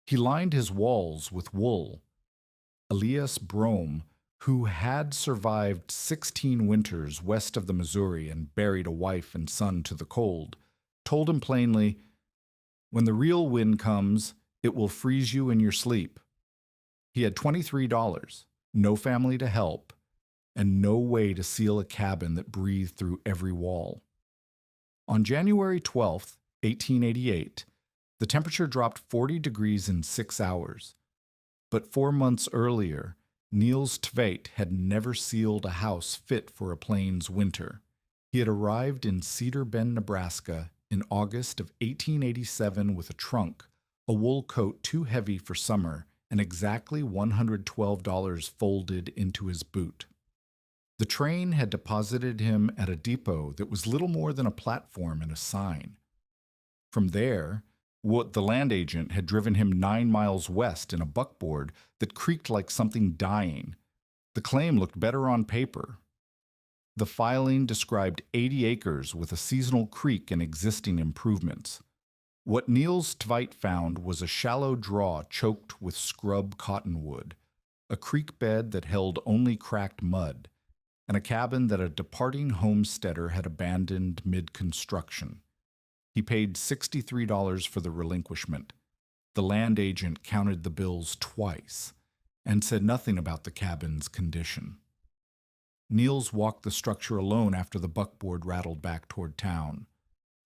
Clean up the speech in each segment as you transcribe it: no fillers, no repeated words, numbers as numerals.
He lined his walls with wool. Elias Brome, who had survived 16 winters west of the Missouri and buried a wife and son to the cold, told him plainly, "When the real wind comes, it will freeze you in your sleep." He had $23, no family to help, and no way to seal a cabin that breathed through every wall. On January 12th, 1888, the temperature dropped 40 degrees in 6 hours. But 4 months earlier, Niels Tveit had never sealed a house fit for a plains winter. He had arrived in Cedar Bend, Nebraska in August of 1887 with a trunk, a wool coat too heavy for summer, and exactly $112 folded into his boot. The train had deposited him at a depot that was little more than a platform and a sign. From there, the land agent had driven him 9 miles west in a buckboard that creaked like something dying. The claim looked better on paper. The filing described 80 acres with a seasonal creek and existing improvements. What Niels Tveit found was a shallow draw choked with scrub cottonwood, a creek bed that held only cracked mud, and a cabin that a departing homesteader had abandoned mid-construction. He paid $63 for the relinquishment. The land agent counted the bills twice and said nothing about the cabin's condition. Niels walked the structure alone after the buckboard rattled back toward town.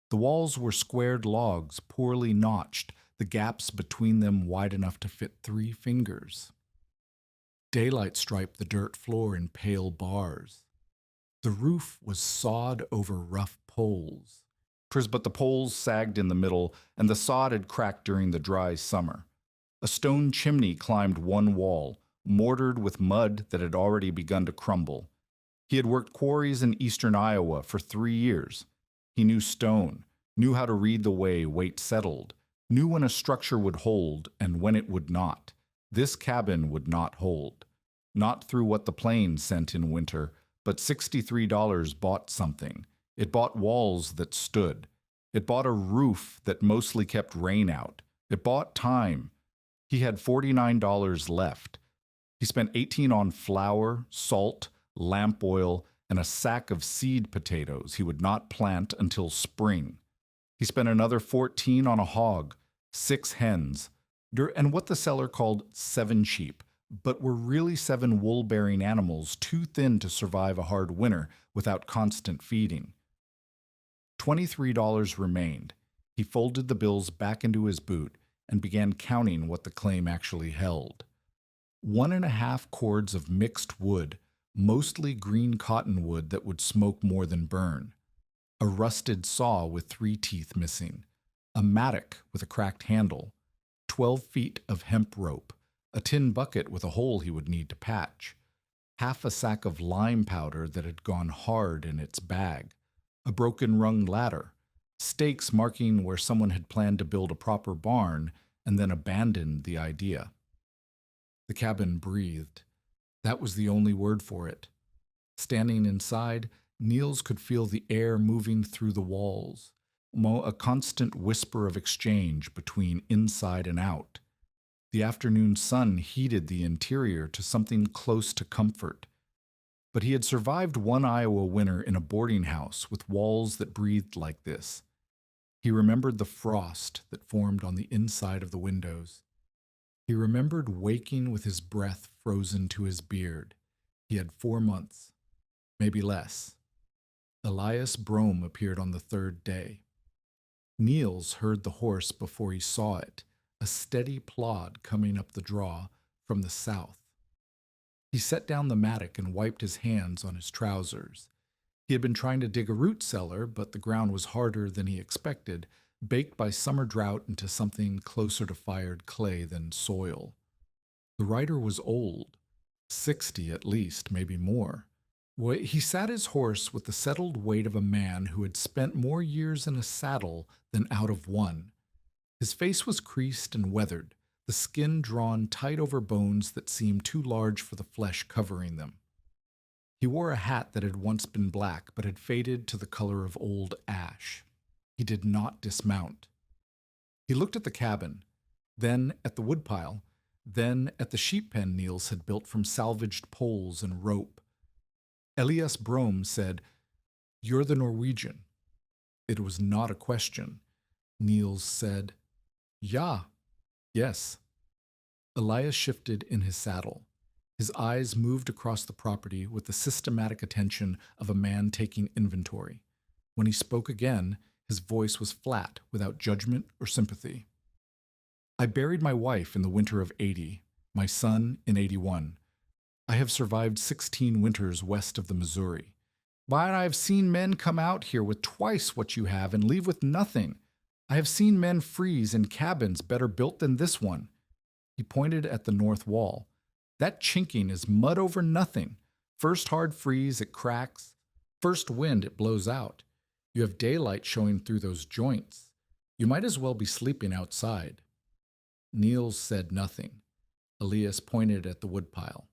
The walls were squared logs, poorly notched, the gaps between them wide enough to fit 3 fingers. Daylight striped the dirt floor in pale bars. The roof was sawed over rough poles, but the poles sagged in the middle, and the sod had cracked during the dry summer. A stone chimney climbed one wall, mortared with mud that had already begun to crumble. He had worked quarries in eastern Iowa for 3 years. He knew stone, knew how to read the way weight settled, knew when a structure would hold and when it would not. This cabin would not hold. Not through what the plains sent in winter, but $63 bought something. It bought walls that stood. It bought a roof that mostly kept rain out. It bought time. He had $49 left. He spent $18 on flour, salt, lamp oil, and a sack of seed potatoes he would not plant until spring. He spent another $14 on a hog, 6 hens, and what the seller called 7 sheep, but were really 7 wool-bearing animals too thin to survive a hard winter without constant feeding. $23 remained. He folded the bills back into his boot and began counting what the claim actually held. 1.5 cords of mixed wood, mostly green cottonwood that would smoke more than burn. A rusted saw with 3 teeth missing. A mattock with a cracked handle. 12 feet of hemp rope. A tin bucket with a hole he would need to patch. Half a sack of lime powder that had gone hard in its bag. A broken rung ladder. Stakes marking where someone had planned to build a proper barn and then abandoned the idea. The cabin breathed. That was the only word for it. Standing inside, Niels could feel the air moving through the walls, a constant whisper of exchange between inside and out. The afternoon sun heated the interior to something close to comfort. But he had survived one Iowa winter in a boarding house with walls that breathed like this. He remembered the frost that formed on the inside of the windows. He remembered waking with his breath frozen to his beard. He had 4 months, maybe less. Elias Brome appeared on the 3rd day. Niels heard the horse before he saw it, a steady plod coming up the draw from the south. He set down the mattock and wiped his hands on his trousers. He had been trying to dig a root cellar, but the ground was harder than he expected, baked by summer drought into something closer to fired clay than soil. The rider was old, 60 at least, maybe more. He sat his horse with the settled weight of a man who had spent more years in a saddle than out of one. His face was creased and weathered, the skin drawn tight over bones that seemed too large for the flesh covering them. He wore a hat that had once been black but had faded to the color of old ash. He did not dismount. He looked at the cabin. then at the woodpile, then at the sheep pen Niels had built from salvaged poles and rope. Elias Brome said, "You're the Norwegian." It was not a question. Niels said, "Ja, yes." Elias shifted in his saddle. His eyes moved across the property with the systematic attention of a man taking inventory. When he spoke again, his voice was flat, without judgment or sympathy. "I buried my wife in the winter of '80, my son in '81. I have survived 16 winters west of the Missouri. But I have seen men come out here with twice what you have and leave with nothing. I have seen men freeze in cabins better built than this one." He pointed at the north wall. "That chinking is mud over nothing. First hard freeze, it cracks. First wind, it blows out. You have daylight showing through those joints. You might as well be sleeping outside." Niels said nothing. Elias pointed at the woodpile.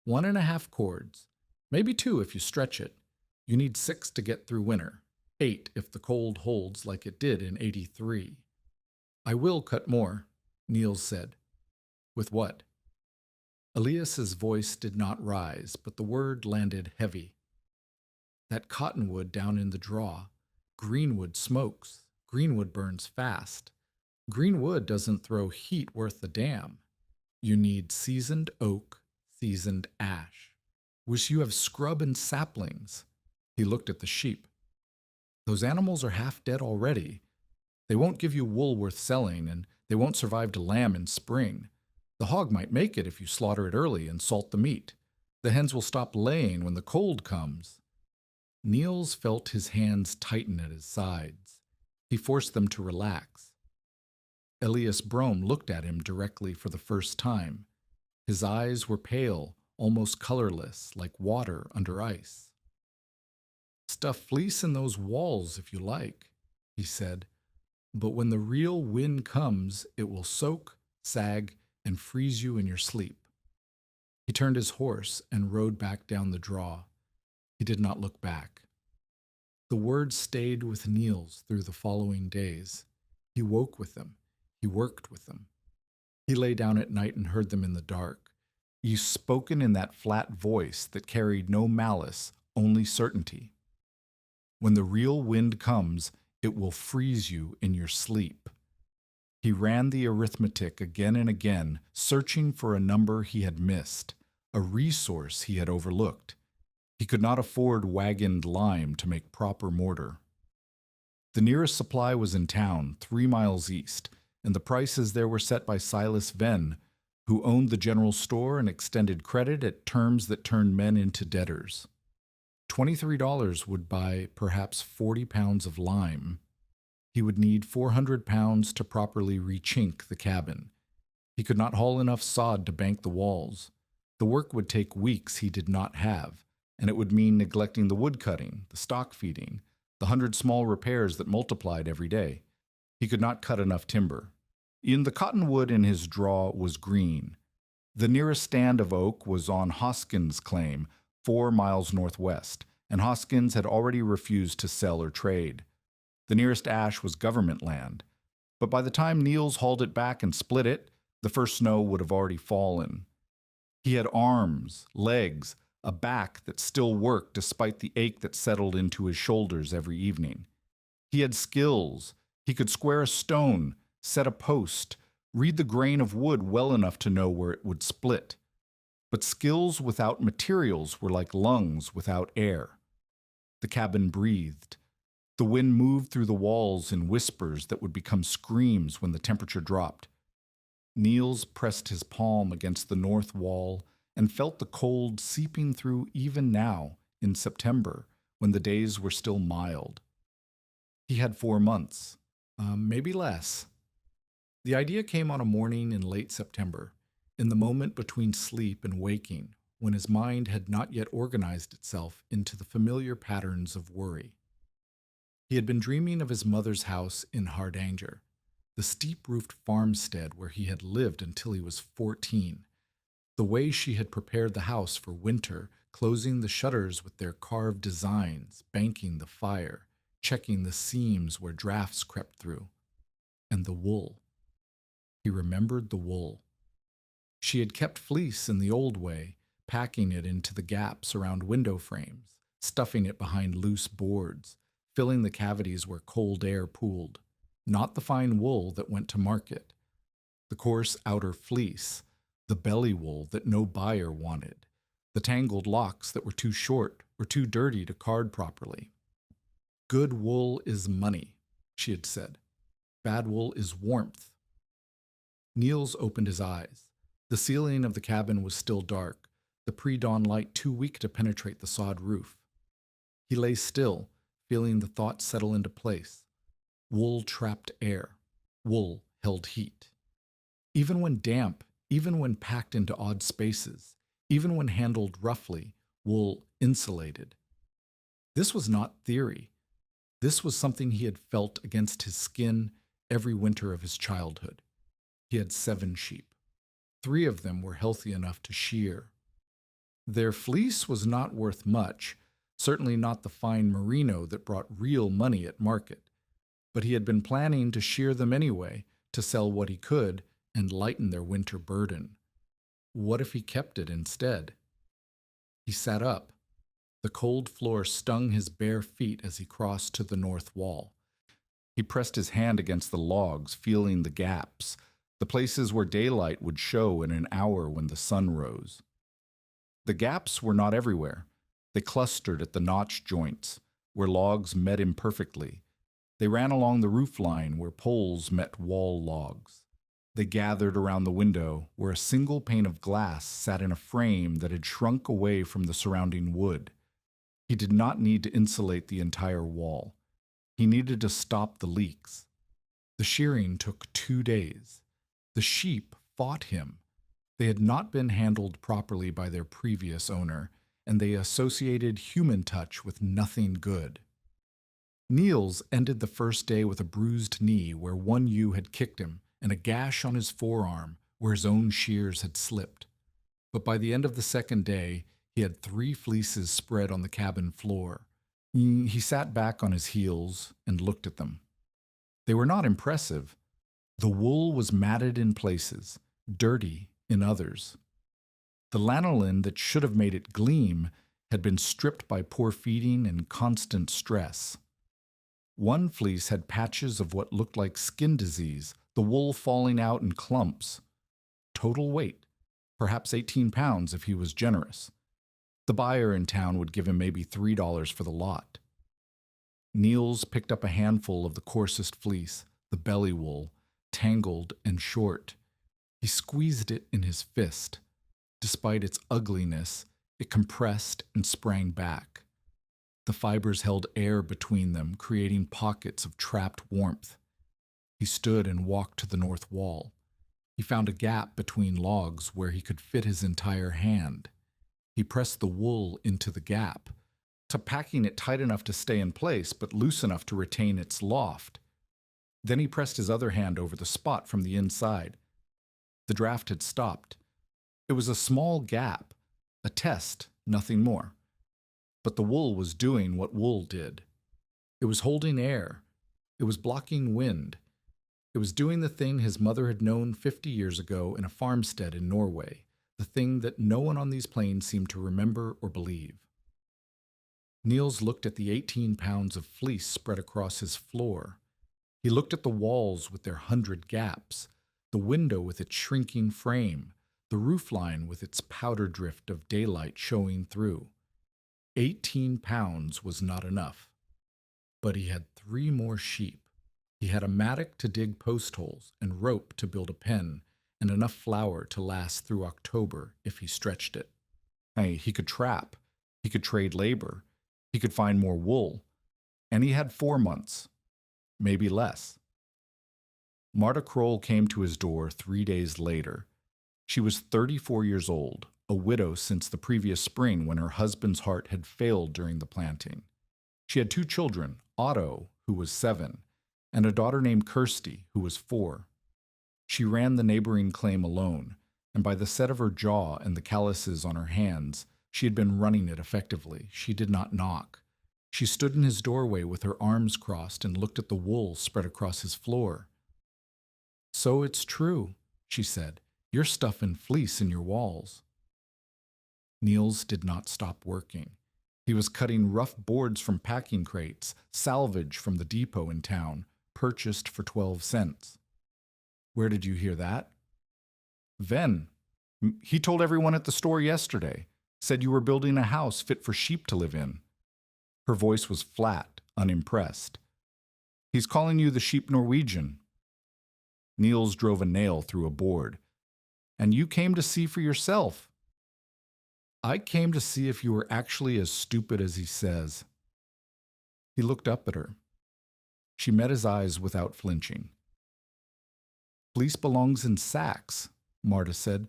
1.5 cords, maybe 2 if you stretch it. You need 6 to get through winter, 8 if the cold holds like it did in '83. "I will cut more," Niels said. "With what?" Elias's voice did not rise, but the word landed heavy. "That cottonwood down in the draw. Greenwood smokes. Greenwood burns fast. Greenwood doesn't throw heat worth the damn. You need seasoned oak, seasoned ash. Wish you have scrub and saplings." He looked at the sheep. "Those animals are half dead already. They won't give you wool worth selling, and they won't survive to lamb in spring. The hog might make it if you slaughter it early and salt the meat. The hens will stop laying when the cold comes." Niels felt his hands tighten at his sides. He forced them to relax. Elias Brome looked at him directly for the first time. His eyes were pale, almost colorless, like water under ice. "Stuff fleece in those walls if you like," he said. "But when the real wind comes, it will soak, sag, and freeze you in your sleep." He turned his horse and rode back down the draw. He did not look back. The words stayed with Niels through the following days. He woke with them. He worked with them. He lay down at night and heard them in the dark, spoken in that flat voice that carried no malice, only certainty. "When the real wind comes, it will freeze you in your sleep." He ran the arithmetic again and again, searching for a number he had missed, a resource he had overlooked. He could not afford wagoned lime to make proper mortar. The nearest supply was in town, 3 miles east, and the prices there were set by Silas Venn, who owned the general store and extended credit at terms that turned men into debtors. $23 would buy perhaps 40 pounds of lime. He would need 400 pounds to properly rechink the cabin. He could not haul enough sod to bank the walls. The work would take weeks he did not have, and it would mean neglecting the wood cutting, the stock feeding, the 100 small repairs that multiplied every day. He could not cut enough timber. In the cottonwood in his draw was green. The nearest stand of oak was on Hoskins' claim, 4 miles northwest, and Hoskins had already refused to sell or trade. The nearest ash was government land, but by the time Niels hauled it back and split it, the first snow would have already fallen. He had arms, legs, a back that still worked despite the ache that settled into his shoulders every evening. He had skills. He could square a stone, set a post, read the grain of wood well enough to know where it would split. But skills without materials were like lungs without air. The cabin breathed. The wind moved through the walls in whispers that would become screams when the temperature dropped. Niels pressed his palm against the north wall and felt the cold seeping through even now, in September, when the days were still mild. He had 4 months, maybe less. The idea came on a morning in late September, in the moment between sleep and waking, when his mind had not yet organized itself into the familiar patterns of worry. He had been dreaming of his mother's house in Hardanger, the steep-roofed farmstead where he had lived until he was 14, the way she had prepared the house for winter, closing the shutters with their carved designs, banking the fire, checking the seams where drafts crept through, and the wool. He remembered the wool. She had kept fleece in the old way, packing it into the gaps around window frames, stuffing it behind loose boards, filling the cavities where cold air pooled. Not the fine wool that went to market. The coarse outer fleece, the belly wool that no buyer wanted, the tangled locks that were too short or too dirty to card properly. Good wool is money, she had said. Bad wool is warmth. Niels opened his eyes. The ceiling of the cabin was still dark, the pre-dawn light too weak to penetrate the sod roof. He lay still, feeling the thought settle into place. Wool trapped air. Wool held heat. Even when damp, even when packed into odd spaces, even when handled roughly, wool insulated. This was not theory. This was something he had felt against his skin every winter of his childhood. He had 7 sheep. 3 of them were healthy enough to shear. Their fleece was not worth much, certainly not the fine merino that brought real money at market. But he had been planning to shear them anyway, to sell what he could and lighten their winter burden. What if he kept it instead? He sat up. The cold floor stung his bare feet as he crossed to the north wall. He pressed his hand against the logs, feeling the gaps, the places where daylight would show in an hour when the sun rose. The gaps were not everywhere. They clustered at the notch joints, where logs met imperfectly. They ran along the roof line where poles met wall logs. They gathered around the window where a single pane of glass sat in a frame that had shrunk away from the surrounding wood. He did not need to insulate the entire wall. He needed to stop the leaks. The shearing took 2 days. The sheep fought him. They had not been handled properly by their previous owner, and they associated human touch with nothing good. Niels ended the first day with a bruised knee where one ewe had kicked him and a gash on his forearm where his own shears had slipped. But by the end of the second day, he had 3 fleeces spread on the cabin floor. He sat back on his heels and looked at them. They were not impressive. The wool was matted in places, dirty in others. The lanolin that should have made it gleam had been stripped by poor feeding and constant stress. One fleece had patches of what looked like skin disease, the wool falling out in clumps. Total weight, perhaps 18 pounds if he was generous. The buyer in town would give him maybe $3 for the lot. Niels picked up a handful of the coarsest fleece, the belly wool, tangled and short. He squeezed it in his fist. Despite its ugliness, it compressed and sprang back. The fibers held air between them, creating pockets of trapped warmth. He stood and walked to the north wall. He found a gap between logs where he could fit his entire hand. He pressed the wool into the gap, packing it tight enough to stay in place, but loose enough to retain its loft. Then he pressed his other hand over the spot from the inside. The draft had stopped. It was a small gap, a test, nothing more. But the wool was doing what wool did. It was holding air. It was blocking wind. It was doing the thing his mother had known 50 years ago in a farmstead in Norway, the thing that no one on these plains seemed to remember or believe. Niels looked at the 18 pounds of fleece spread across his floor. He looked at the walls with their 100 gaps, the window with its shrinking frame, the roofline with its powder drift of daylight showing through. 18 pounds was not enough. But he had 3 more sheep. He had a mattock to dig post holes and rope to build a pen, and enough flour to last through October if he stretched it. He could trap. He could trade labor. He could find more wool. And he had 4 months. Maybe less. Marta Kroll came to his door 3 days later. She was 34 years old, a widow since the previous spring when her husband's heart had failed during the planting. She had 2 children, Otto, who was 7, and a daughter named Kirsty, who was 4. She ran the neighboring claim alone, and by the set of her jaw and the calluses on her hands, she had been running it effectively. She did not knock. She stood in his doorway with her arms crossed and looked at the wool spread across his floor. So it's true, she said. You're stuffing fleece in your walls. Niels did not stop working. He was cutting rough boards from packing crates, salvage from the depot in town, purchased for 12 cents. Where did you hear that? Ven. He told everyone at the store yesterday. Said you were building a house fit for sheep to live in. Her voice was flat, unimpressed. He's calling you the sheep Norwegian. Niels drove a nail through a board. And you came to see for yourself. I came to see if you were actually as stupid as he says. He looked up at her. She met his eyes without flinching. Fleece belongs in sacks, Marta said.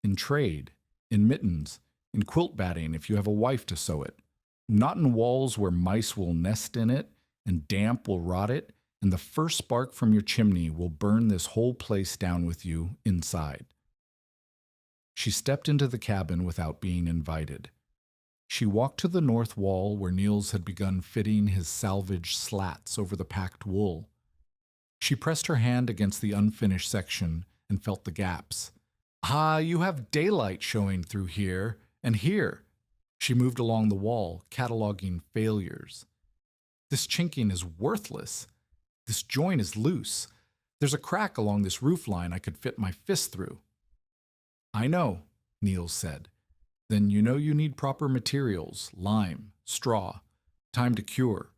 In trade, in mittens, in quilt batting if you have a wife to sew it. Not in walls where mice will nest in it and damp will rot it, and the first spark from your chimney will burn this whole place down with you inside. She stepped into the cabin without being invited. She walked to the north wall where Niels had begun fitting his salvage slats over the packed wool. She pressed her hand against the unfinished section and felt the gaps. Ah, you have daylight showing through here and here. She moved along the wall, cataloging failures. This chinking is worthless. This joint is loose. There's a crack along this roof line I could fit my fist through. I know, Niels said. Then you know you need proper materials, lime, straw, time to cure,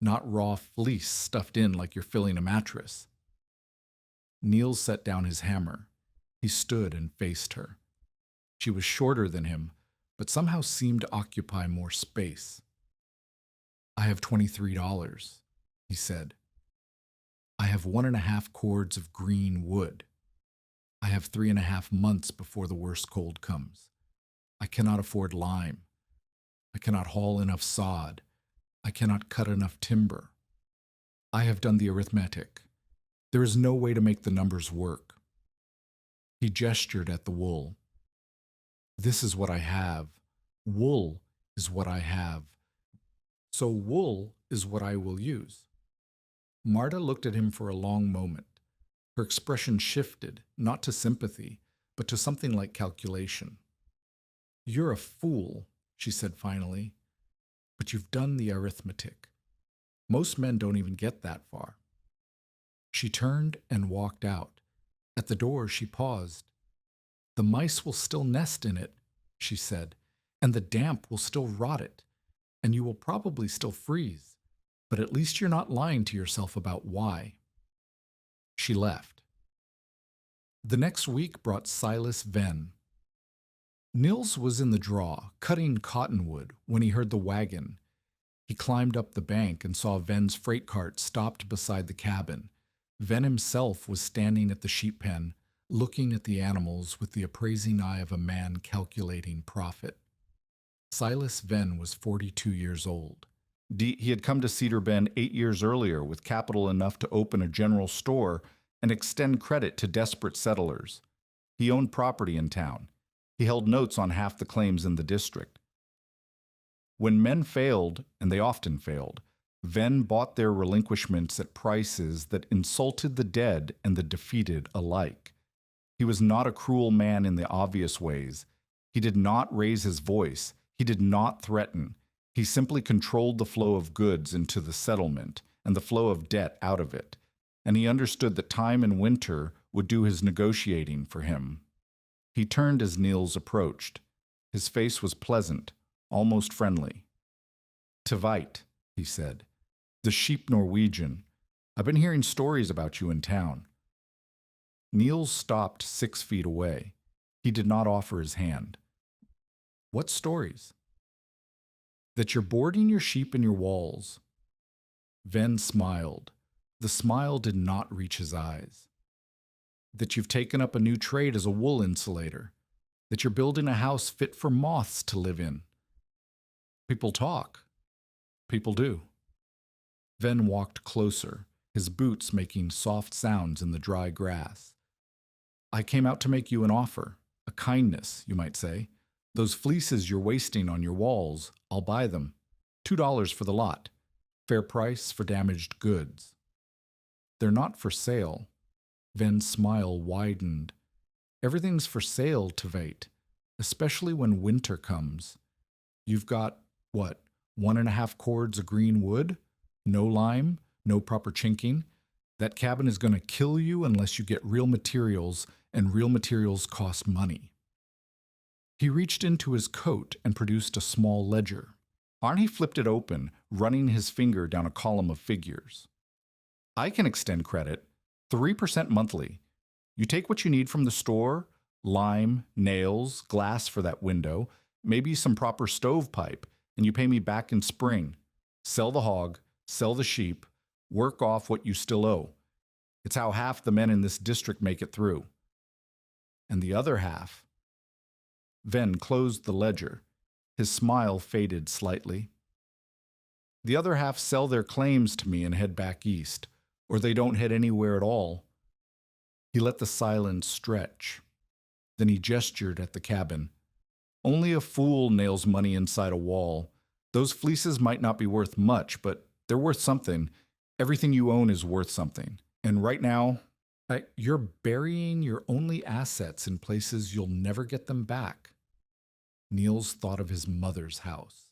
not raw fleece stuffed in like you're filling a mattress. Niels set down his hammer. He stood and faced her. She was shorter than him, but somehow seemed to occupy more space. I have $23, he said. I have 1.5 cords of green wood. I have 3.5 months before the worst cold comes. I cannot afford lime. I cannot haul enough sod. I cannot cut enough timber. I have done the arithmetic. There is no way to make the numbers work. He gestured at the wool. This is what I have. Wool is what I have. So wool is what I will use. Marta looked at him for a long moment. Her expression shifted, not to sympathy, but to something like calculation. You're a fool, she said finally, but you've done the arithmetic. Most men don't even get that far. She turned and walked out. At the door, she paused. The mice will still nest in it, she said, and the damp will still rot it, and you will probably still freeze, but at least you're not lying to yourself about why. She left. The next week brought Silas Ven. Niels was in the draw, cutting cottonwood, when he heard the wagon. He climbed up the bank and saw Ven's freight cart stopped beside the cabin. Ven himself was standing at the sheep pen, looking at the animals with the appraising eye of a man calculating profit. Silas Ven was 42 years old. He had come to Cedar Bend 8 years earlier with capital enough to open a general store and extend credit to desperate settlers. He owned property in town. He held notes on half the claims in the district. When men failed, and they often failed, Ven bought their relinquishments at prices that insulted the dead and the defeated alike. He was not a cruel man in the obvious ways. He did not raise his voice. He did not threaten. He simply controlled the flow of goods into the settlement and the flow of debt out of it, and he understood that time and winter would do his negotiating for him. He turned as Niels approached. His face was pleasant, almost friendly. "Tveit," he said. "The sheep Norwegian. I've been hearing stories about you in town." Niels stopped 6 feet away. He did not offer his hand. "What stories?" "That you're boarding your sheep in your walls." Ven smiled. The smile did not reach his eyes. "That you've taken up a new trade as a wool insulator. That you're building a house fit for moths to live in." "People talk." "People do." Ven walked closer, his boots making soft sounds in the dry grass. "I came out to make you an offer, a kindness, you might say. Those fleeces you're wasting on your walls, I'll buy them. $2 for the lot. Fair price for damaged goods." "They're not for sale." Ven's smile widened. Everything's for sale, Tveit, especially when winter comes. You've got, what, 1.5 cords of green wood? No lime, no proper chinking. That cabin is going to kill you unless you get real materials, and real materials cost money. He reached into his coat and produced a small ledger. Arnie flipped it open, running his finger down a column of figures. I can extend credit, 3% monthly. You take what you need from the store, lime, nails, glass for that window, maybe some proper stovepipe, and you pay me back in spring. Sell the hog, sell the sheep, work off what you still owe. It's how half the men in this district make it through. And the other half. Ven closed the ledger. His smile faded slightly. The other half sell their claims to me and head back east, or they don't head anywhere at all. He let the silence stretch. Then he gestured at the cabin. Only a fool nails money inside a wall. Those fleeces might not be worth much, but they're worth something. Everything you own is worth something. And right now, you're burying your only assets in places you'll never get them back. Niels thought of his mother's house.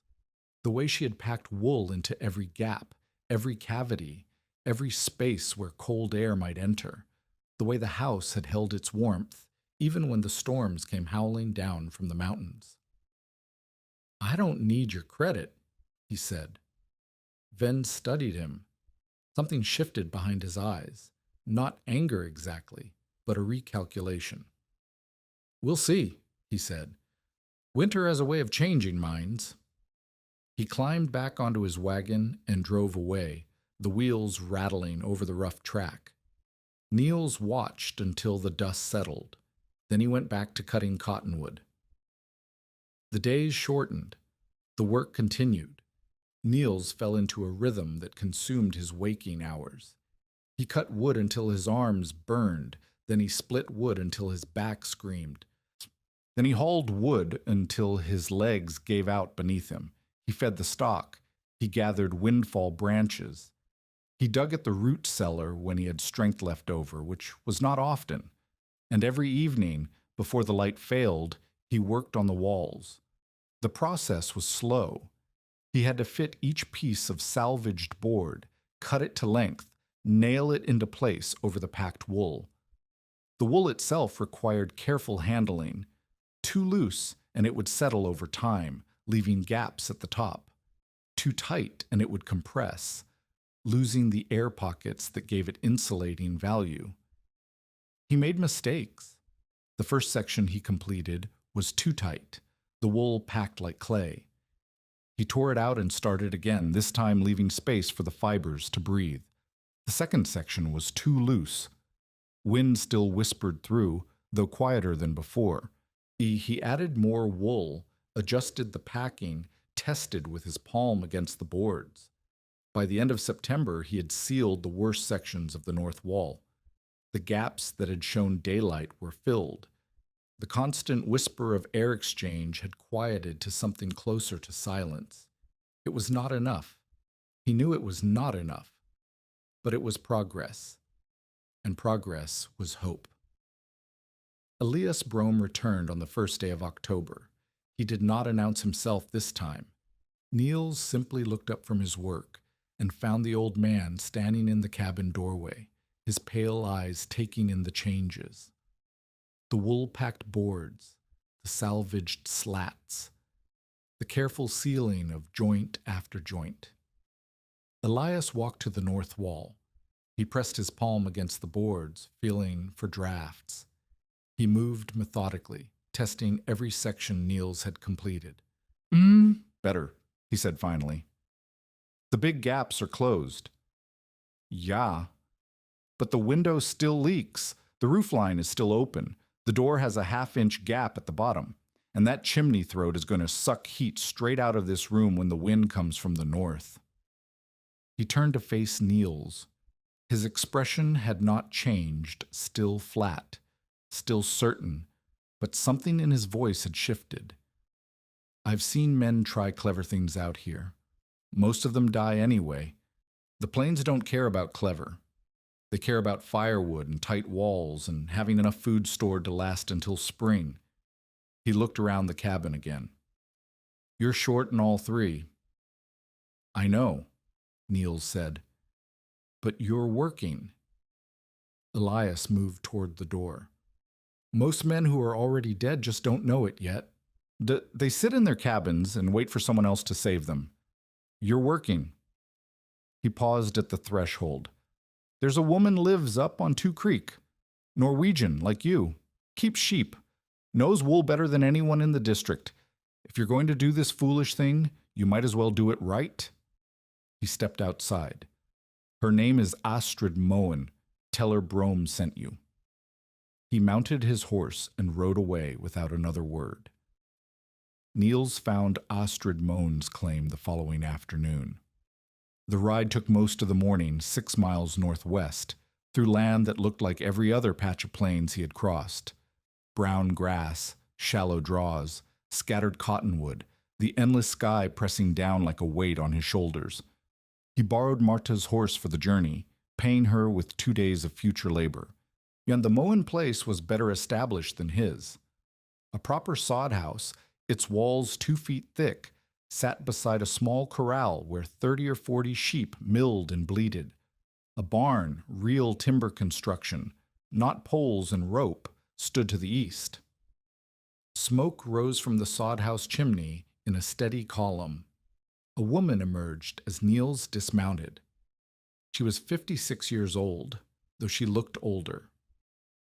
The way she had packed wool into every gap, every cavity, every space where cold air might enter. The way the house had held its warmth, even when the storms came howling down from the mountains. I don't need your credit, he said. Ven studied him. Something shifted behind his eyes. Not anger exactly, but a recalculation. We'll see, he said. Winter has a way of changing minds. He climbed back onto his wagon and drove away, the wheels rattling over the rough track. Niels watched until the dust settled. Then he went back to cutting cottonwood. The days shortened. The work continued. Niels fell into a rhythm that consumed his waking hours. He cut wood until his arms burned. Then he split wood until his back screamed. Then he hauled wood until his legs gave out beneath him. He fed the stock. He gathered windfall branches. He dug at the root cellar when he had strength left over, which was not often. And every evening, before the light failed, he worked on the walls. The process was slow. He had to fit each piece of salvaged board, cut it to length, nail it into place over the packed wool. The wool itself required careful handling. Too loose, and it would settle over time, leaving gaps at the top. Too tight, and it would compress, losing the air pockets that gave it insulating value. He made mistakes. The first section he completed was too tight, the wool packed like clay. He tore it out and started again, this time leaving space for the fibers to breathe. The second section was too loose. Wind still whispered through, though quieter than before. He added more wool, adjusted the packing, tested with his palm against the boards. By the end of September, he had sealed the worst sections of the north wall. The gaps that had shown daylight were filled. The constant whisper of air exchange had quieted to something closer to silence. It was not enough. He knew it was not enough. But it was progress. And progress was hope. Elias Brome returned on the first day of October. He did not announce himself this time. Niels simply looked up from his work and found the old man standing in the cabin doorway, his pale eyes taking in the changes. The wool-packed boards, the salvaged slats, the careful sealing of joint after joint. Elias walked to the north wall. He pressed his palm against the boards, feeling for drafts. He moved methodically, testing every section Niels had completed. Better, he said finally. The big gaps are closed. Yeah, but the window still leaks. The roofline is still open. The door has a half-inch gap at the bottom, and that chimney throat is going to suck heat straight out of this room when the wind comes from the north. He turned to face Niels. His expression had not changed, still flat, still certain, but something in his voice had shifted. I've seen men try clever things out here. Most of them die anyway. The plains don't care about clever. They care about firewood and tight walls and having enough food stored to last until spring. He looked around the cabin again. You're short in all three. I know, Niels said. But you're working. Elias moved toward the door. Most men who are already dead just don't know it yet. They sit in their cabins and wait for someone else to save them. You're working. He paused at the threshold. There's a woman lives up on 2 Creek. Norwegian, like you. Keeps sheep. Knows wool better than anyone in the district. If you're going to do this foolish thing, you might as well do it right. He stepped outside. Her name is Astrid Moen. Tell her Brome sent you. He mounted his horse and rode away without another word. Niels found Astrid Moen's claim the following afternoon. The ride took most of the morning 6 miles northwest, through land that looked like every other patch of plains he had crossed. Brown grass, shallow draws, scattered cottonwood, the endless sky pressing down like a weight on his shoulders. He borrowed Marta's horse for the journey, paying her with 2 days of future labor. Yet the Moen place was better established than his. A proper sod house, its walls 2 feet thick, sat beside a small corral where 30 or 40 sheep milled and bleated. A barn, real timber construction, not poles and rope, stood to the east. Smoke rose from the sod house chimney in a steady column. A woman emerged as Niels dismounted. She was 56 years old, though she looked older.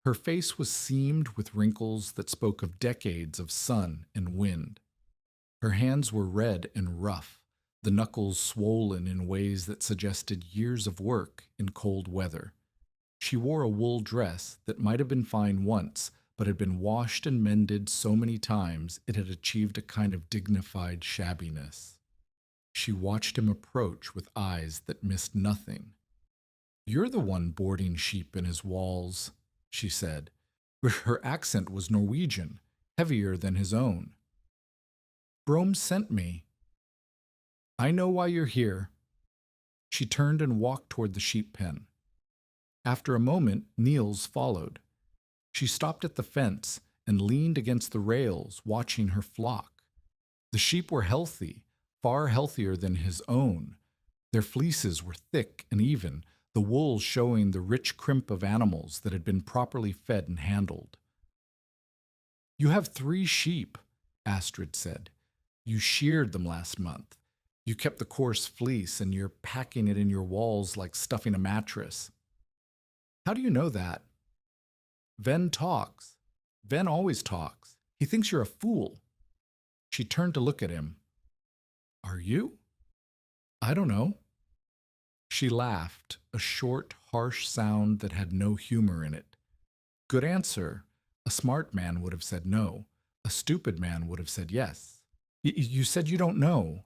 Her face was seamed with wrinkles that spoke of decades of sun and wind. Her hands were red and rough, the knuckles swollen in ways that suggested years of work in cold weather. She wore a wool dress that might have been fine once, but had been washed and mended so many times it had achieved a kind of dignified shabbiness. She watched him approach with eyes that missed nothing. "You're the one boarding sheep in his walls," she said. Her accent was Norwegian, heavier than his own. "Brome sent me." "I know why you're here." She turned and walked toward the sheep pen. After a moment, Niels followed. She stopped at the fence and leaned against the rails, watching her flock. The sheep were healthy, far healthier than his own. Their fleeces were thick and even, the wool showing the rich crimp of animals that had been properly fed and handled. "You have 3 sheep," Astrid said. "You sheared them last month. You kept the coarse fleece, and you're packing it in your walls like stuffing a mattress." "How do you know that?" "Ven talks. Ven always talks. He thinks you're a fool." She turned to look at him. "Are you?" "I don't know." She laughed, a short, harsh sound that had no humor in it. "Good answer. A smart man would have said no. A stupid man would have said yes. You said you don't know."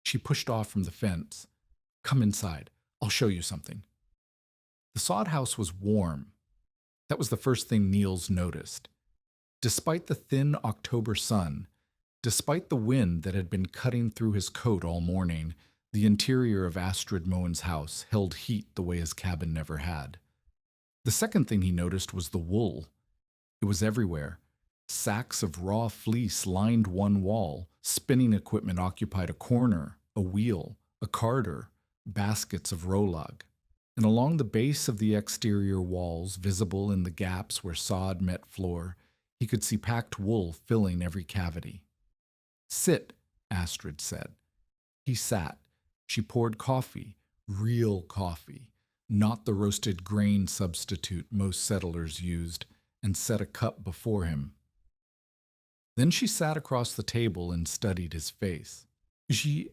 She pushed off from the fence. "Come inside. I'll show you something." The sod house was warm. That was the first thing Niels noticed. Despite the thin October sun, despite the wind that had been cutting through his coat all morning, the interior of Astrid Moen's house held heat the way his cabin never had. The second thing he noticed was the wool. It was everywhere. Sacks of raw fleece lined one wall, spinning equipment occupied a corner, a wheel, a carder, baskets of rolag. And along the base of the exterior walls, visible in the gaps where sod met floor, he could see packed wool filling every cavity. "Sit," Astrid said. He sat. She poured coffee, real coffee, not the roasted grain substitute most settlers used, and set a cup before him. Then she sat across the table and studied his face.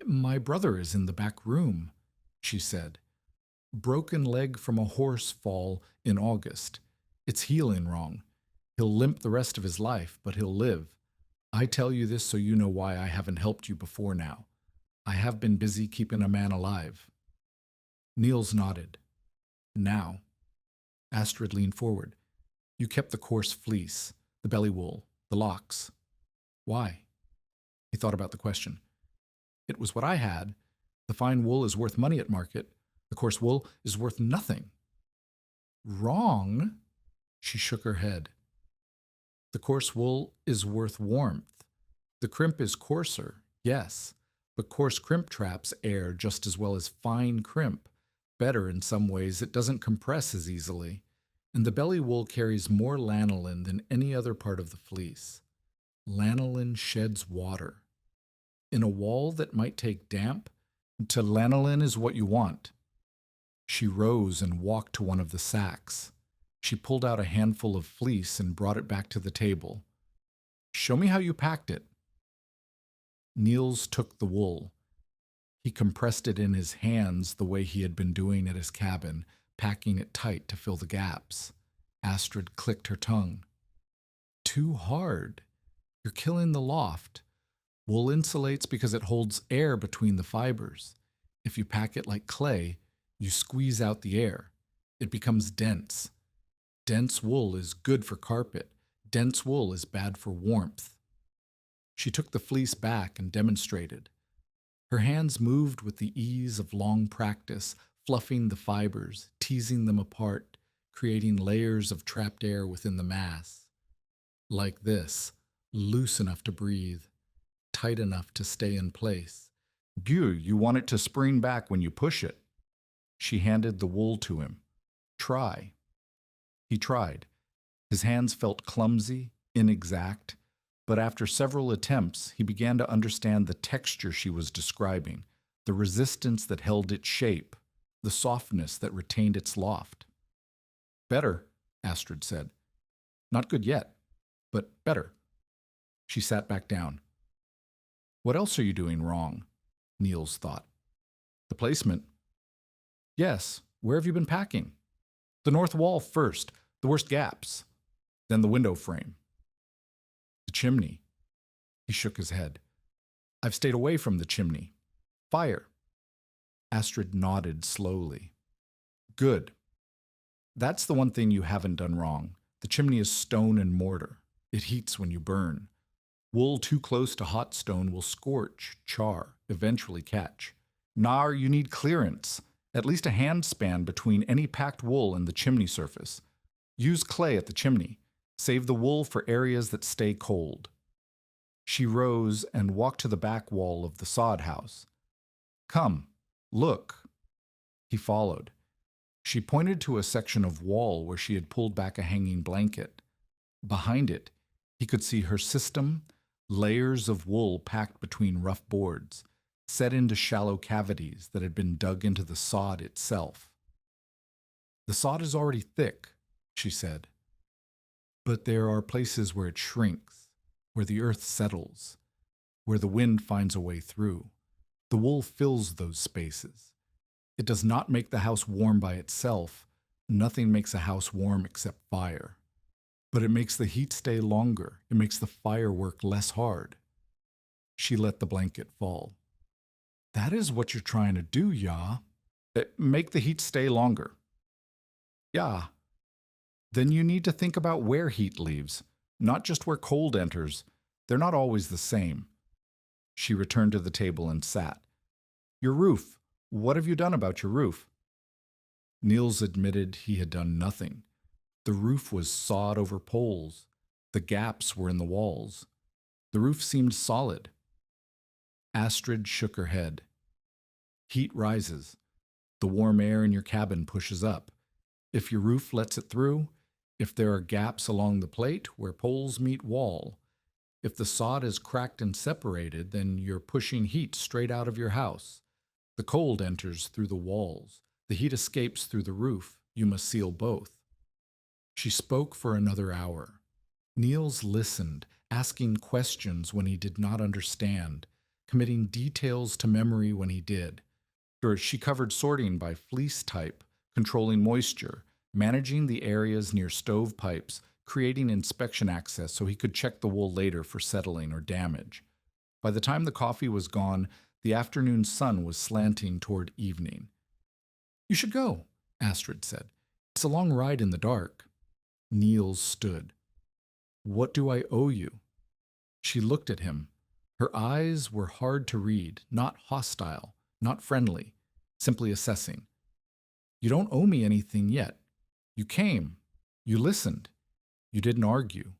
My brother is in the back room," she said. "Broken leg from a horse fall in August. It's healing wrong. He'll limp the rest of his life, but he'll live. I tell you this so you know why I haven't helped you before now. I have been busy keeping a man alive." Niels nodded. "Now." Astrid leaned forward. "You kept the coarse fleece, the belly wool, the locks. Why?" He thought about the question. "It was what I had. The fine wool is worth money at market. The coarse wool is worth nothing." Wrong? She shook her head. The coarse wool is worth warmth. The crimp is coarser, yes, but coarse crimp traps air just as well as fine crimp. Better in some ways, it doesn't compress as easily, and the belly wool carries more lanolin than any other part of the fleece. Lanolin sheds water. In a wall that might take damp, to lanolin is what you want. She rose and walked to one of the sacks. She pulled out a handful of fleece and brought it back to the table. Show me how you packed it. Niels took the wool. He compressed it in his hands the way he had been doing at his cabin, packing it tight to fill the gaps. Astrid clicked her tongue. Too hard. You're killing the loft. Wool insulates because it holds air between the fibers. If you pack it like clay, you squeeze out the air. It becomes dense. Dense wool is good for carpet. Dense wool is bad for warmth. She took the fleece back and demonstrated. Her hands moved with the ease of long practice, fluffing the fibers, teasing them apart, creating layers of trapped air within the mass. Like this, loose enough to breathe, tight enough to stay in place. You want it to spring back when you push it. She handed the wool to him. Try. He tried. His hands felt clumsy, inexact, but after several attempts, he began to understand the texture she was describing, the resistance that held its shape, the softness that retained its loft. Better, Astrid said. Not good yet, but better. She sat back down. What else are you doing wrong? Niels thought. The placement. Yes, where have you been packing? The north wall first, the worst gaps, then the window frame. The chimney. He shook his head. I've stayed away from the chimney. Fire. Astrid nodded slowly. Good. That's the one thing you haven't done wrong. The chimney is stone and mortar. It heats when you burn. Wool too close to hot stone will scorch, char, eventually catch. Nar, you need clearance, at least a hand span between any packed wool and the chimney surface. Use clay at the chimney. Save the wool for areas that stay cold. She rose and walked to the back wall of the sod house. Come, look. He followed. She pointed to a section of wall where she had pulled back a hanging blanket. Behind it, he could see her system, layers of wool packed between rough boards, set into shallow cavities that had been dug into the sod itself. The sod is already thick, she said. But there are places where it shrinks, where the earth settles, where the wind finds a way through. The wool fills those spaces. It does not make the house warm by itself. Nothing makes a house warm except fire. But it makes the heat stay longer. It makes the fire work less hard. She let the blanket fall. That is what you're trying to do, ya. Make the heat stay longer. Yeah. Then you need to think about where heat leaves, not just where cold enters. They're not always the same. She returned to the table and sat. Your roof. What have you done about your roof? Niels admitted he had done nothing. The roof was sawed over poles. The gaps were in the walls. The roof seemed solid. Astrid shook her head. Heat rises. The warm air in your cabin pushes up. If your roof lets it through, if there are gaps along the plate where poles meet wall, if the sod is cracked and separated, then you're pushing heat straight out of your house. The cold enters through the walls. The heat escapes through the roof. You must seal both. She spoke for another hour. Niels listened, asking questions when he did not understand, committing details to memory when he did. She covered sorting by fleece type, controlling moisture, managing the areas near stovepipes, creating inspection access so he could check the wool later for settling or damage. By the time the coffee was gone, the afternoon sun was slanting toward evening. You should go, Astrid said. It's a long ride in the dark. Niels stood. What do I owe you? She looked at him. Her eyes were hard to read, not hostile, not friendly, simply assessing. You don't owe me anything yet. You came. You listened. You didn't argue.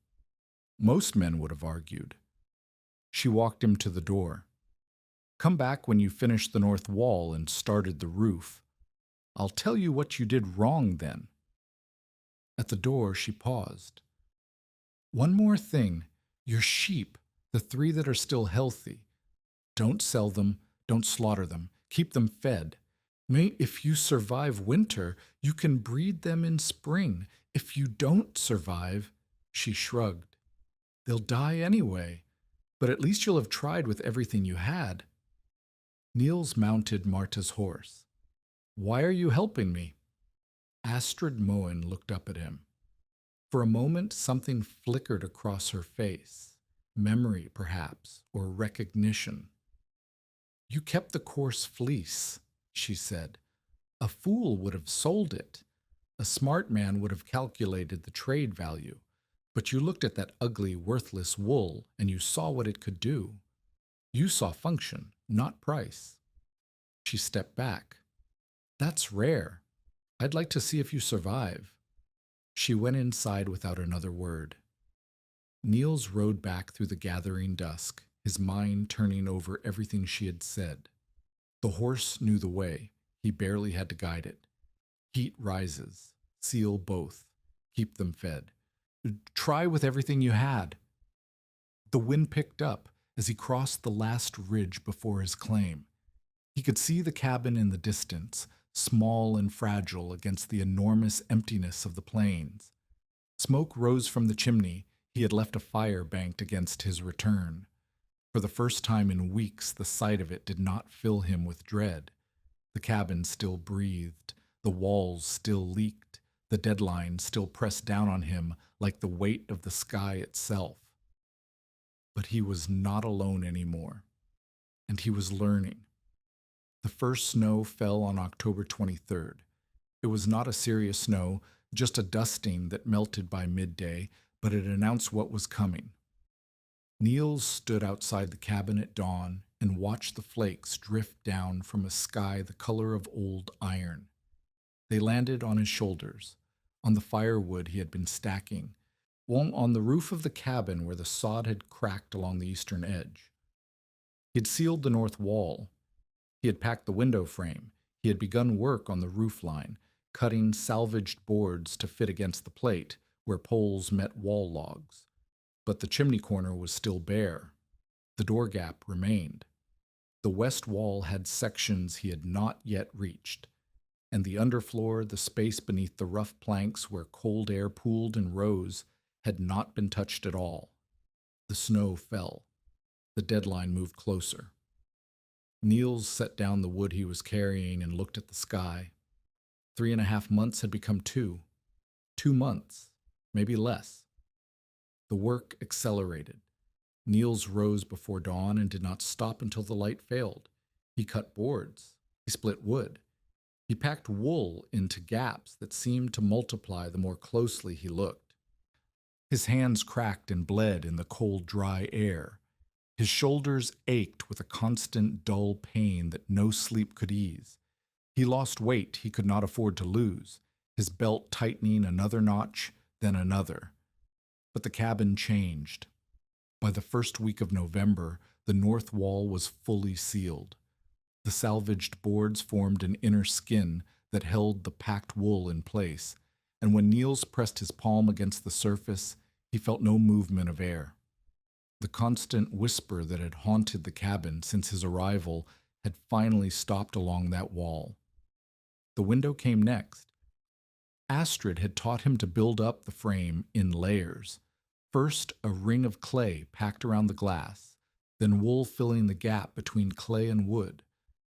Most men would have argued. She walked him to the door. Come back when you finished the north wall and started the roof. I'll tell you what you did wrong then. At the door, she paused. One more thing. Your sheep, the 3 that are still healthy. Don't sell them. Don't slaughter them. Keep them fed. If you survive winter, you can breed them in spring. If you don't survive, she shrugged. They'll die anyway, but at least you'll have tried with everything you had. Niels mounted Marta's horse. Why are you helping me? Astrid Moen looked up at him. For a moment, something flickered across her face. Memory, perhaps, or recognition. You kept the coarse fleece, she said. A fool would have sold it. A smart man would have calculated the trade value. But you looked at that ugly, worthless wool, and you saw what it could do. You saw function, not price. She stepped back. That's rare. I'd like to see if you survive. She went inside without another word. Niels rode back through the gathering dusk, his mind turning over everything she had said. The horse knew the way. He barely had to guide it. Heat rises. Seal both. Keep them fed. Try with everything you had. The wind picked up as he crossed the last ridge before his claim. He could see the cabin in the distance, small and fragile against the enormous emptiness of the plains. Smoke rose from the chimney. He had left a fire banked against his return. For the first time in weeks, the sight of it did not fill him with dread. The cabin still breathed. The walls still leaked. The deadline still pressed down on him like the weight of the sky itself. But he was not alone anymore, and he was learning. The first snow fell on October 23rd. It was not a serious snow, just a dusting that melted by midday, but it announced what was coming. Niels stood outside the cabin at dawn and watched the flakes drift down from a sky the color of old iron. They landed on his shoulders, on the firewood he had been stacking, on the roof of the cabin where the sod had cracked along the eastern edge. He had sealed the north wall. He had packed the window frame. He had begun work on the roof line, cutting salvaged boards to fit against the plate where poles met wall logs. But the chimney corner was still bare. The door gap remained. The west wall had sections he had not yet reached, and the underfloor, the space beneath the rough planks where cold air pooled and rose, had not been touched at all. The snow fell. The deadline moved closer. Niels set down the wood he was carrying and looked at the sky. 3.5 months had become 2. 2 months, maybe less. The work accelerated. Niels rose before dawn and did not stop until the light failed. He cut boards. He split wood. He packed wool into gaps that seemed to multiply the more closely he looked. His hands cracked and bled in the cold, dry air. His shoulders ached with a constant, dull pain that no sleep could ease. He lost weight he could not afford to lose, his belt tightening another notch, then another. But the cabin changed. By the first week of November, the north wall was fully sealed. The salvaged boards formed an inner skin that held the packed wool in place, and when Niels pressed his palm against the surface, he felt no movement of air. The constant whisper that had haunted the cabin since his arrival had finally stopped along that wall. The window came next. Astrid had taught him to build up the frame in layers. First, a ring of clay packed around the glass, then wool filling the gap between clay and wood,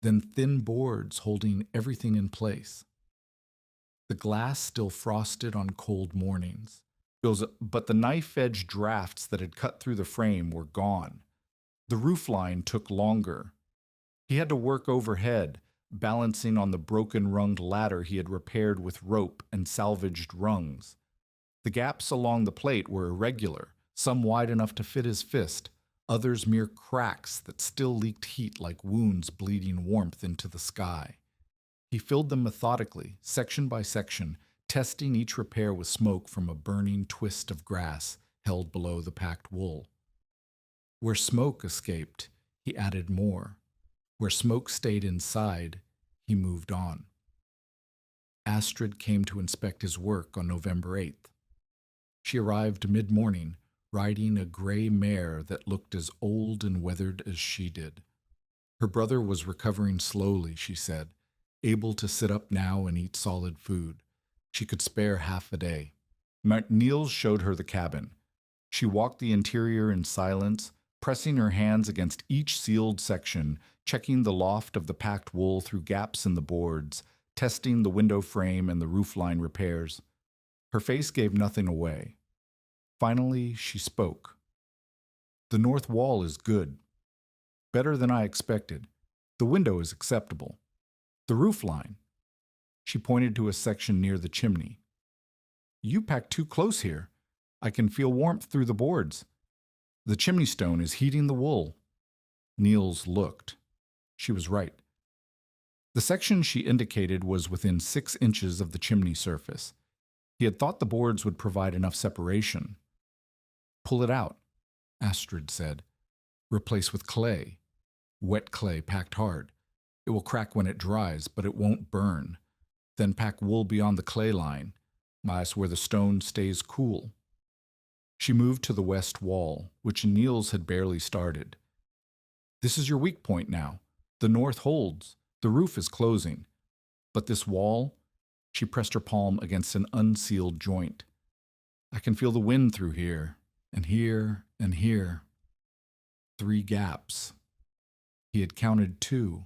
then thin boards holding everything in place. The glass still frosted on cold mornings. But the knife-edge drafts that had cut through the frame were gone. The roofline took longer. He had to work overhead, balancing on the broken-runged ladder he had repaired with rope and salvaged rungs. The gaps along the plate were irregular, some wide enough to fit his fist, others mere cracks that still leaked heat like wounds bleeding warmth into the sky. He filled them methodically, section by section, testing each repair with smoke from a burning twist of grass held below the packed wool. Where smoke escaped, he added more. Where smoke stayed inside, he moved on. Astrid came to inspect his work on November 8th. She arrived mid-morning, riding a gray mare that looked as old and weathered as she did. Her brother was recovering slowly, she said, able to sit up now and eat solid food. She could spare half a day. Niels showed her the cabin. She walked the interior in silence, pressing her hands against each sealed section, checking the loft of the packed wool through gaps in the boards, testing the window frame and the roofline repairs. Her face gave nothing away. Finally, she spoke. "The north wall is good. Better than I expected. The window is acceptable. The roofline." She pointed to a section near the chimney. "You packed too close here. I can feel warmth through the boards. The chimney stone is heating the wool." Niels looked. She was right. The section she indicated was within 6 inches of the chimney surface. He had thought the boards would provide enough separation. "Pull it out," Astrid said. "Replace with clay. Wet clay packed hard. It will crack when it dries, but it won't burn. Then pack wool beyond the clay line, where the stone stays cool." She moved to the west wall, which Niels had barely started. "This is your weak point now. The north holds. The roof is closing. But this wall," she pressed her palm against an unsealed joint. "I can feel the wind through here, and here, and here." 3 gaps. He had counted 2.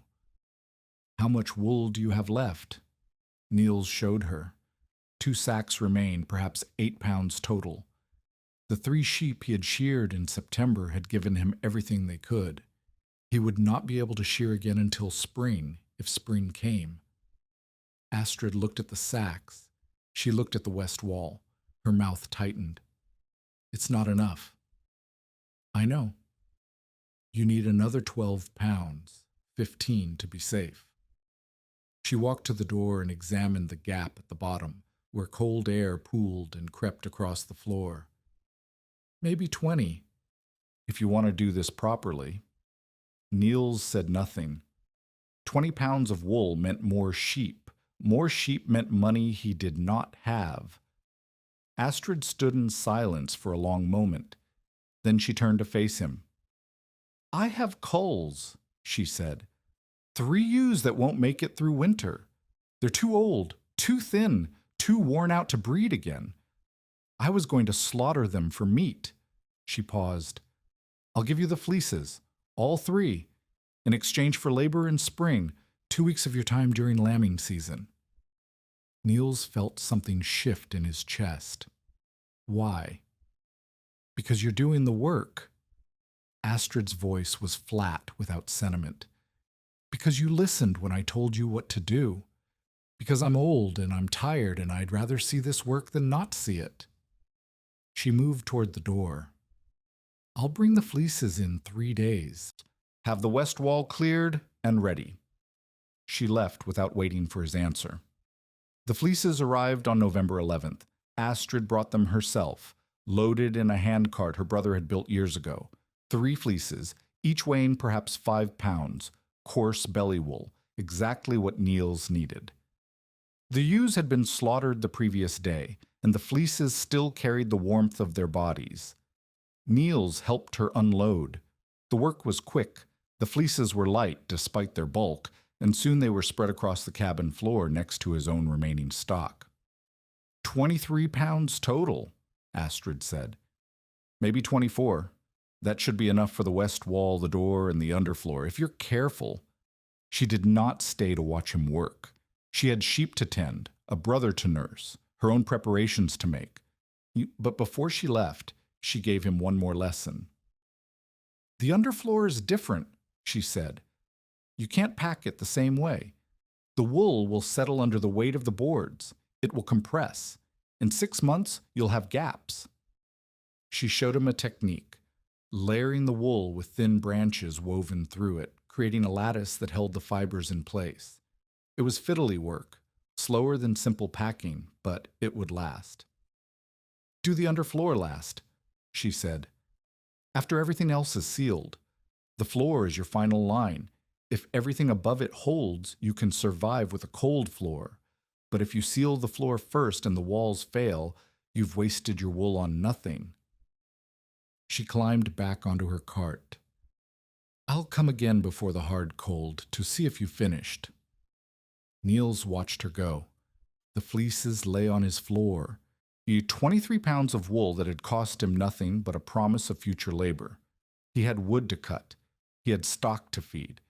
"How much wool do you have left?" Niels showed her. 2 sacks remained, perhaps 8 pounds total. The 3 sheep he had sheared in September had given him everything they could. He would not be able to shear again until spring, if spring came. Astrid looked at the sacks. She looked at the west wall. Her mouth tightened. "It's not enough." "I know. You need another 12 pounds, 15 to be safe." She walked to the door and examined the gap at the bottom, where cold air pooled and crept across the floor. "Maybe 20, if you want to do this properly." Niels said nothing. 20 pounds of wool meant more sheep. More sheep meant money he did not have. Astrid stood in silence for a long moment. Then she turned to face him. "I have culls," she said. 3 ewes that won't make it through winter. They're too old, too thin, too worn out to breed again. I was going to slaughter them for meat." She paused. "I'll give you the fleeces, all 3, in exchange for labor in spring, 2 weeks of your time during lambing season." Niels felt something shift in his chest. "Why?" "Because you're doing the work." Astrid's voice was flat, without sentiment. "Because you listened when I told you what to do. Because I'm old and I'm tired and I'd rather see this work than not see it." She moved toward the door. "I'll bring the fleeces in 3 days. Have the west wall cleared and ready." She left without waiting for his answer. The fleeces arrived on November 11th. Astrid brought them herself, loaded in a handcart her brother had built years ago. 3 fleeces, each weighing perhaps 5 pounds, coarse belly wool, exactly what Niels needed. The ewes had been slaughtered the previous day, and the fleeces still carried the warmth of their bodies. Niels helped her unload. The work was quick. The fleeces were light despite their bulk, and soon they were spread across the cabin floor next to his own remaining stock. 23 pounds total, Astrid said. "Maybe 24. That should be enough for the west wall, the door, and the underfloor, if you're careful." She did not stay to watch him work. She had sheep to tend, a brother to nurse, her own preparations to make. But before she left, she gave him one more lesson. "The underfloor is different," she said. "You can't pack it the same way. The wool will settle under the weight of the boards. It will compress. In 6 months, you'll have gaps." She showed him a technique, layering the wool with thin branches woven through it, creating a lattice that held the fibers in place. It was fiddly work, slower than simple packing, but it would last. "Do the underfloor last," she said. "After everything else is sealed. The floor is your final line. If everything above it holds, you can survive with a cold floor. But if you seal the floor first and the walls fail, you've wasted your wool on nothing." She climbed back onto her cart. "I'll come again before the hard cold to see if you finished." Niels watched her go. The fleeces lay on his floor. He had 23 pounds of wool that had cost him nothing but a promise of future labor. He had wood to cut. He had stock to feed.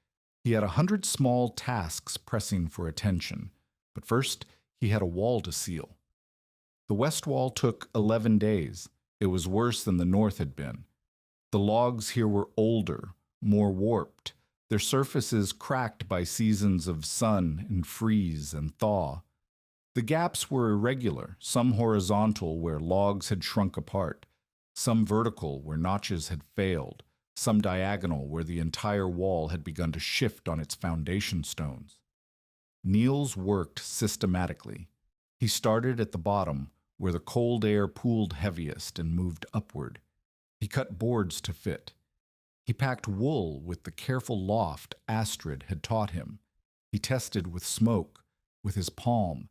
He had 100 small tasks pressing for attention. But first, he had a wall to seal. The west wall took 11 days. It was worse than the north had been. The logs here were older, more warped, their surfaces cracked by seasons of sun and freeze and thaw. The gaps were irregular, some horizontal where logs had shrunk apart, some vertical where notches had failed, some diagonal where the entire wall had begun to shift on its foundation stones. Niels worked systematically. He started at the bottom, where the cold air pooled heaviest, and moved upward. He cut boards to fit. He packed wool with the careful loft Astrid had taught him. He tested with smoke, with his palm,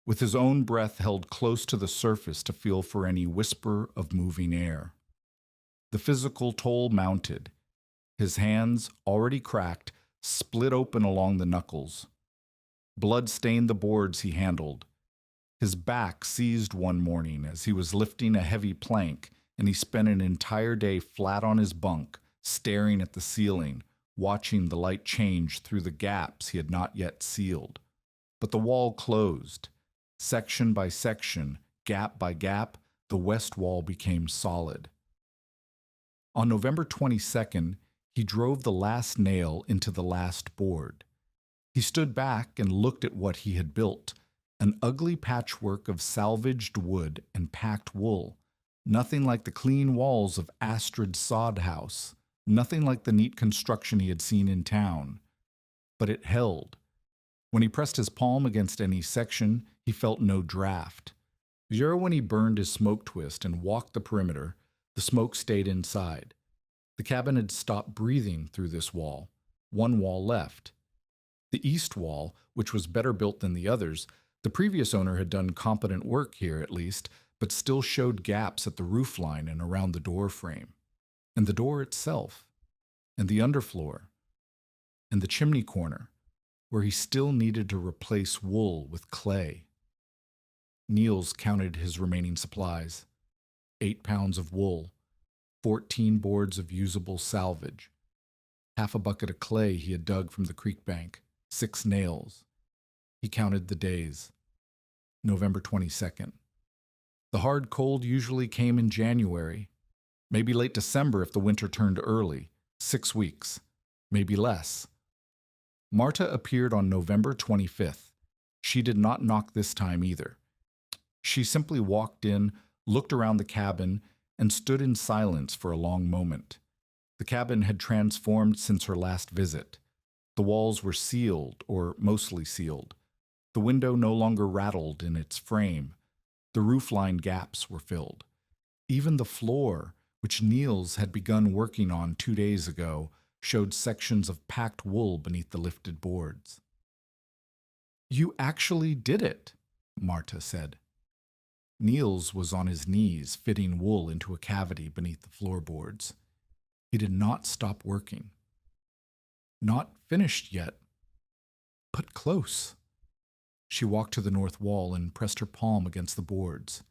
with his own breath held close to the surface to feel for any whisper of moving air. The physical toll mounted. His hands, already cracked, split open along the knuckles. Blood stained the boards he handled. His back seized one morning as he was lifting a heavy plank, and he spent an entire day flat on his bunk, staring at the ceiling, watching the light change through the gaps he had not yet sealed. But the wall closed. Section by section, gap by gap, the west wall became solid. On November 22nd, he drove the last nail into the last board. He stood back and looked at what he had built, an ugly patchwork of salvaged wood and packed wool, nothing like the clean walls of Astrid's sod house, nothing like the neat construction he had seen in town. But it held. When he pressed his palm against any section, he felt no draft. When he burned his smoke twist and walked the perimeter, the smoke stayed inside. The cabin had stopped breathing through this wall. One wall left. The east wall, which was better built than the others, the previous owner had done competent work here at least, but still showed gaps at the roofline and around the door frame. And the door itself, and the underfloor, and the chimney corner, where he still needed to replace wool with clay. Niels counted his remaining supplies. 8 pounds of wool, 14 boards of usable salvage, half a bucket of clay he had dug from the creek bank, 6 nails. He counted the days. November 22nd. The hard cold usually came in January, maybe late December if the winter turned early, 6 weeks, maybe less. Marta appeared on November 25th. She did not knock this time either. She simply walked in, looked around the cabin, and stood in silence for a long moment. The cabin had transformed since her last visit. The walls were sealed, or mostly sealed. The window no longer rattled in its frame. The roofline gaps were filled. Even the floor, which Niels had begun working on 2 days ago, showed sections of packed wool beneath the lifted boards. "You actually did it," Marta said. Niels was on his knees, fitting wool into a cavity beneath the floorboards. He did not stop working. "Not finished yet, but close." She walked to the north wall and pressed her palm against the boards.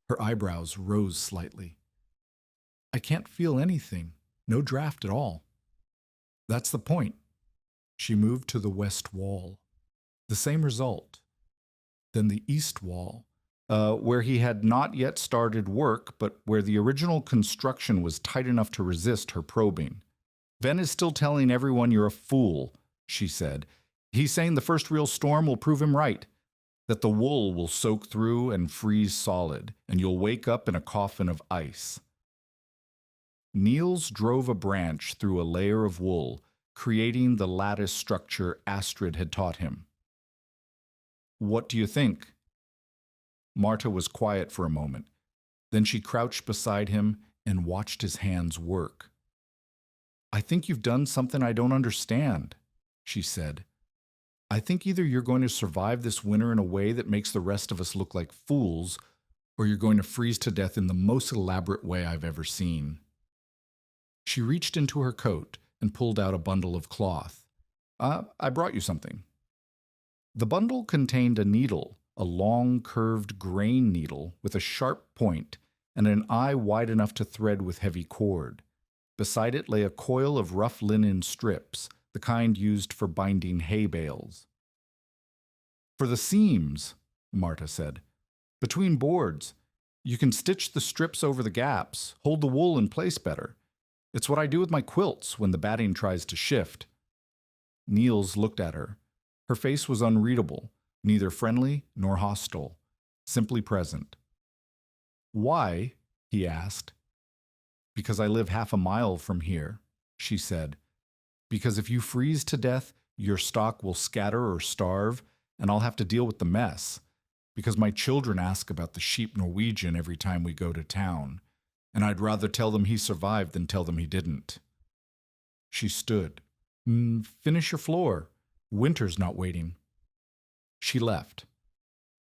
Her eyebrows rose slightly. "I can't feel anything, no draft at all." "That's the point." She moved to the west wall. The same result. Then the east wall, where he had not yet started work, but where the original construction was tight enough to resist her probing. "Ven is still telling everyone you're a fool," she said. "He's saying the first real storm will prove him right, that the wool will soak through and freeze solid, and you'll wake up in a coffin of ice." Niels drove a branch through a layer of wool, creating the lattice structure Astrid had taught him. What do you think? Marta was quiet for a moment. Then she crouched beside him and watched his hands work. I think you've done something I don't understand, she said. I think either you're going to survive this winter in a way that makes the rest of us look like fools, or you're going to freeze to death in the most elaborate way I've ever seen. She reached into her coat and pulled out a bundle of cloth. I brought you something. The bundle contained a needle, a long, curved grain needle with a sharp point and an eye wide enough to thread with heavy cord. Beside it lay a coil of rough linen strips, the kind used for binding hay bales. For the seams, Marta said, between boards, you can stitch the strips over the gaps, hold the wool in place better. It's what I do with my quilts when the batting tries to shift. Niels looked at her. Her face was unreadable, neither friendly nor hostile, simply present. Why? He asked. Because I live half a mile from here, she said. Because if you freeze to death, your stock will scatter or starve, and I'll have to deal with the mess. Because my children ask about the sheep Norwegian every time we go to town, and I'd rather tell them he survived than tell them he didn't. She stood. Finish your floor. Winter's not waiting. She left.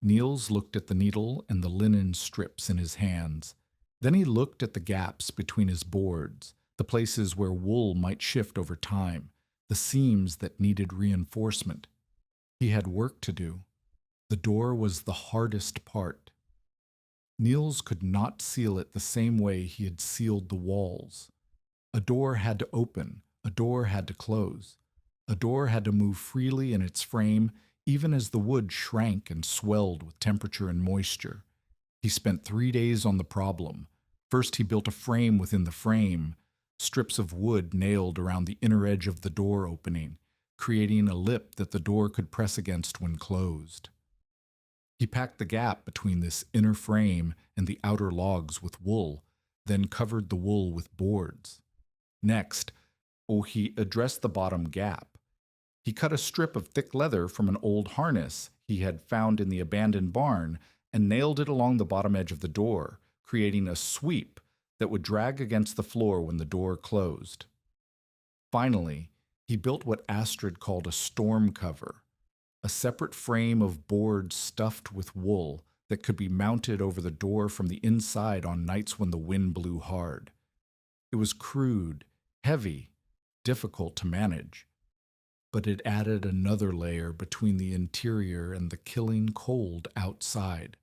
Niels looked at the needle and the linen strips in his hands. Then he looked at the gaps between his boards, the places where wool might shift over time, the seams that needed reinforcement. He had work to do. The door was the hardest part. Niels could not seal it the same way he had sealed the walls. A door had to open, a door had to close. A door had to move freely in its frame, even as the wood shrank and swelled with temperature and moisture. He spent 3 days on the problem. First, he built a frame within the frame, strips of wood nailed around the inner edge of the door opening, creating a lip that the door could press against when closed. He packed the gap between this inner frame and the outer logs with wool, then covered the wool with boards. Next, he addressed the bottom gap. He cut a strip of thick leather from an old harness he had found in the abandoned barn and nailed it along the bottom edge of the door, creating a sweep that would drag against the floor when the door closed. Finally, he built what Astrid called a storm cover, a separate frame of boards stuffed with wool that could be mounted over the door from the inside on nights when the wind blew hard. It was crude, heavy, difficult to manage, but it added another layer between the interior and the killing cold outside.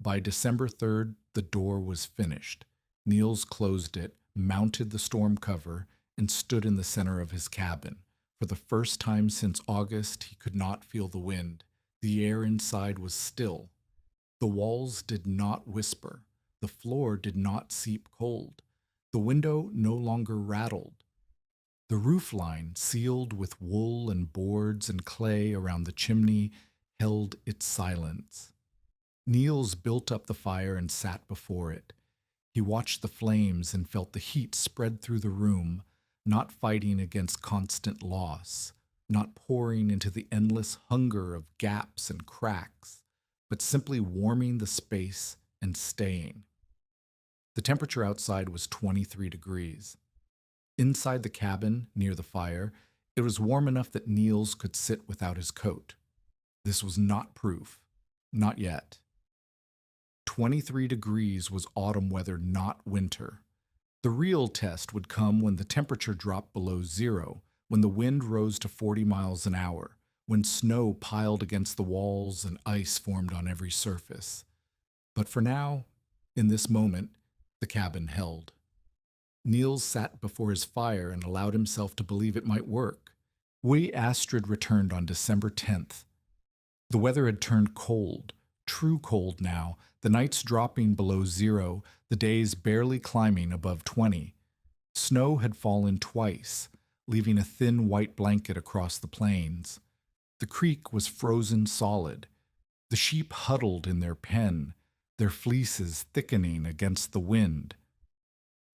By December 3rd, the door was finished. Niels closed it, mounted the storm cover, and stood in the center of his cabin. For the first time since August, he could not feel the wind. The air inside was still. The walls did not whisper. The floor did not seep cold. The window no longer rattled. The roof line, sealed with wool and boards and clay around the chimney, held its silence. Niels built up the fire and sat before it. He watched the flames and felt the heat spread through the room, not fighting against constant loss, not pouring into the endless hunger of gaps and cracks, but simply warming the space and staying. The temperature outside was 23 degrees. Inside the cabin, near the fire, it was warm enough that Niels could sit without his coat. This was not proof. Not yet. 23 degrees was autumn weather, not winter. The real test would come when the temperature dropped below zero, when the wind rose to 40 miles an hour, when snow piled against the walls and ice formed on every surface. But for now, in this moment, the cabin held. Niels sat before his fire and allowed himself to believe it might work. Astrid returned on December 10th. The weather had turned cold, true cold now, the nights dropping below zero, the days barely climbing above 20. Snow had fallen twice, leaving a thin white blanket across the plains. The creek was frozen solid. The sheep huddled in their pen, their fleeces thickening against the wind.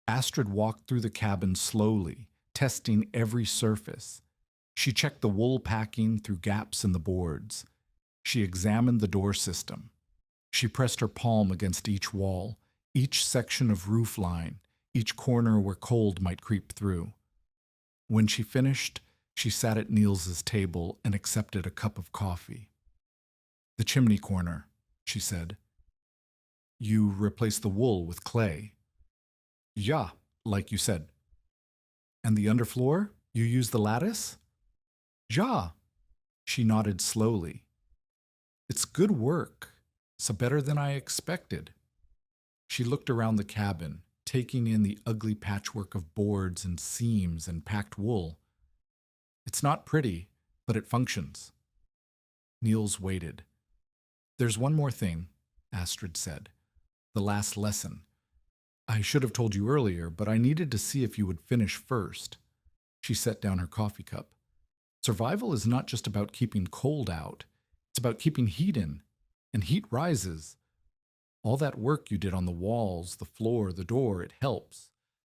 Astrid walked through the cabin slowly, testing every surface. She checked the wool packing through gaps in the boards. She examined the door system. She pressed her palm against each wall, each section of roof line, each corner where cold might creep through. When she finished, she sat at Niels's table and accepted a cup of coffee. "The chimney corner," she said. "You replaced the wool with clay." "Ja, like you said." "And the underfloor? You used the lattice?" "Ja." She nodded slowly. "It's good work. So better than I expected." She looked around the cabin, taking in the ugly patchwork of boards and seams and packed wool. "It's not pretty, but it functions." Niels waited. "There's one more thing," Astrid said. "The last lesson. I should have told you earlier, but I needed to see if you would finish first." She set down her coffee cup. "Survival is not just about keeping cold out. It's about keeping heat in, and heat rises. All that work you did on the walls, the floor, the door, it helps.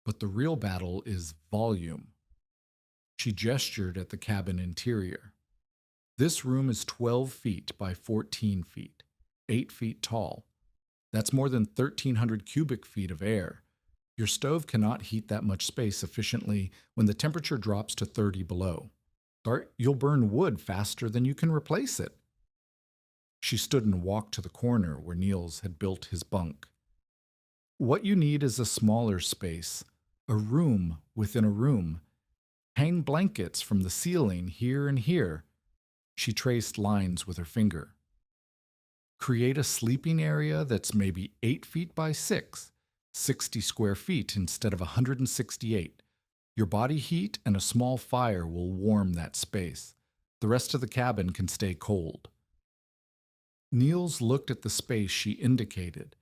But the real battle is volume." She gestured at the cabin interior. "This room is 12 feet by 14 feet, 8 feet tall. That's more than 1,300 cubic feet of air. Your stove cannot heat that much space efficiently when the temperature drops to 30 below. Or you'll burn wood faster than you can replace it." She stood and walked to the corner where Niels had built his bunk. "What you need is a smaller space, a room within a room. Hang blankets from the ceiling here and here." She traced lines with her finger. "Create a sleeping area that's maybe 8 feet by 6, 60 square feet instead of 168. Your body heat and a small fire will warm that space. The rest of the cabin can stay cold." Niels looked at the space she indicated.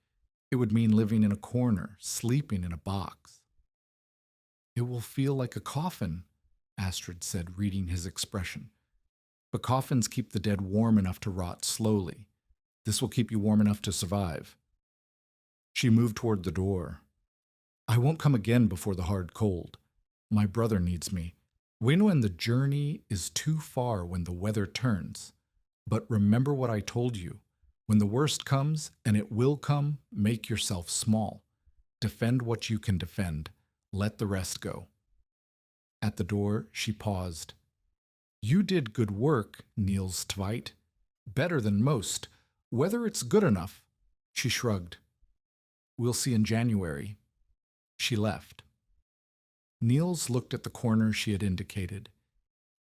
It would mean living in a corner, sleeping in a box. "It will feel like a coffin," Astrid said, reading his expression. "But coffins keep the dead warm enough to rot slowly. This will keep you warm enough to survive." She moved toward the door. "I won't come again before the hard cold. My brother needs me. When the journey is too far when the weather turns. But remember what I told you. When the worst comes, and it will come, make yourself small. Defend what you can defend. Let the rest go." At the door, she paused. "You did good work, Niels Tveit. Better than most. Whether it's good enough." She shrugged. "We'll see in January." She left. Niels looked at the corner she had indicated.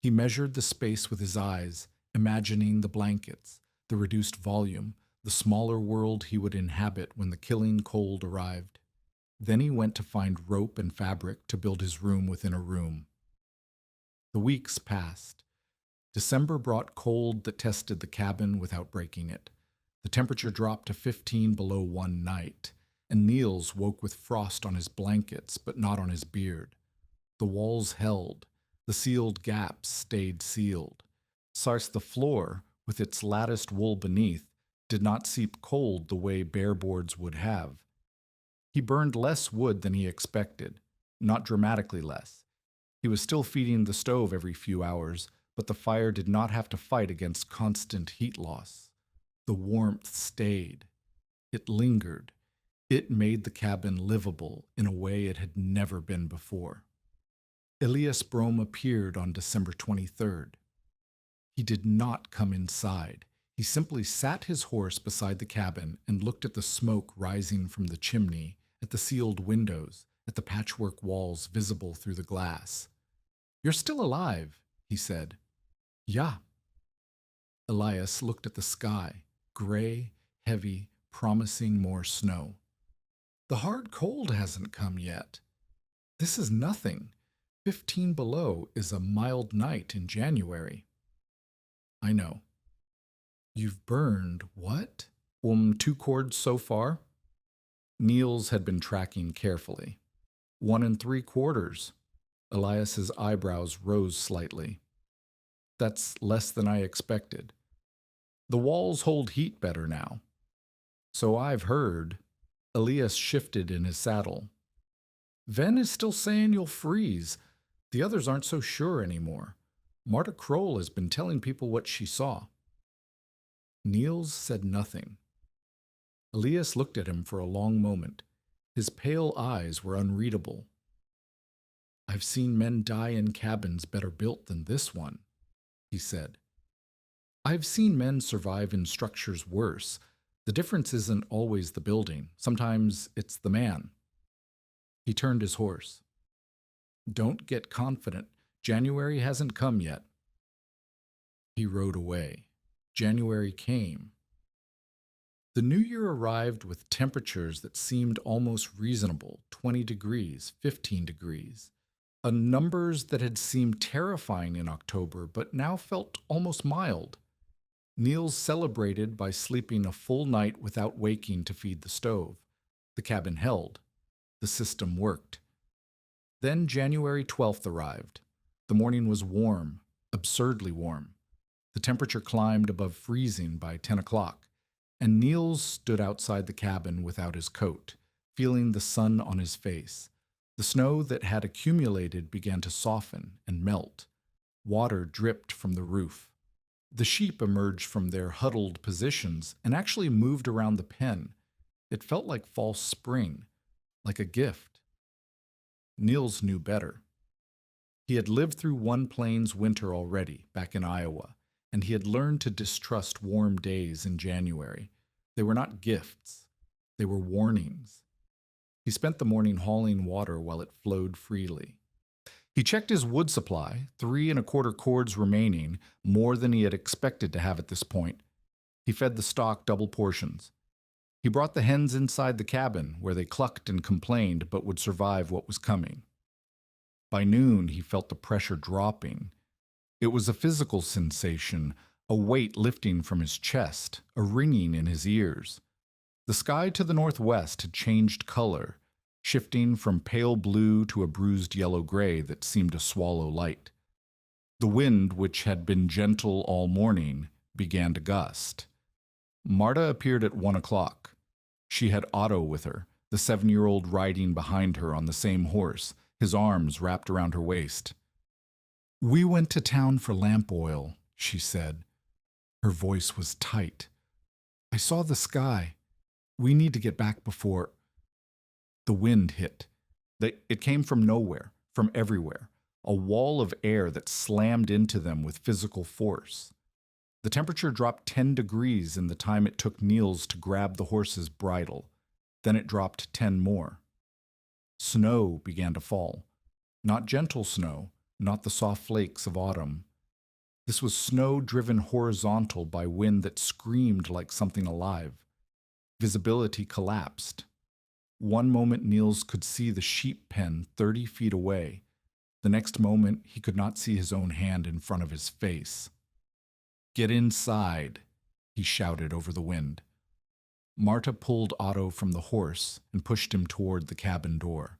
He measured the space with his eyes, imagining the blankets, the reduced volume, the smaller world he would inhabit when the killing cold arrived. Then he went to find rope and fabric to build his room within a room. The weeks passed. December brought cold that tested the cabin without breaking it. The temperature dropped to 15 below one night, and Niels woke with frost on his blankets but not on his beard. The walls held. The sealed gaps stayed sealed. The floor, with its latticed wool beneath, did not seep cold the way bare boards would have. He burned less wood than he expected, not dramatically less. He was still feeding the stove every few hours, but the fire did not have to fight against constant heat loss. The warmth stayed. It lingered. It made the cabin livable in a way it had never been before. Elias Brome appeared on December 23rd. He did not come inside. He simply sat his horse beside the cabin and looked at the smoke rising from the chimney, at the sealed windows, at the patchwork walls visible through the glass. "You're still alive," he said. "Ja." Elias looked at the sky, gray, heavy, promising more snow. "The hard cold hasn't come yet. This is nothing. 15 below is a mild night in January." "I know." "You've burned what? 2 cords so far?" Niels had been tracking carefully. 1 3/4. Elias's eyebrows rose slightly. "That's less than I expected. The walls hold heat better now." "So I've heard." Elias shifted in his saddle. "Ven is still saying you'll freeze. The others aren't so sure anymore. Marta Kroll has been telling people what she saw." Niels said nothing. Elias looked at him for a long moment. His pale eyes were unreadable. "I've seen men die in cabins better built than this one," he said. "I've seen men survive in structures worse. The difference isn't always the building. Sometimes it's the man." He turned his horse. "Don't get confident. January hasn't come yet." He rode away. January came. The new year arrived with temperatures that seemed almost reasonable, 20 degrees, 15 degrees, numbers that had seemed terrifying in October but now felt almost mild. Niels celebrated by sleeping a full night without waking to feed the stove. The cabin held. The system worked. Then January 12th arrived. The morning was warm, absurdly warm. The temperature climbed above freezing by 10 o'clock, and Niels stood outside the cabin without his coat, feeling the sun on his face. The snow that had accumulated began to soften and melt. Water dripped from the roof. The sheep emerged from their huddled positions and actually moved around the pen. It felt like fall spring, like a gift. Niels knew better. He had lived through one plains winter already, back in Iowa, and he had learned to distrust warm days in January. They were not gifts. They were warnings. He spent the morning hauling water while it flowed freely. He checked his wood supply, 3 1/4 cords remaining, more than he had expected to have at this point. He fed the stock double portions. He brought the hens inside the cabin, where they clucked and complained but would survive what was coming. By noon, he felt the pressure dropping. It was a physical sensation, a weight lifting from his chest, a ringing in his ears. The sky to the northwest had changed color, shifting from pale blue to a bruised yellow-gray that seemed to swallow light. The wind, which had been gentle all morning, began to gust. Marta appeared at 1 o'clock. She had Otto with her, the 7-year-old riding behind her on the same horse, his arms wrapped around her waist. "We went to town for lamp oil," she said. Her voice was tight. "I saw the sky. We need to get back before—" The wind hit. It came from nowhere, from everywhere, a wall of air that slammed into them with physical force. The temperature dropped 10 degrees in the time it took Niels to grab the horse's bridle. Then it dropped 10 more. Snow began to fall. Not gentle snow, not the soft flakes of autumn. This was snow driven horizontal by wind that screamed like something alive. Visibility collapsed. One moment Niels could see the sheep pen 30 feet away. The next moment he could not see his own hand in front of his face. "Get inside," he shouted over the wind. Marta pulled Otto from the horse and pushed him toward the cabin door.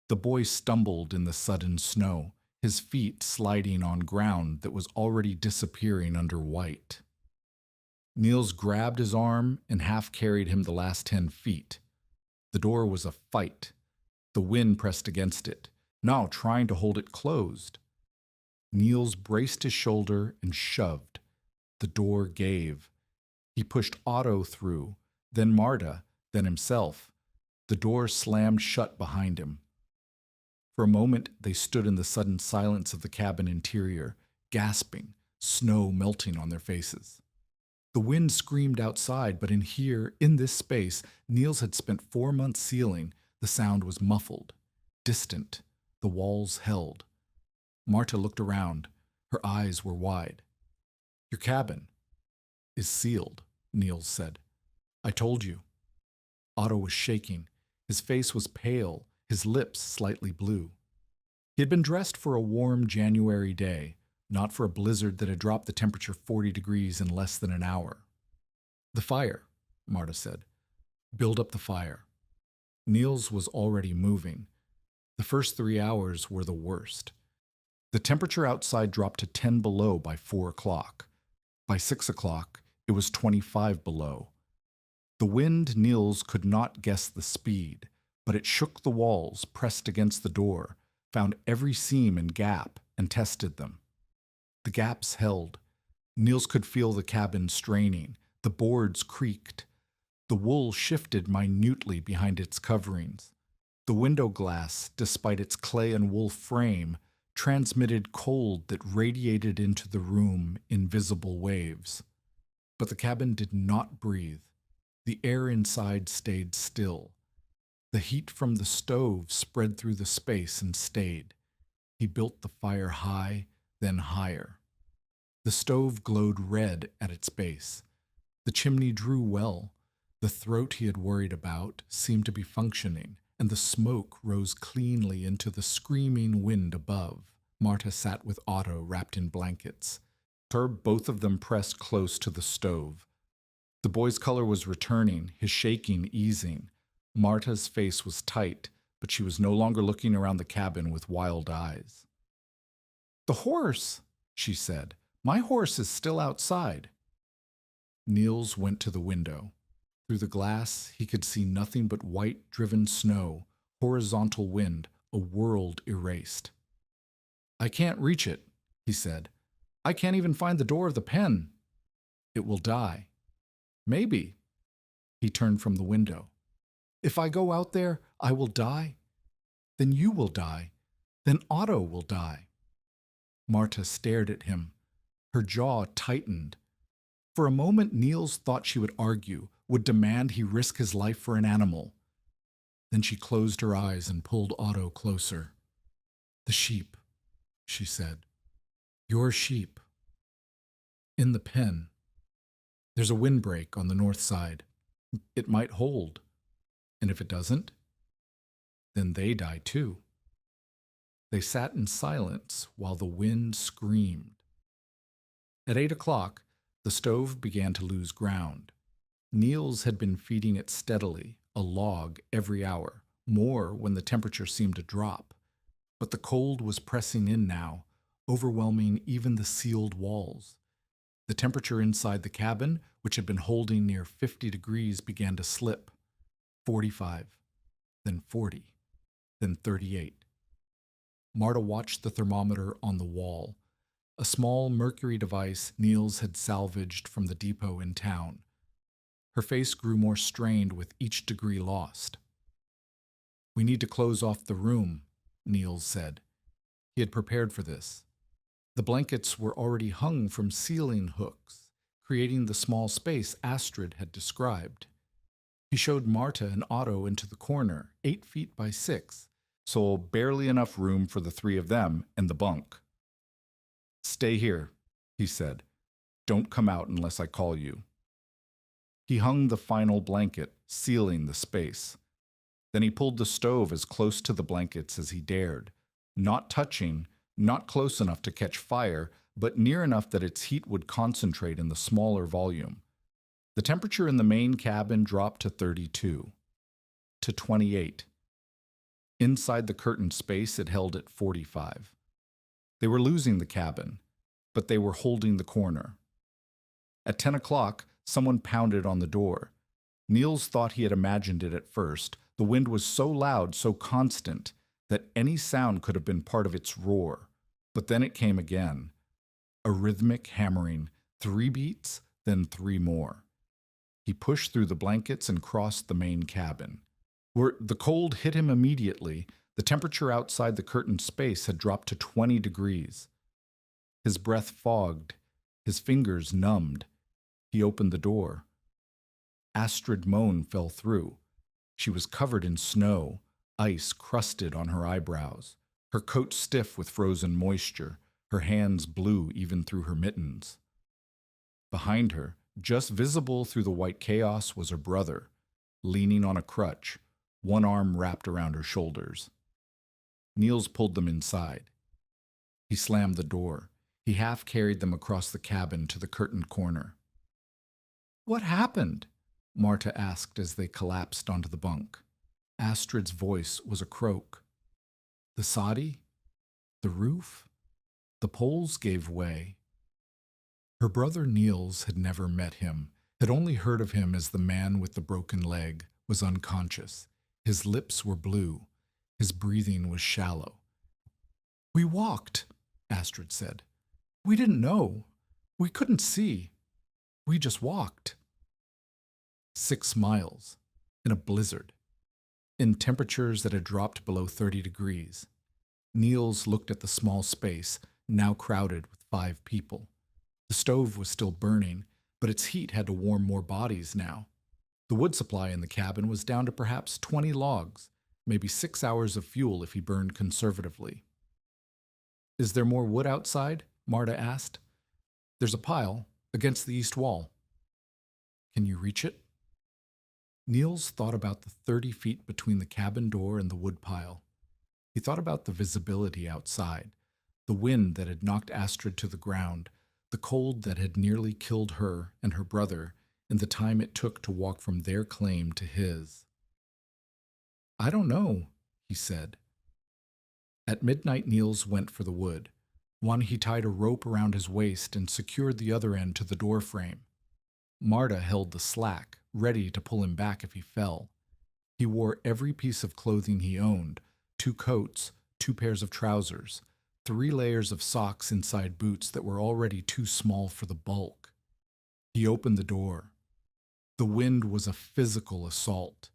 The boy stumbled in the sudden snow, his feet sliding on ground that was already disappearing under white. Niels grabbed his arm and half carried him the last 10 feet. The door was a fight. The wind pressed against it, now trying to hold it closed. Niels braced his shoulder and shoved. The door gave. He pushed Otto through, then Marta, then himself. The door slammed shut behind him. For a moment, they stood in the sudden silence of the cabin interior, gasping, snow melting on their faces. The wind screamed outside, but in here, in this space, Niels had spent 4 months sealing. The sound was muffled, distant. The walls held. Marta looked around. Her eyes were wide. "Your cabin is sealed," Niels said. "I told you." Otto was shaking. His face was pale, his lips slightly blue. He had been dressed for a warm January day, not for a blizzard that had dropped the temperature 40 degrees in less than an hour. "The fire," Marta said. "Build up the fire." Niels was already moving. The first 3 hours were the worst. The temperature outside dropped to 10 below by 4 o'clock. By 6 o'clock, it was 25 below. The wind, Niels could not guess the speed, but it shook the walls, pressed against the door, found every seam and gap, and tested them. The gaps held. Niels could feel the cabin straining, The boards creaked. The wool shifted minutely behind its coverings. The window glass, despite its clay and wool frame, transmitted cold that radiated into the room in visible waves. But the cabin did not breathe. The air inside stayed still. The heat from the stove spread through the space and stayed. He built the fire high, then higher. The stove glowed red at its base. The chimney drew well. The throat he had worried about seemed to be functioning, and the smoke rose cleanly into the screaming wind above. Marta sat with Otto wrapped in blankets. Both of them pressed close to the stove. The boy's color was returning, his shaking easing. Marta's face was tight, but she was no longer looking around the cabin with wild eyes. "The horse," she said. "My horse is still outside." Niels went to the window. Through the glass, he could see nothing but white-driven snow, horizontal wind, a world erased. "I can't reach it," he said. "I can't even find the door of the pen. It will die." "Maybe." He turned from the window. "If I go out there, I will die. Then you will die. Then Otto will die." Marta stared at him. Her jaw tightened. For a moment, Niels thought she would argue, would demand he risk his life for an animal. Then she closed her eyes and pulled Otto closer. "The sheep," she said. "Your sheep. In the pen. There's a windbreak on the north side. It might hold. And if it doesn't, then they die too." They sat in silence while the wind screamed. At 8 o'clock, the stove began to lose ground. Niels had been feeding it steadily, a log every hour, more when the temperature seemed to drop. But the cold was pressing in now, overwhelming even the sealed walls. The temperature inside the cabin, which had been holding near 50 degrees, began to slip. 45, then 40, then 38. Marta watched the thermometer on the wall, a small mercury device Niels had salvaged from the depot in town. Her face grew more strained with each degree lost. "We need to close off the room," Niels said. He had prepared for this. The blankets were already hung from ceiling hooks, creating the small space Astrid had described. He showed Marta and Otto into the corner, 8 feet by 6, so barely enough room for the 3 of them and the bunk. "Stay here," he said. "Don't come out unless I call you." He hung the final blanket, sealing the space. Then he pulled the stove as close to the blankets as he dared, not touching, not close enough to catch fire, but near enough that its heat would concentrate in the smaller volume. The temperature in the main cabin dropped to 32, to 28. Inside the curtained space, it held at 45. They were losing the cabin, but they were holding the corner. At 10 o'clock, someone pounded on the door. Niels thought he had imagined it at first. The wind was so loud, so constant, that any sound could have been part of its roar. But then it came again. A rhythmic hammering, 3 beats, then 3 more. He pushed through the blankets and crossed the main cabin. Where the cold hit him immediately, the temperature outside the curtained space had dropped to 20 degrees. His breath fogged, his fingers numbed. He opened the door. Astrid moan fell through. She was covered in snow, ice crusted on her eyebrows, her coat stiff with frozen moisture, her hands blue even through her mittens. Behind her, just visible through the white chaos, was her brother, leaning on a crutch, one arm wrapped around her shoulders. Niels pulled them inside. He slammed the door. He half carried them across the cabin to the curtained corner. "What happened?" Marta asked as they collapsed onto the bunk. Astrid's voice was a croak. "The soddy? The roof? The poles gave way." Her brother Niels had never met him, had only heard of him as the man with the broken leg, was unconscious. His lips were blue. His breathing was shallow. "We walked," Astrid said. "We didn't know. We couldn't see. We just walked." 6 miles. In a blizzard. In temperatures that had dropped below 30 degrees. Niels looked at the small space, now crowded with 5 people. The stove was still burning, but its heat had to warm more bodies now. The wood supply in the cabin was down to perhaps 20 logs, maybe 6 hours of fuel if he burned conservatively. "Is there more wood outside?" Marta asked. "There's a pile, against the east wall." "Can you reach it?" Niels thought about the 30 feet between the cabin door and the wood pile. He thought about the visibility outside, the wind that had knocked Astrid to the ground, the cold that had nearly killed her and her brother in the time it took to walk from their claim to his. "I don't know," he said. At midnight, Niels went for the wood. One, he tied a rope around his waist and secured the other end to the door frame. Marta held the slack, ready to pull him back if he fell. He wore every piece of clothing he owned, 2 coats, 2 pairs of trousers, 3 layers of socks inside boots that were already too small for the bulk. He opened the door. The wind was a physical assault.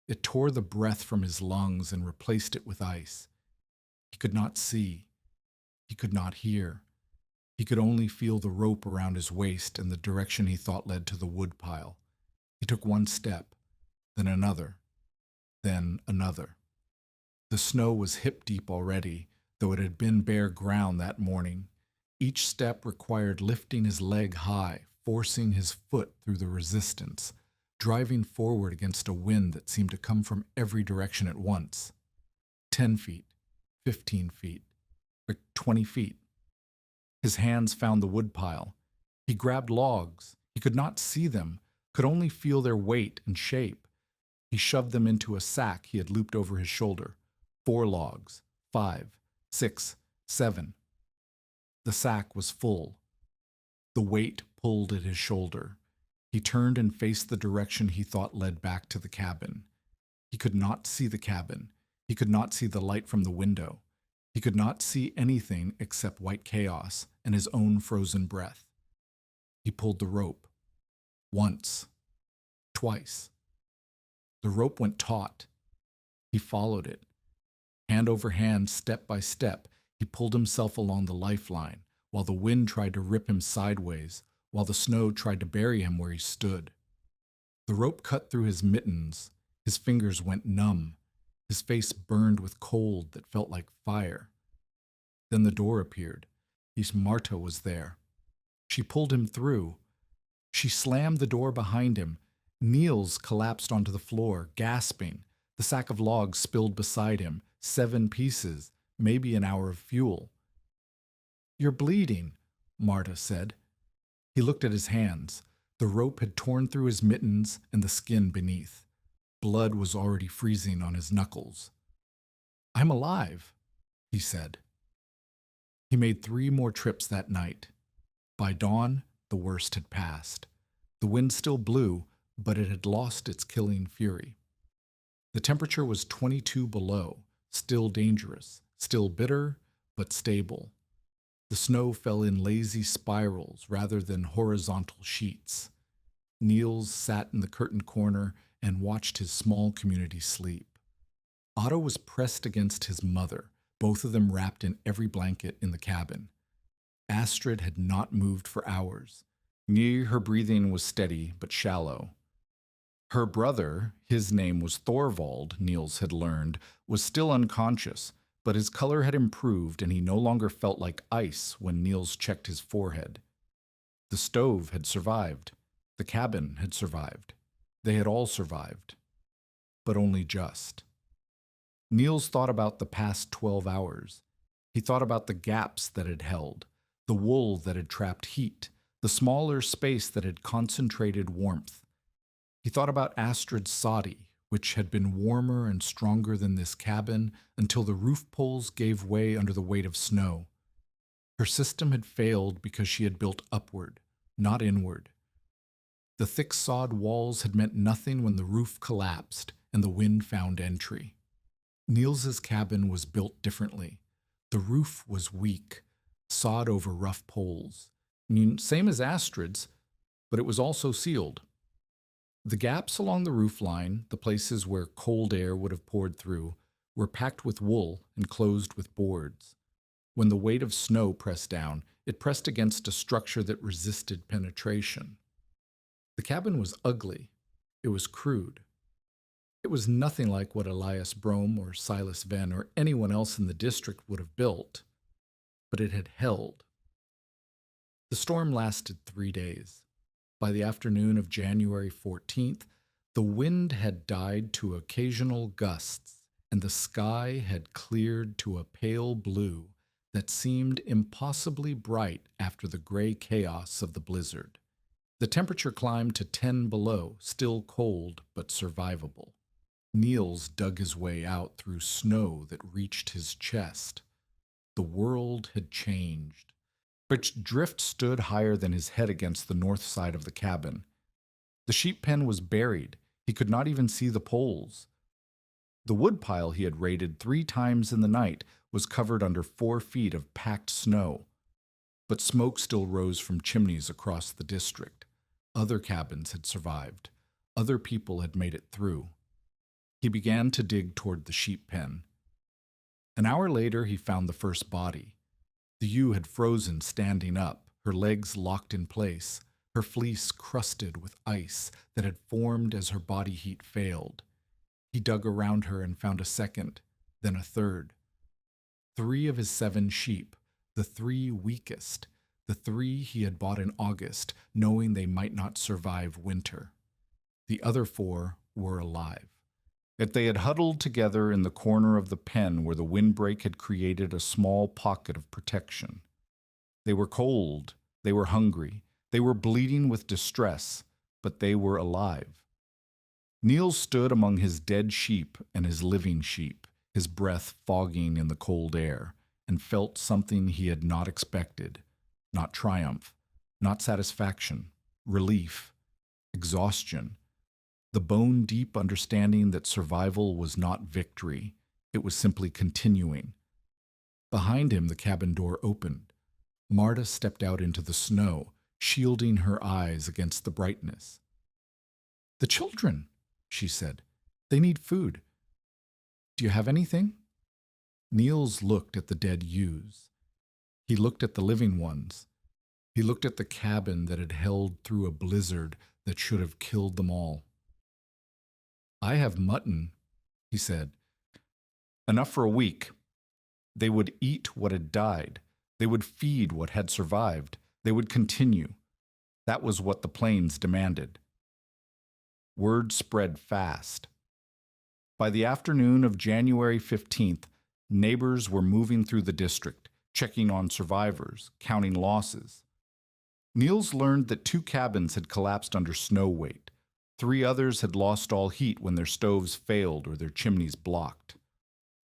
It tore the breath from his lungs and replaced it with ice. He could not see. He could not hear. He could only feel the rope around his waist and the direction he thought led to the wood pile. He took 1 step, then another, then another. The snow was hip-deep already, though it had been bare ground that morning. Each step required lifting his leg high, forcing his foot through the resistance, driving forward against a wind that seemed to come from every direction at once. 10 feet, 15 feet, 20 feet. His hands found the woodpile. He grabbed logs. He could not see them, could only feel their weight and shape. He shoved them into a sack he had looped over his shoulder. 4 logs, 5, 6, 7. The sack was full. The weight pulled at his shoulder. He turned and faced the direction he thought led back to the cabin. He could not see the cabin. He could not see the light from the window. He could not see anything except white chaos and his own frozen breath. He pulled the rope. Once. Twice. The rope went taut. He followed it. Hand over hand, step by step, he pulled himself along the lifeline, while the wind tried to rip him sideways, while the snow tried to bury him where he stood. The rope cut through his mittens. His fingers went numb. His face burned with cold that felt like fire. Then the door appeared. Marta was there. She pulled him through. She slammed the door behind him. Niels collapsed onto the floor, gasping. The sack of logs spilled beside him, 7 pieces, maybe an hour of fuel. "You're bleeding," Marta said. He looked at his hands. The rope had torn through his mittens and the skin beneath. Blood was already freezing on his knuckles. "I'm alive," he said. He made 3 more trips that night. By dawn, the worst had passed. The wind still blew, but it had lost its killing fury. The temperature was 22 below, still dangerous, still bitter, but stable. The snow fell in lazy spirals rather than horizontal sheets. Niels sat in the curtained corner and watched his small community sleep. Otto was pressed against his mother, both of them wrapped in every blanket in the cabin. Astrid had not moved for hours. Her breathing was steady but shallow. Her brother, his name was Thorvald, Niels had learned, was still unconscious, but his color had improved and he no longer felt like ice when Niels checked his forehead. The stove had survived. The cabin had survived. They had all survived. But only just. Niels thought about the past 12 hours. He thought about the gaps that had held, the wool that had trapped heat, the smaller space that had concentrated warmth. He thought about Astrid's soddy, which had been warmer and stronger than this cabin until the roof poles gave way under the weight of snow. Her system had failed because she had built upward, not inward. The thick sod walls had meant nothing when the roof collapsed and the wind found entry. Niels's cabin was built differently. The roof was weak, sawed over rough poles. Same as Astrid's, but it was also sealed. The gaps along the roofline, the places where cold air would have poured through, were packed with wool and closed with boards. When the weight of snow pressed down, it pressed against a structure that resisted penetration. The cabin was ugly. It was crude. It was nothing like what Elias Brome or Silas Venn or anyone else in the district would have built, but it had held. The storm lasted 3 days. By the afternoon of January 14th, the wind had died to occasional gusts, and the sky had cleared to a pale blue that seemed impossibly bright after the gray chaos of the blizzard. The temperature climbed to 10 below, still cold but survivable. Niels dug his way out through snow that reached his chest. The world had changed. But drift stood higher than his head against the north side of the cabin. The sheep pen was buried. He could not even see the poles. The woodpile he had raided 3 times in the night was covered under 4 feet of packed snow. But smoke still rose from chimneys across the district. Other cabins had survived. Other people had made it through. He began to dig toward the sheep pen. An hour later, he found the first body. The ewe had frozen standing up, her legs locked in place, her fleece crusted with ice that had formed as her body heat failed. He dug around her and found a second, then a third. 3 of his 7 sheep, the 3 weakest, the 3 he had bought in August, knowing they might not survive winter. The other 4 were alive. Yet they had huddled together in the corner of the pen where the windbreak had created a small pocket of protection. They were cold, they were hungry, they were bleeding with distress, but they were alive. Niels stood among his dead sheep and his living sheep, his breath fogging in the cold air, and felt something he had not expected, not triumph, not satisfaction, relief, exhaustion, the bone-deep understanding that survival was not victory, it was simply continuing. Behind him, the cabin door opened. Marta stepped out into the snow, shielding her eyes against the brightness. "The children," she said. "They need food. Do you have anything?" Niels looked at the dead ewes. He looked at the living ones. He looked at the cabin that had held through a blizzard that should have killed them all. "I have mutton," he said. "Enough for a week. They would eat what had died. They would feed what had survived. They would continue. That was what the plains demanded." Word spread fast. By the afternoon of January 15th, neighbors were moving through the district, checking on survivors, counting losses. Niels learned that 2 cabins had collapsed under snow weight. 3 others had lost all heat when their stoves failed or their chimneys blocked.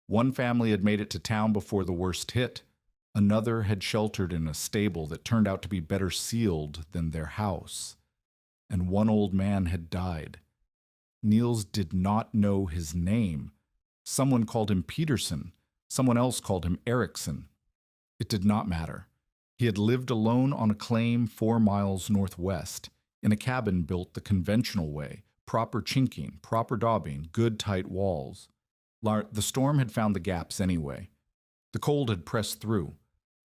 One family had made it to town before the worst hit. Another had sheltered in a stable that turned out to be better sealed than their house. And one old man had died. Niels did not know his name. Someone called him Peterson. Someone else called him Erickson. It did not matter. He had lived alone on a claim 4 miles northwest, in a cabin built the conventional way, proper chinking, proper daubing, good tight walls. The storm had found the gaps anyway. The cold had pressed through.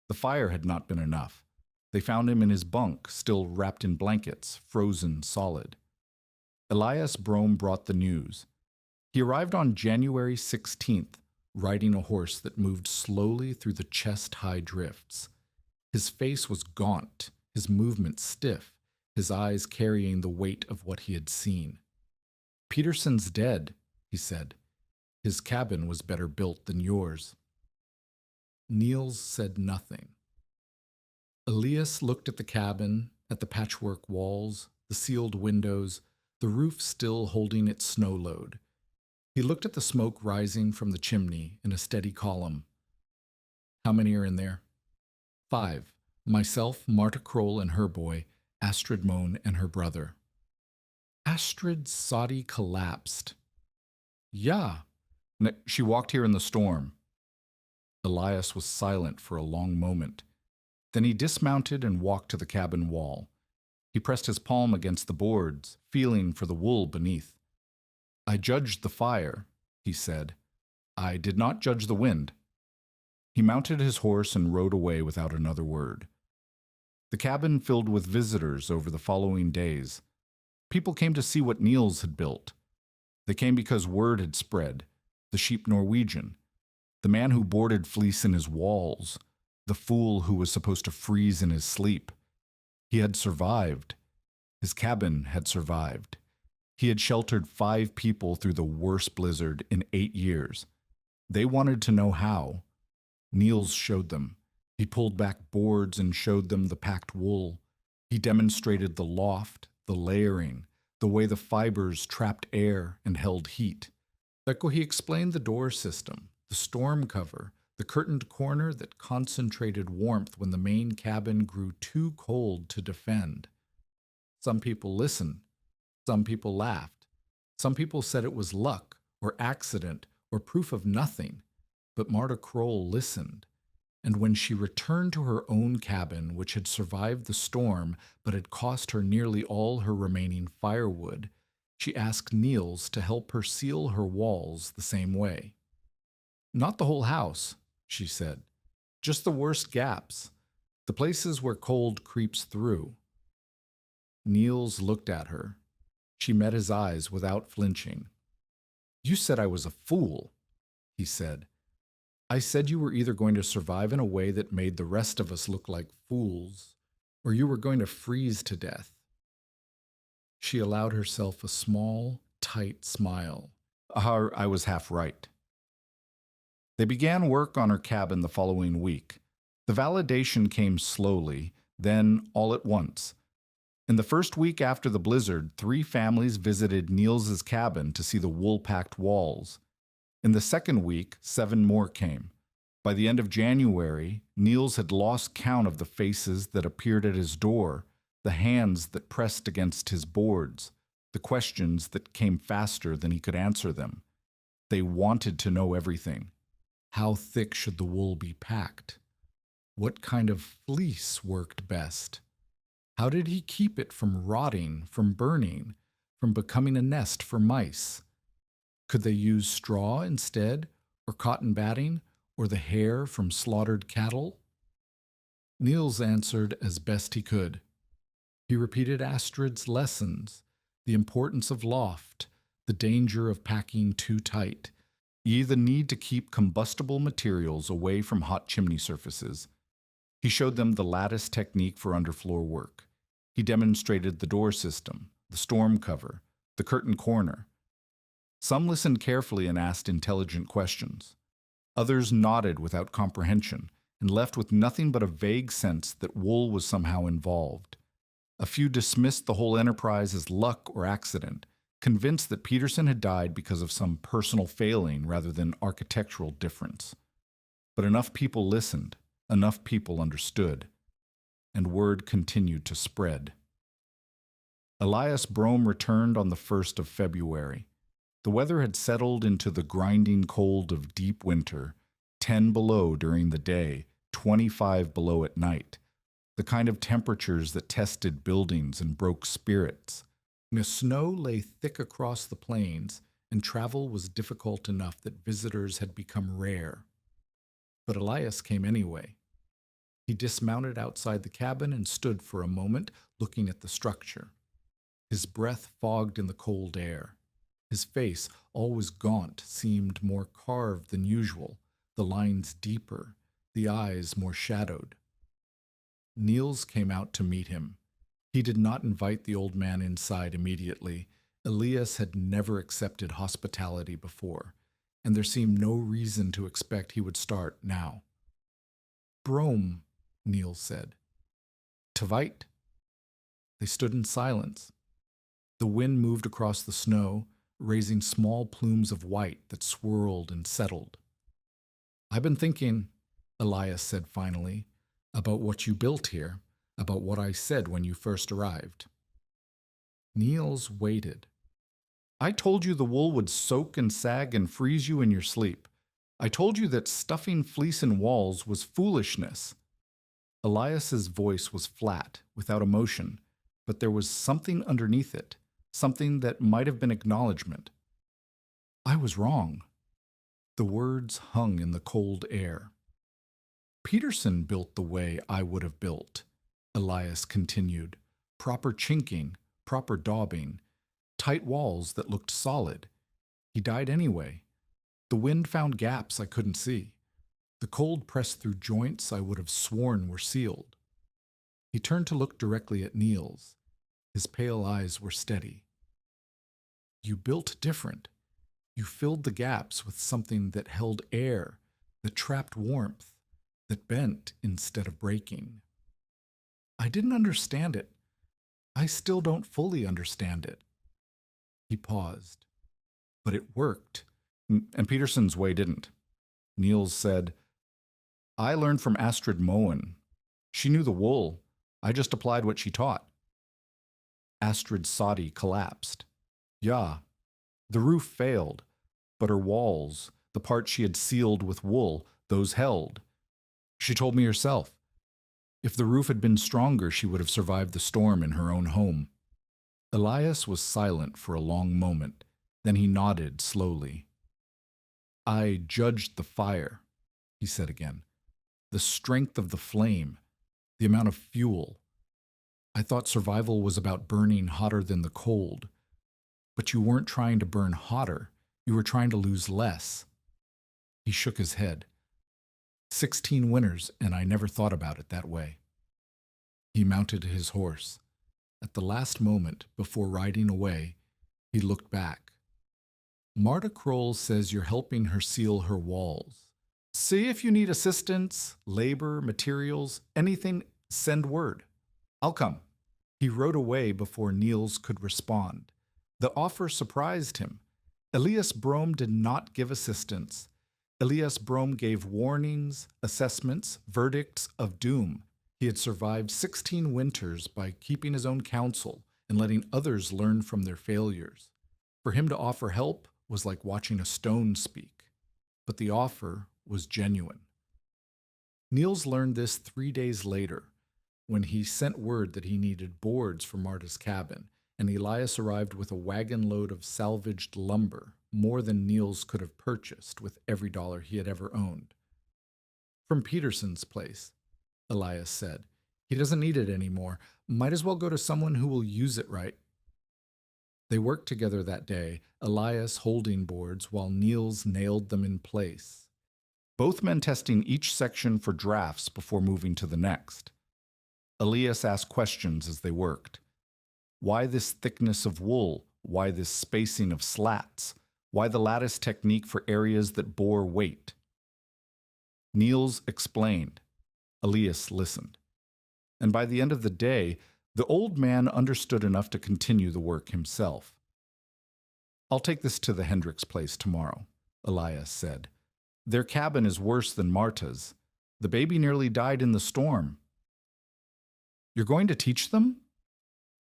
The fire had not been enough. They found him in his bunk, still wrapped in blankets, frozen solid. Elias Brome brought the news. He arrived on January 16th, riding a horse that moved slowly through the chest-high drifts. His face was gaunt, his movement stiff, his eyes carrying the weight of what he had seen. "Peterson's dead," he said. "His cabin was better built than yours." Niels said nothing. Elias looked at the cabin, at the patchwork walls, the sealed windows, the roof still holding its snow load. He looked at the smoke rising from the chimney in a steady column. "How many are in there?" "5. Myself, Marta Kroll and her boy, Astrid Moan and her brother." Astrid Soddy collapsed. "Yeah. She walked here in the storm." Elias was silent for a long moment. Then he dismounted and walked to the cabin wall. He pressed his palm against the boards, feeling for the wool beneath. "I judged the fire," he said. "I did not judge the wind." He mounted his horse and rode away without another word. The cabin filled with visitors over the following days. People came to see what Niels had built. They came because word had spread. The sheep Norwegian, the man who boarded fleece in his walls, the fool who was supposed to freeze in his sleep. He had survived. His cabin had survived. He had sheltered 5 people through the worst blizzard in 8 years. They wanted to know how. Niels showed them. He pulled back boards and showed them the packed wool. He demonstrated the loft, the layering, the way the fibers trapped air and held heat. He explained the door system, the storm cover, the curtained corner that concentrated warmth when the main cabin grew too cold to defend. Some people listened. Some people laughed. Some people said it was luck or accident or proof of nothing. But Marta Kroll listened. And when she returned to her own cabin, which had survived the storm but had cost her nearly all her remaining firewood, she asked Niels to help her seal her walls the same way. "Not the whole house," she said. "Just the worst gaps, the places where cold creeps through." Niels looked at her. She met his eyes without flinching. "You said I was a fool," he said. "I said you were either going to survive in a way that made the rest of us look like fools, or you were going to freeze to death." She allowed herself a small, tight smile. I was half right. They began work on her cabin the following week. The validation came slowly, then all at once. In the first week after the blizzard, 3 families visited Niels's cabin to see the wool-packed walls. In the second week, 7 more came. By the end of January, Niels had lost count of the faces that appeared at his door, the hands that pressed against his boards, the questions that came faster than he could answer them. They wanted to know everything. How thick should the wool be packed? What kind of fleece worked best? How did he keep it from rotting, from burning, from becoming a nest for mice? Could they use straw instead, or cotton batting, or the hair from slaughtered cattle? Niels answered as best he could. He repeated Astrid's lessons, the importance of loft, the danger of packing too tight, the need to keep combustible materials away from hot chimney surfaces. He showed them the lattice technique for underfloor work. He demonstrated the door system, the storm cover, the curtain corner. Some listened carefully and asked intelligent questions. Others nodded without comprehension and left with nothing but a vague sense that wool was somehow involved. A few dismissed the whole enterprise as luck or accident, convinced that Peterson had died because of some personal failing rather than architectural difference. But enough people listened, enough people understood, and word continued to spread. Elias Brome returned on the 1st of February. The weather had settled into the grinding cold of deep winter, 10 below during the day, 25 below at night, the kind of temperatures that tested buildings and broke spirits. The snow lay thick across the plains, and travel was difficult enough that visitors had become rare. But Elias came anyway. He dismounted outside the cabin and stood for a moment, looking at the structure. His breath fogged in the cold air. His face, always gaunt, seemed more carved than usual, the lines deeper, the eyes more shadowed. Niels came out to meet him. He did not invite the old man inside immediately. Elias had never accepted hospitality before, and there seemed no reason to expect he would start now. "Brome," Niels said. "Tveit." They stood in silence. The wind moved across the snow, raising small plumes of white that swirled and settled. "I've been thinking," Elias said finally, "about what you built here, about what I said when you first arrived." Niels waited. "I told you the wool would soak and sag and freeze you in your sleep. I told you that stuffing fleece in walls was foolishness." Elias's voice was flat, without emotion. but there was something underneath it, something that might have been acknowledgement. I was wrong. The words hung in the cold air. Peterson built the way I would have built, Elias continued. Proper chinking, proper daubing, tight walls that looked solid. He died anyway. The wind found gaps I couldn't see. The cold pressed through joints I would have sworn were sealed. He turned to look directly at Niels. His pale eyes were steady. You built different. You filled the gaps with something that held air, that trapped warmth, that bent instead of breaking. I didn't understand it. I still don't fully understand it. He paused. But it worked. And Peterson's way didn't. Niels said, I learned from Astrid Moen. She knew the wool. I just applied what she taught. Astrid's soddy collapsed. Yeah, the roof failed, but her walls, the part she had sealed with wool, those held. She told me herself. If the roof had been stronger, she would have survived the storm in her own home. Elias was silent for a long moment. Then he nodded slowly. I judged the fire, he said again. The strength of the flame, the amount of fuel. I thought survival was about burning hotter than the cold. But you weren't trying to burn hotter. You were trying to lose less. He shook his head. 16 winters, and I never thought about it that way. He mounted his horse. At the last moment, before riding away, he looked back. Marta Kroll says you're helping her seal her walls. See if you need assistance, labor, materials, anything, send word. I'll come. He rode away before Niels could respond. The offer surprised him. Elias Brome did not give assistance. Elias Brome gave warnings, assessments, verdicts of doom. He had survived 16 winters by keeping his own counsel and letting others learn from their failures. For him to offer help was like watching a stone speak. But the offer was genuine. Niels learned this 3 days later, when he sent word that he needed boards for Marta's cabin, and Elias arrived with a wagon load of salvaged lumber, more than Niels could have purchased with every dollar he had ever owned. From Peterson's place, Elias said. He doesn't need it anymore. Might as well go to someone who will use it right. They worked together that day, Elias holding boards while Niels nailed them in place. Both men testing each section for drafts before moving to the next. Elias asked questions as they worked. Why this thickness of wool? Why this spacing of slats? Why the lattice technique for areas that bore weight? Niels explained. Elias listened. And by the end of the day, the old man understood enough to continue the work himself. I'll take this to the Hendricks place tomorrow, Elias said. Their cabin is worse than Marta's. The baby nearly died in the storm. You're going to teach them?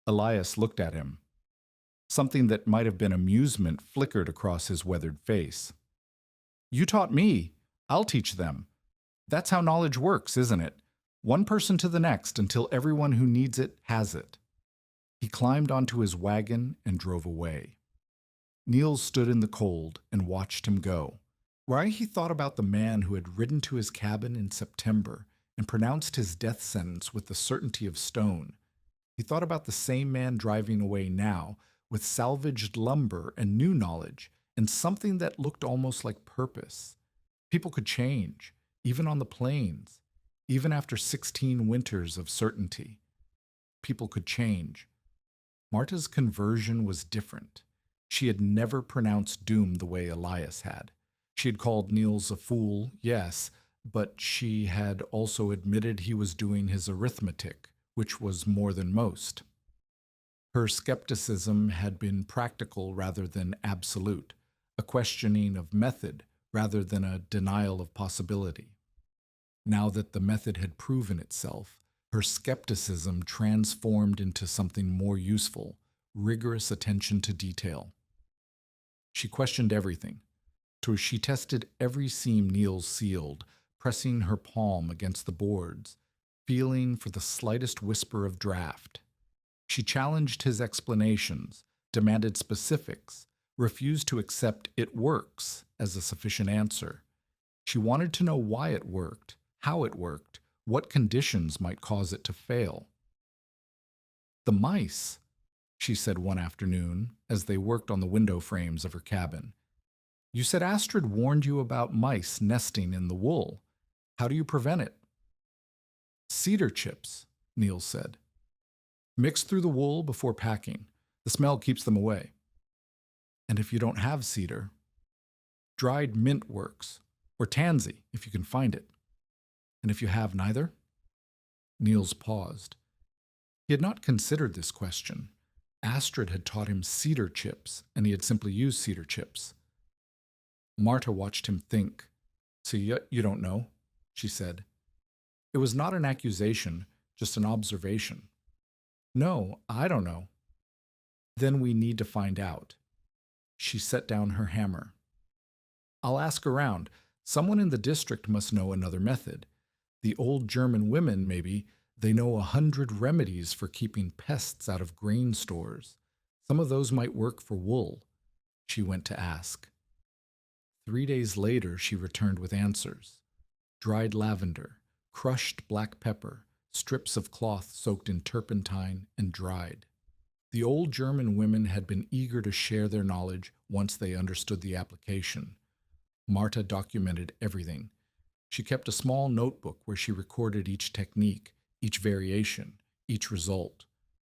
Elias looked at him. Something that might have been amusement flickered across his weathered face. You taught me. I'll teach them. That's how knowledge works, isn't it? One person to the next until everyone who needs it has it. He climbed onto his wagon and drove away. Niels stood in the cold and watched him go. Why he thought about the man who had ridden to his cabin in September and pronounced his death sentence with the certainty of stone. He thought about the same man driving away now with salvaged lumber and new knowledge and something that looked almost like purpose. People could change, even on the plains, even after 16 winters of certainty. People could change. Marta's conversion was different. She had never pronounced doom the way Elias had. She had called Niels a fool, yes, but she had also admitted he was doing his arithmetic, which was more than most. Her skepticism had been practical rather than absolute, a questioning of method rather than a denial of possibility. Now that the method had proven itself, her skepticism transformed into something more useful, rigorous attention to detail. She questioned everything, so she tested every seam Niels sealed, pressing her palm against the boards, feeling for the slightest whisper of draft. She challenged his explanations, demanded specifics, refused to accept "it works" as a sufficient answer. She wanted to know why it worked, how it worked, what conditions might cause it to fail. "The mice," she said one afternoon as they worked on the window frames of her cabin. "You said Astrid warned you about mice nesting in the wool. How do you prevent it?" "Cedar chips," Niels said. "Mix through the wool before packing. The smell keeps them away." "And if you don't have cedar?" "Dried mint works, or tansy if you can find it." "And if you have neither?" Niels paused. He had not considered this question. Astrid had taught him cedar chips, and he had simply used cedar chips. Marta watched him think. "So you don't know?" she said. It was not an accusation, just an observation. "No, I don't know." "Then we need to find out." She set down her hammer. "I'll ask around. Someone in the district must know another method. The old German women, maybe. They know 100 remedies for keeping pests out of grain stores. Some of those might work for wool." She went to ask. 3 days later, she returned with answers. Dried lavender, crushed black pepper, strips of cloth soaked in turpentine and dried. The old German women had been eager to share their knowledge once they understood the application. Marta documented everything. She kept a small notebook where she recorded each technique, each variation, each result.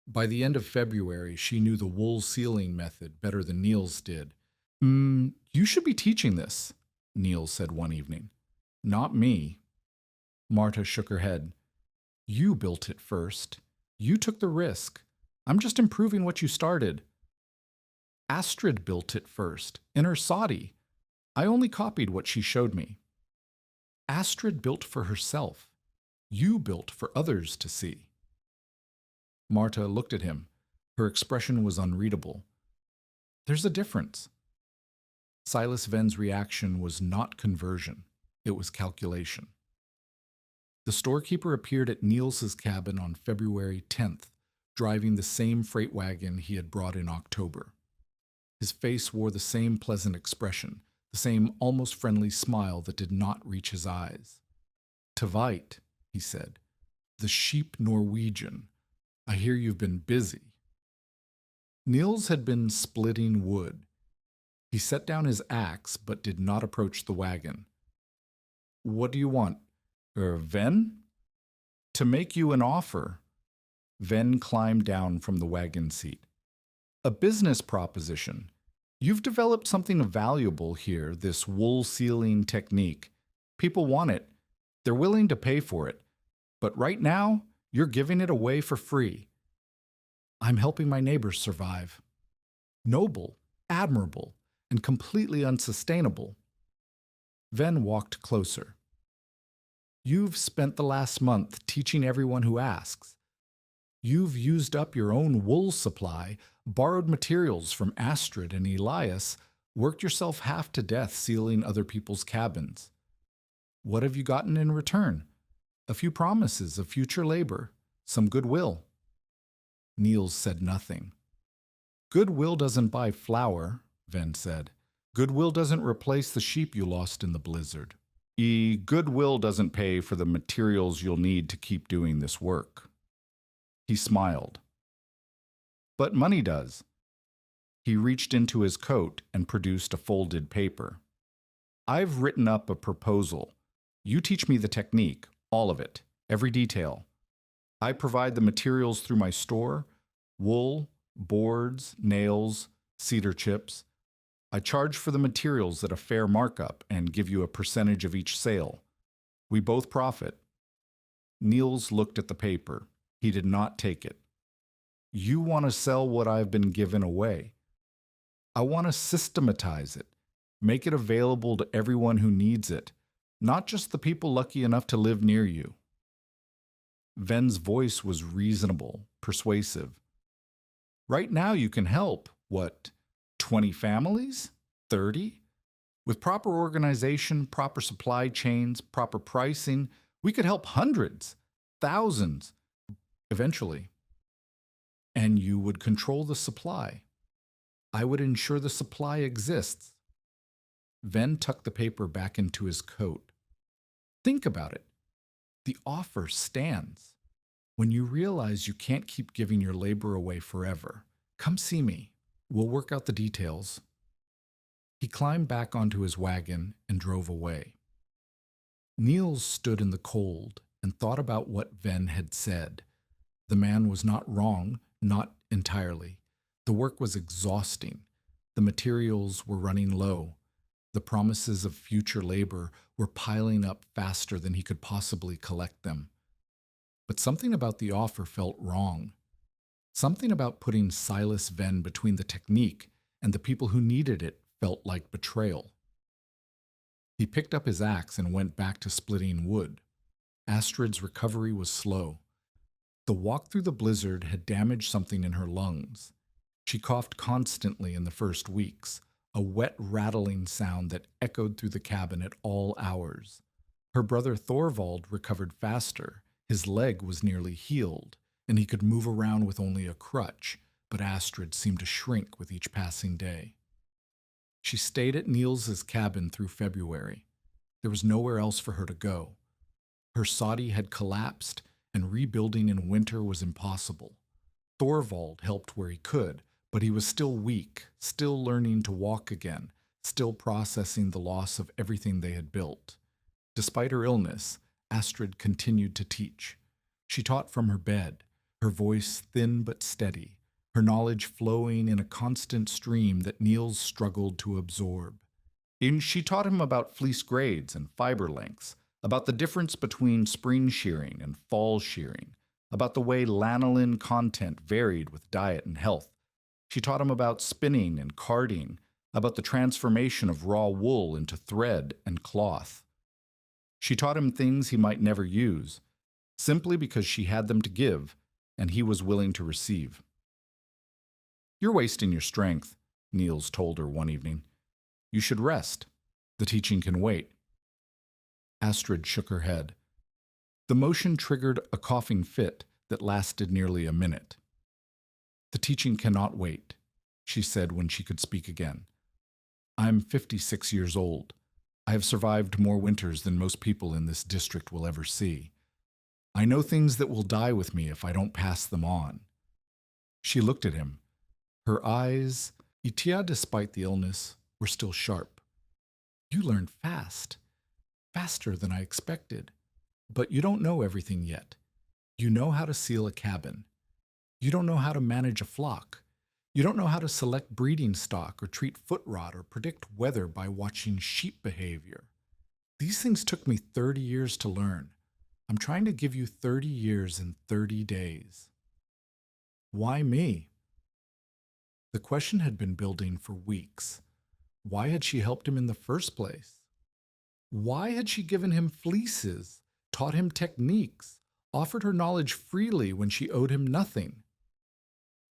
By the end of February, she knew the wool sealing method better than Niels did. You should be teaching this," Niels said one evening. "Not me." Marta shook her head. "You built it first. You took the risk. I'm just improving what you started." "Astrid built it first, in her soddy. I only copied what she showed me." "Astrid built for herself. You built for others to see." Marta looked at him. Her expression was unreadable. "There's a difference." Silas Ven's reaction was not conversion. It was calculation. The storekeeper appeared at Niels's cabin on February 10th, driving the same freight wagon he had brought in October. His face wore the same pleasant expression, the same almost friendly smile that did not reach his eyes. "Tveit," he said. "The sheep Norwegian. I hear you've been busy." Niels had been splitting wood. He set down his axe but did not approach the wagon. "What do you want? Ven?" "To make you an offer." Ven climbed down from the wagon seat. "A business proposition. You've developed something valuable here, this wool sealing technique. People want it. They're willing to pay for it. But right now, you're giving it away for free." "I'm helping my neighbors survive." "Noble, admirable, and completely unsustainable." Ven walked closer. "You've spent the last month teaching everyone who asks. You've used up your own wool supply, borrowed materials from Astrid and Elias, worked yourself half to death sealing other people's cabins. What have you gotten in return? A few promises of future labor, some goodwill." Niels said nothing. "Goodwill doesn't buy flour," Ven said. "Goodwill doesn't replace the sheep you lost in the blizzard. Goodwill doesn't pay for the materials you'll need to keep doing this work." He smiled. "But money does." He reached into his coat and produced a folded paper. "I've written up a proposal. You teach me the technique, all of it, every detail. I provide the materials through my store, wool, boards, nails, cedar chips. I charge for the materials at a fair markup and give you a percentage of each sale. We both profit." Niels looked at the paper. He did not take it. "You want to sell what I've been given away. I want to systematize it, make it available to everyone who needs it, not just the people lucky enough to live near you." Ven's voice was reasonable, persuasive. "Right now you can help, 20 families? 30? With proper organization, proper supply chains, proper pricing, we could help hundreds, thousands, eventually." and you would control the supply. I would ensure the supply exists. Ven tucked the paper back into his coat. Think about it. The offer stands. When you realize you can't keep giving your labor away forever, come see me. We'll work out the details. He climbed back onto his wagon and drove away. Niels stood in the cold and thought about what Ven had said. The man was not wrong, not entirely. The work was exhausting. The materials were running low. The promises of future labor were piling up faster than he could possibly collect them. But something about the offer felt wrong. Something about putting Silas Ven between the technique and the people who needed it felt like betrayal. He picked up his axe and went back to splitting wood. Astrid's recovery was slow. The walk through the blizzard had damaged something in her lungs. She coughed constantly in the first weeks, a wet rattling sound that echoed through the cabin at all hours. Her brother Thorvald recovered faster. His leg was nearly healed, and he could move around with only a crutch, but Astrid seemed to shrink with each passing day. She stayed at Niels's cabin through February. There was nowhere else for her to go. Her soddy had collapsed, and rebuilding in winter was impossible. Thorvald helped where he could, but he was still weak, still learning to walk again, still processing the loss of everything they had built. Despite her illness, Astrid continued to teach. She taught from her bed, her voice thin but steady, her knowledge flowing in a constant stream that Niels struggled to absorb. She taught him about fleece grades and fiber lengths, about the difference between spring shearing and fall shearing, about the way lanolin content varied with diet and health. She taught him about spinning and carding, about the transformation of raw wool into thread and cloth. She taught him things he might never use, simply because she had them to give, and he was willing to receive. "You're wasting your strength," Niels told her one evening. "You should rest. The teaching can wait." Astrid shook her head. The motion triggered a coughing fit that lasted nearly a minute. "The teaching cannot wait," she said when she could speak again. "I'm 56 years old. I have survived more winters than most people in this district will ever see. I know things that will die with me if I don't pass them on." She looked at him. Her eyes, despite the illness, were still sharp. "You learn fast. Faster than I expected. But you don't know everything yet. You know how to seal a cabin. You don't know how to manage a flock. You don't know how to select breeding stock or treat foot rot or predict weather by watching sheep behavior. These things took me 30 years to learn. I'm trying to give you 30 years in 30 days. Why me?" The question had been building for weeks. Why had she helped him in the first place? Why had she given him fleeces, taught him techniques, offered her knowledge freely when she owed him nothing?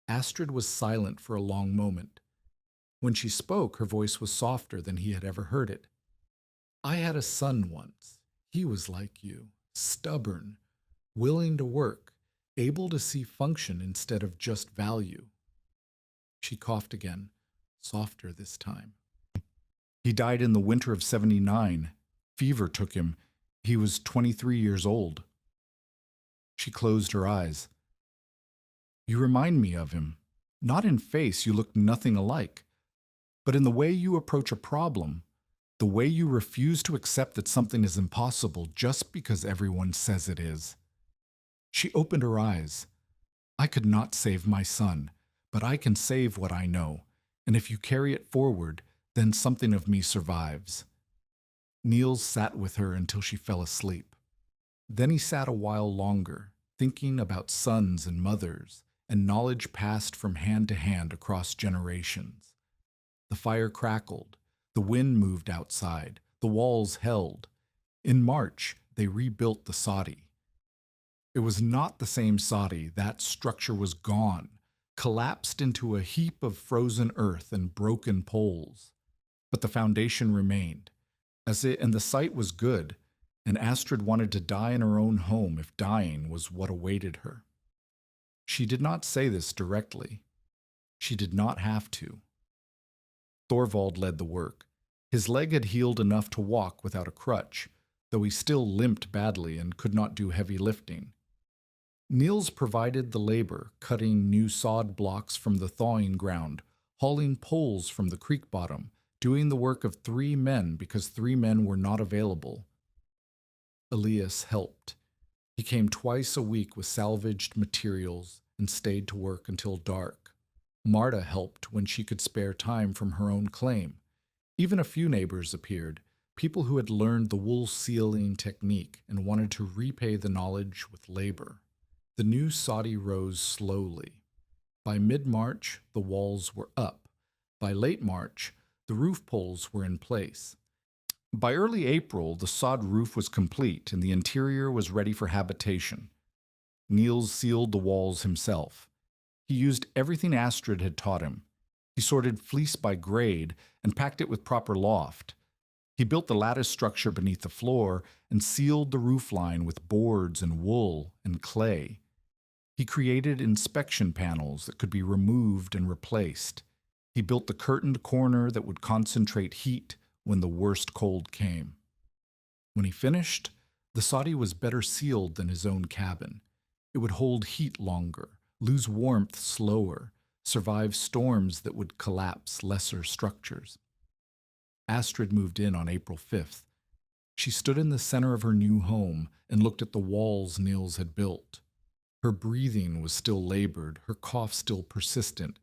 Astrid was silent for a long moment. When she spoke, her voice was softer than he had ever heard it. "I had a son once. He was like you, stubborn, willing to work, able to see function instead of just value." She coughed again, softer this time. "He died in the winter of '79. Fever took him. He was 23 years old." She closed her eyes. "You remind me of him. Not in face, you look nothing alike, but in the way you approach a problem, the way you refuse to accept that something is impossible just because everyone says it is." She opened her eyes. "I could not save my son, but I can save what I know, and if you carry it forward, then something of me survives." Niels sat with her until she fell asleep. Then he sat a while longer, thinking about sons and mothers, and knowledge passed from hand to hand across generations. The fire crackled, the wind moved outside, the walls held. In March, they rebuilt the soddy. It was not the same soddy. That structure was gone, collapsed into a heap of frozen earth and broken poles. But the foundation remained, and the site was good, and Astrid wanted to die in her own home if dying was what awaited her. She did not say this directly. She did not have to. Thorvald led the work. His leg had healed enough to walk without a crutch, though he still limped badly and could not do heavy lifting. Niels provided the labor, cutting new sod blocks from the thawing ground, hauling poles from the creek bottom, doing the work of 3 men because 3 men were not available. Elias helped. He came twice a week with salvaged materials and stayed to work until dark. Marta helped when she could spare time from her own claim. Even a few neighbors appeared, people who had learned the wool sealing technique and wanted to repay the knowledge with labor. The new soddy rose slowly. By mid-March, the walls were up. By late March, the roof poles were in place. By early April, the sod roof was complete and the interior was ready for habitation. Niels sealed the walls himself. He used everything Astrid had taught him. He sorted fleece by grade and packed it with proper loft. He built the lattice structure beneath the floor and sealed the roof line with boards and wool and clay. He created inspection panels that could be removed and replaced. He built the curtained corner that would concentrate heat when the worst cold came. When he finished, the soddy was better sealed than his own cabin. It would hold heat longer, lose warmth slower, survive storms that would collapse lesser structures. Astrid moved in on April 5th. She stood in the center of her new home and looked at the walls Niels had built. Her breathing was still labored, her cough still persistent,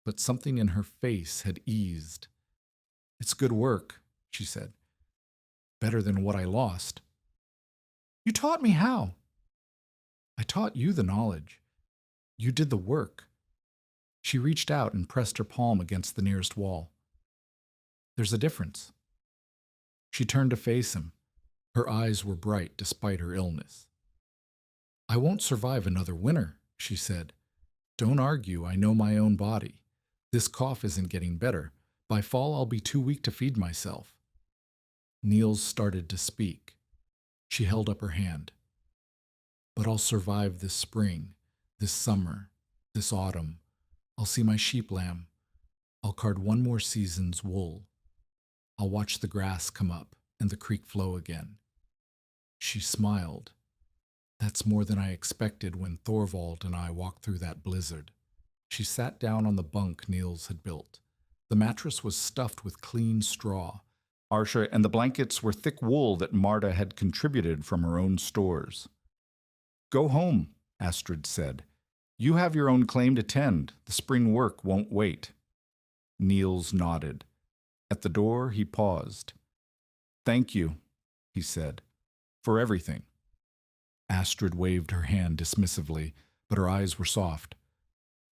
but something in her face had eased. "It's good work," she said. "Better than what I lost." "You taught me how." "I taught you the knowledge. You did the work." She reached out and pressed her palm against the nearest wall. "There's a difference." She turned to face him. Her eyes were bright despite her illness. "I won't survive another winter," she said. "Don't argue, I know my own body. This cough isn't getting better. By fall, I'll be too weak to feed myself." Niels started to speak. She held up her hand. "But I'll survive this spring, this summer, this autumn. I'll see my sheep lamb. I'll card one more season's wool. I'll watch the grass come up and the creek flow again." She smiled. "That's more than I expected when Thorvald and I walked through that blizzard." She sat down on the bunk Niels had built. The mattress was stuffed with clean straw. Arsha and the blankets were thick wool that Marta had contributed from her own stores. "Go home," Astrid said. "You have your own claim to tend. The spring work won't wait." Niels nodded. At the door, he paused. "Thank you," he said, "for everything." Astrid waved her hand dismissively, but her eyes were soft.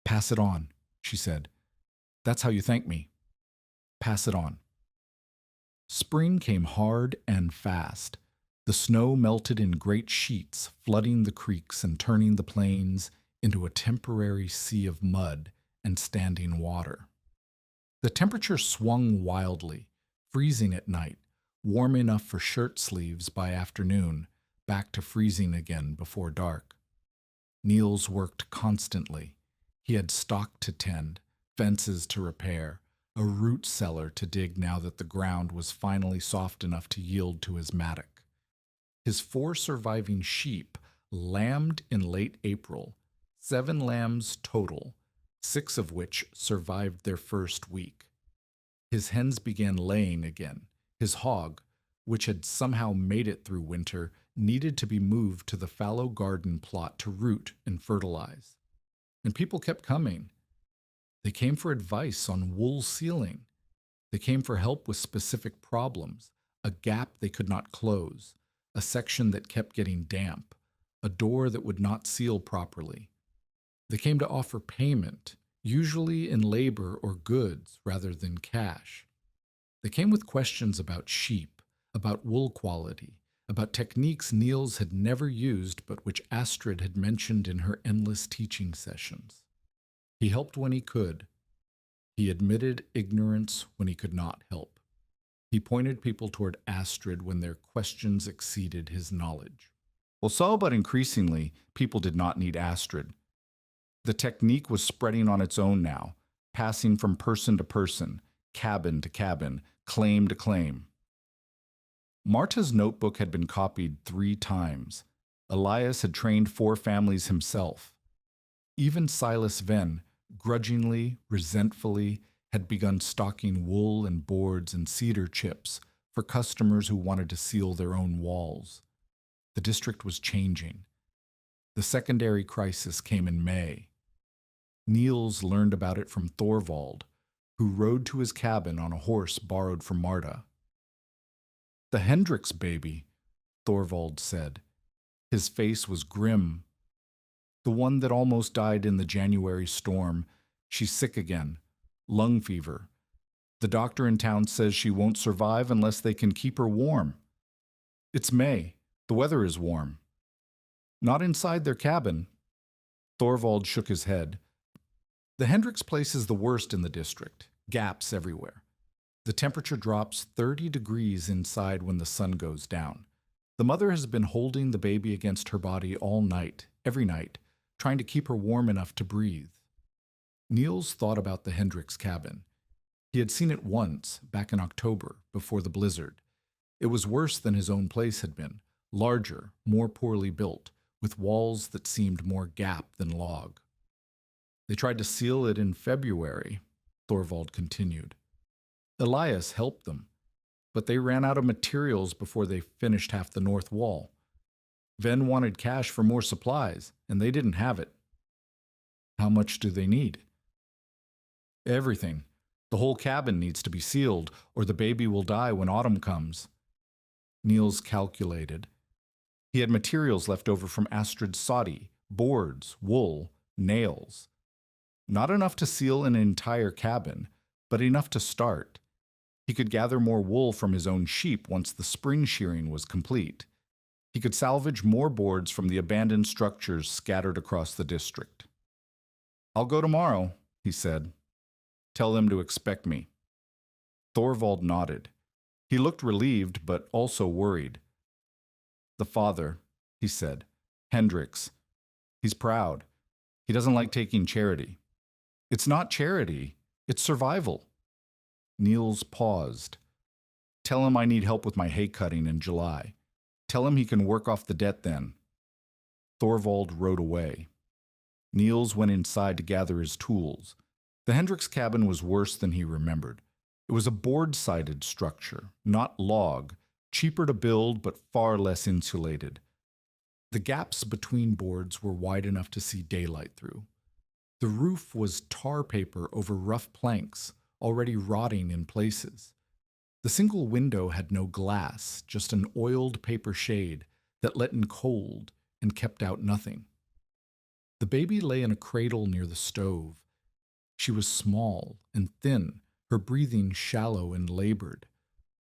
"Pass it on," she said. "That's how you thank me. Pass it on." Spring came hard and fast. The snow melted in great sheets, flooding the creeks and turning the plains into a temporary sea of mud and standing water. The temperature swung wildly, freezing at night, warm enough for shirt sleeves by afternoon, back to freezing again before dark. Niels worked constantly. He had stock to tend, fences to repair, a root cellar to dig now that the ground was finally soft enough to yield to his mattock. His 4 surviving sheep lambed in late April, 7 lambs total, 6 of which survived their first week. His hens began laying again. His hog, which had somehow made it through winter, needed to be moved to the fallow garden plot to root and fertilize. And people kept coming. They came for advice on wool sealing. They came for help with specific problems, a gap they could not close, a section that kept getting damp, a door that would not seal properly. They came to offer payment, usually in labor or goods rather than cash. They came with questions about sheep, about wool quality, about techniques Niels had never used but which Astrid had mentioned in her endless teaching sessions. He helped when he could. He admitted ignorance when he could not help. He pointed people toward Astrid when their questions exceeded his knowledge. But increasingly, people did not need Astrid. The technique was spreading on its own now, passing from person to person, cabin to cabin, claim to claim. Marta's notebook had been copied 3 times. Elias had trained 4 families himself. Even Silas Venn, grudgingly, resentfully, had begun stocking wool and boards and cedar chips for customers who wanted to seal their own walls. The district was changing. The secondary crisis came in May. Niels learned about it from Thorvald, who rode to his cabin on a horse borrowed from Marta. "The Hendricks baby," Thorvald said. His face was grim. "The one that almost died in the January storm. She's sick again. Lung fever. The doctor in town says she won't survive unless they can keep her warm. It's May. The weather is warm." "Not inside their cabin." Thorvald shook his head. "The Hendricks place is the worst in the district. Gaps everywhere. The temperature drops 30 degrees inside when the sun goes down. The mother has been holding the baby against her body all night, every night, trying to keep her warm enough to breathe." Niels thought about the Hendricks cabin. He had seen it once, back in October, before the blizzard. It was worse than his own place had been, larger, more poorly built, with walls that seemed more gap than log. "They tried to seal it in February," Thorvald continued. "Elias helped them, but they ran out of materials before they finished half the north wall. Venn wanted cash for more supplies, and they didn't have it." "How much do they need?" "Everything. The whole cabin needs to be sealed, or the baby will die when autumn comes." Niels calculated. He had materials left over from Astrid's soddy, boards, wool, nails. Not enough to seal an entire cabin, but enough to start. He could gather more wool from his own sheep once the spring shearing was complete. He could salvage more boards from the abandoned structures scattered across the district. "I'll go tomorrow," he said. "Tell them to expect me." Thorvald nodded. He looked relieved, but also worried. "The father," he said. "Hendricks. He's proud. He doesn't like taking charity." "It's not charity. It's survival." Niels paused. "Tell him I need help with my hay cutting in July. Tell him he can work off the debt then." Thorvald rode away. Niels went inside to gather his tools. The Hendricks cabin was worse than he remembered. It was a board-sided structure, not log, cheaper to build but far less insulated. The gaps between boards were wide enough to see daylight through. The roof was tar paper over rough planks, already rotting in places. The single window had no glass, just an oiled paper shade that let in cold and kept out nothing. The baby lay in a cradle near the stove. She was small and thin, her breathing shallow and labored.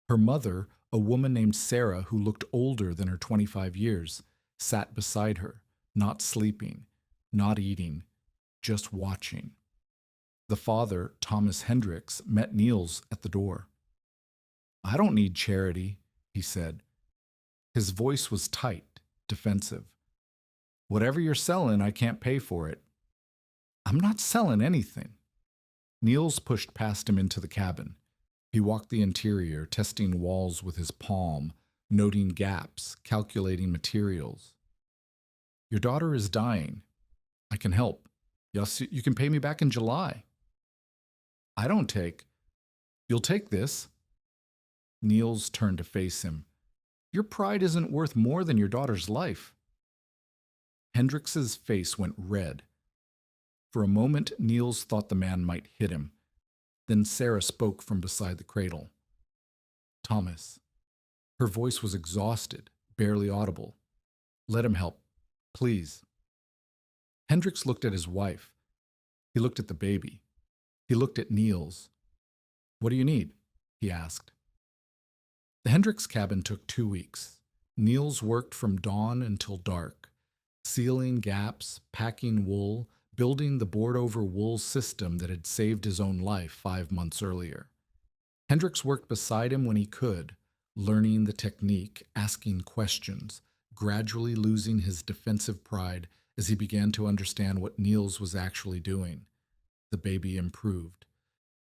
Her mother, a woman named Sarah who looked older than her 25 years, sat beside her, not sleeping, not eating, just watching. The father, Thomas Hendricks, met Niels at the door. "I don't need charity," he said. His voice was tight, defensive. "Whatever you're selling, I can't pay for it." "I'm not selling anything." Niels pushed past him into the cabin. He walked the interior, testing walls with his palm, noting gaps, calculating materials. "Your daughter is dying. I can help. Yes, you can pay me back in July." "I don't take." "You'll take this." Niels turned to face him. "Your pride isn't worth more than your daughter's life." Hendricks's face went red. For a moment, Niels thought the man might hit him. Then Sarah spoke from beside the cradle. "Thomas." Her voice was exhausted, barely audible. "Let him help. Please." Hendricks looked at his wife. He looked at the baby. He looked at Niels. "What do you need?" he asked. The Hendricks cabin took 2 weeks. Niels worked from dawn until dark, sealing gaps, packing wool, building the board-over-wool system that had saved his own life 5 months earlier. Hendricks worked beside him when he could, learning the technique, asking questions, gradually losing his defensive pride as he began to understand what Niels was actually doing. The baby improved.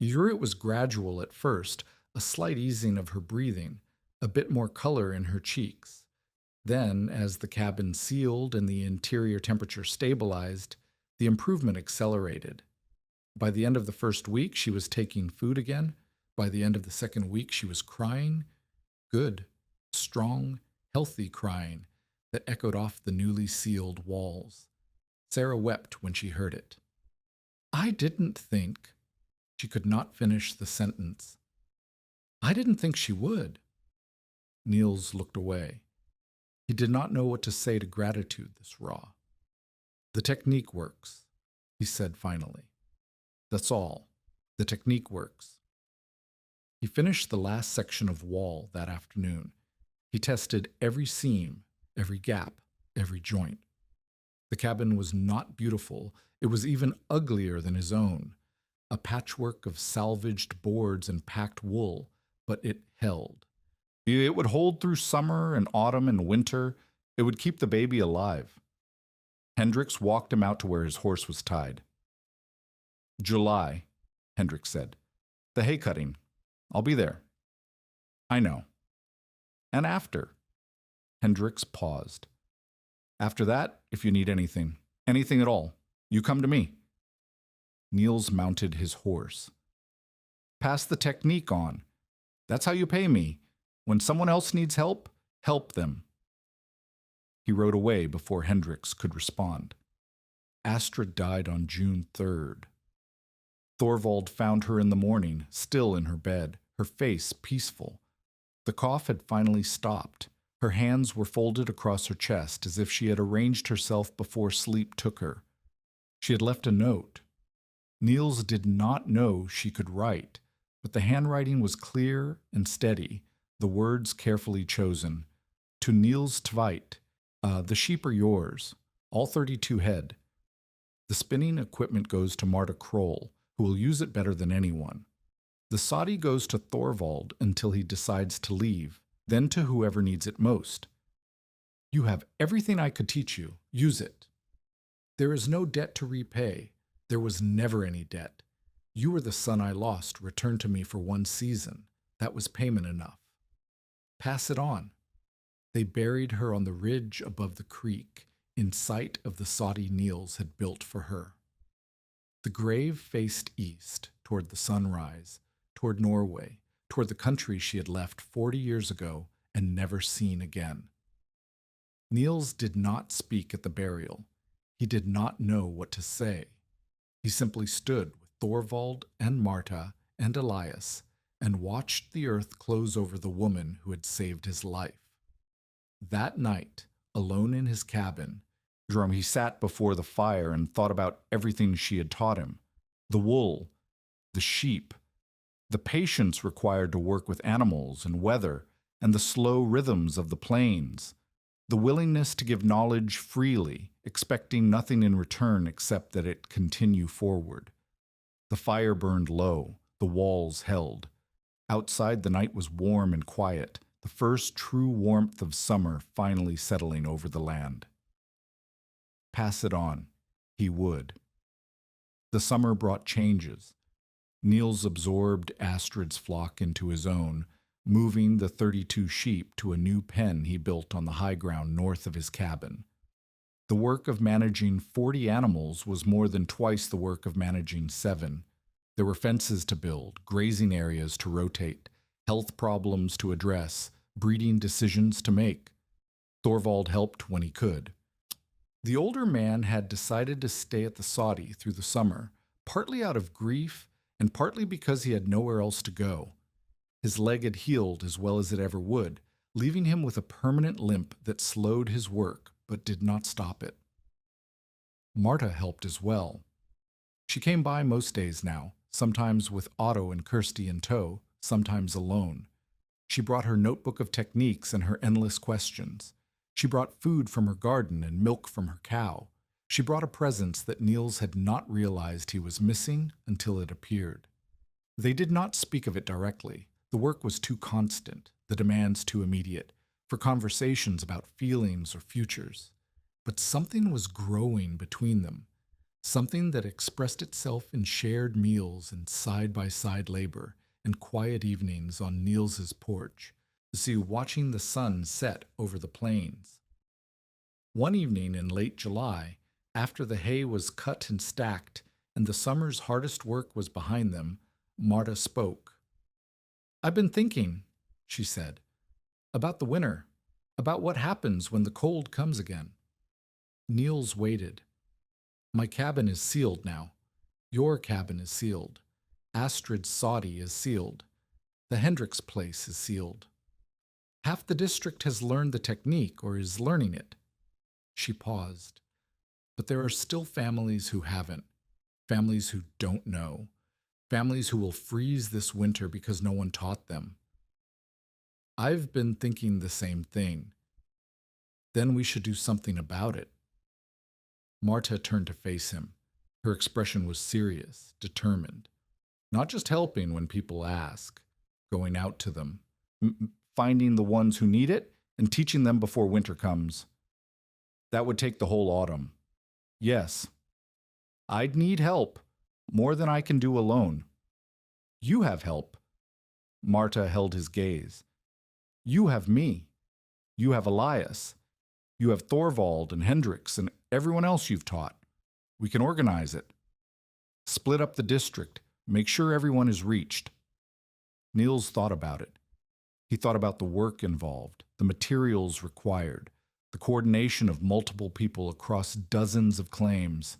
It was gradual at first, a slight easing of her breathing, a bit more color in her cheeks. Then, as the cabin sealed and the interior temperature stabilized, the improvement accelerated. By the end of the first week, she was taking food again. By the end of the second week, she was crying. Good, strong, healthy crying that echoed off the newly sealed walls. Sarah wept when she heard it. I didn't think. She could not finish the sentence. I didn't think she would. Niels looked away. He did not know what to say to gratitude this raw. The technique works, he said finally. That's all. The technique works. He finished the last section of wall that afternoon. He tested every seam, every gap, every joint. The cabin was not beautiful. It was even uglier than his own. A patchwork of salvaged boards and packed wool, but it held. It would hold through summer and autumn and winter. It would keep the baby alive. Hendricks walked him out to where his horse was tied. July, Hendricks said. The hay cutting. I'll be there. I know. And after? Hendricks paused. After that, if you need anything at all, you come to me. Niels mounted his horse. Pass the technique on. That's how you pay me. When someone else needs help, help them. He rode away before Hendricks could respond. Astrid died on June 3rd. Thorvald found her in the morning, still in her bed, her face peaceful. The cough had finally stopped. Her hands were folded across her chest as if she had arranged herself before sleep took her. She had left a note. Niels did not know she could write, but the handwriting was clear and steady, the words carefully chosen. To Niels Tveit, the sheep are yours, all 32 head. The spinning equipment goes to Marta Kroll, who will use it better than anyone. The soddy goes to Thorvald until he decides to leave, then to whoever needs it most. You have everything I could teach you. Use it. There is no debt to repay. There was never any debt. You were the son I lost, returned to me for one season. That was payment enough. Pass it on. They buried her on the ridge above the creek, in sight of the soddy Niels had built for her. The grave faced east, toward the sunrise, toward Norway, toward the country she had left 40 years ago and never seen again. Niels did not speak at the burial. He did not know what to say. He simply stood with Thorvald and Marta and Elias and watched the earth close over the woman who had saved his life. That night, alone in his cabin, he sat before the fire and thought about everything she had taught him. The wool, the sheep, the patience required to work with animals and weather, and the slow rhythms of the plains, the willingness to give knowledge freely, expecting nothing in return except that it continue forward. The fire burned low, the walls held. Outside the night was warm and quiet, the first true warmth of summer finally settling over the land. Pass it on. He would. The summer brought changes. Niels absorbed Astrid's flock into his own, moving the 32 sheep to a new pen he built on the high ground north of his cabin. The work of managing 40 animals was more than twice the work of managing 7. There were fences to build, grazing areas to rotate, health problems to address, breeding decisions to make. Thorvald helped when he could. The older man had decided to stay at the soddy through the summer, partly out of grief and partly because he had nowhere else to go. His leg had healed as well as it ever would, leaving him with a permanent limp that slowed his work but did not stop it. Marta helped as well. She came by most days now, sometimes with Otto and Kirsty in tow, sometimes alone. She brought her notebook of techniques and her endless questions. She brought food from her garden and milk from her cow. She brought a presence that Niels had not realized he was missing until it appeared. They did not speak of it directly. The work was too constant, the demands too immediate, for conversations about feelings or futures. but something was growing between them, something that expressed itself in shared meals and side-by-side labor and quiet evenings on Niels's porch, watching the sun set over the plains. One evening in late July, after the hay was cut and stacked and the summer's hardest work was behind them, Marta spoke. "I've been thinking," she said, "about the winter, about what happens when the cold comes again." Niels waited. "My cabin is sealed now. Your cabin is sealed. Astrid's soddy is sealed. The Hendricks place is sealed. Half the district has learned the technique or is learning it." She paused. "But there are still families who haven't, families who don't know, families who will freeze this winter because no one taught them." "I've been thinking the same thing. Then we should do something about it." Marta turned to face him. Her expression was serious, determined. Not just helping when people ask, going out to them, finding the ones who need it and teaching them before winter comes. That would take the whole autumn. Yes, I'd need help, more than I can do alone. You have help. Marta held his gaze. You have me. You have Elias. You have Thorvald and Hendricks and everyone else you've taught. We can organize it. Split up the district. Make sure everyone is reached. Niels thought about it. He thought about the work involved, the materials required, the coordination of multiple people across dozens of claims.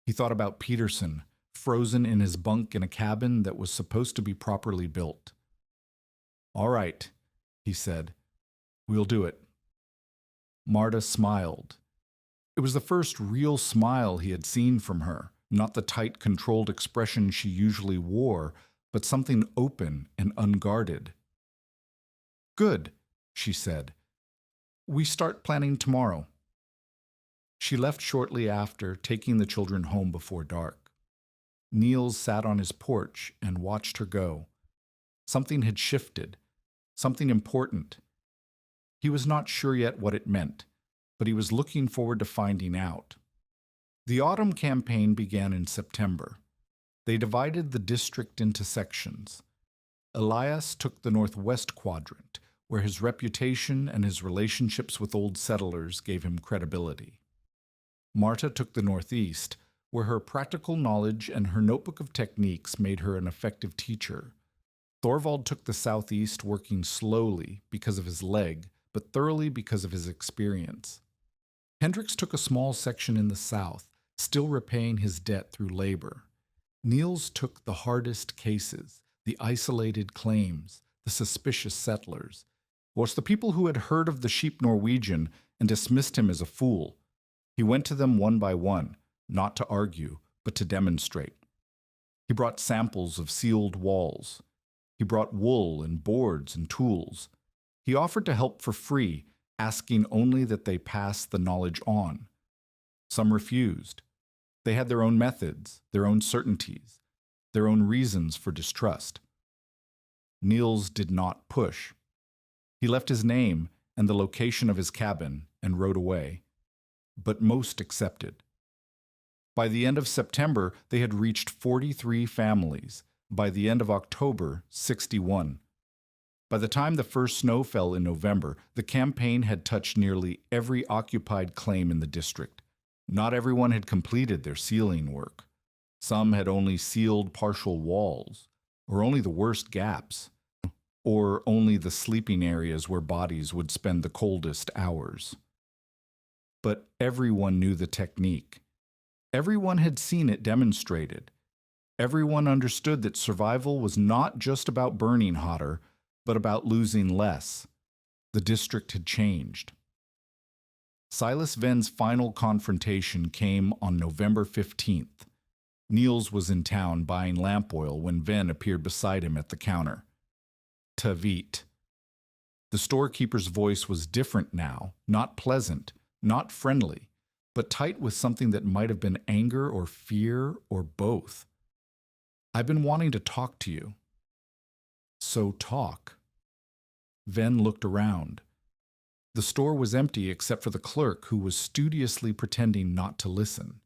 He thought about Peterson, frozen in his bunk in a cabin that was supposed to be properly built. "All right," he said. "We'll do it." Marta smiled. It was the first real smile he had seen from her, not the tight, controlled expression she usually wore, but something open and unguarded. "Good," she said. "We start planning tomorrow." She left shortly after, taking the children home before dark. Niels sat on his porch and watched her go. Something had shifted, something important. He was not sure yet what it meant, but he was looking forward to finding out. The autumn campaign began in September. They divided the district into sections. Elias took the northwest quadrant, where his reputation and his relationships with old settlers gave him credibility. Marta took the northeast, where her practical knowledge and her notebook of techniques made her an effective teacher. Thorvald took the southeast, working slowly because of his leg, but thoroughly because of his experience. Hendricks took a small section in the south, still repaying his debt through labor. Niels took the hardest cases, the isolated claims, the suspicious settlers. Was the people who had heard of the sheep Norwegian and dismissed him as a fool. He went to them one by one, not to argue, but to demonstrate. He brought samples of sealed walls. He brought wool and boards and tools. He offered to help for free, asking only that they pass the knowledge on. Some refused. They had their own methods, their own certainties, their own reasons for distrust. Niels did not push. He left his name and the location of his cabin and rode away. But most accepted. By the end of September, they had reached 43 families. By the end of October, 61. By the time the first snow fell in November, the campaign had touched nearly every occupied claim in the district. Not everyone had completed their sealing work. Some had only sealed partial walls, or only the worst gaps, or only the sleeping areas where bodies would spend the coldest hours. But everyone knew the technique. Everyone had seen it demonstrated. Everyone understood that survival was not just about burning hotter, but about losing less. The district had changed. Silas Ven's final confrontation came on November 15th. Niels was in town buying lamp oil when Ven appeared beside him at the counter. Tavit. The storekeeper's voice was different now, not pleasant, not friendly, but tight with something that might have been anger or fear or both. "I've been wanting to talk to you." "So talk." Ven looked around. The store was empty except for the clerk who was studiously pretending not to listen.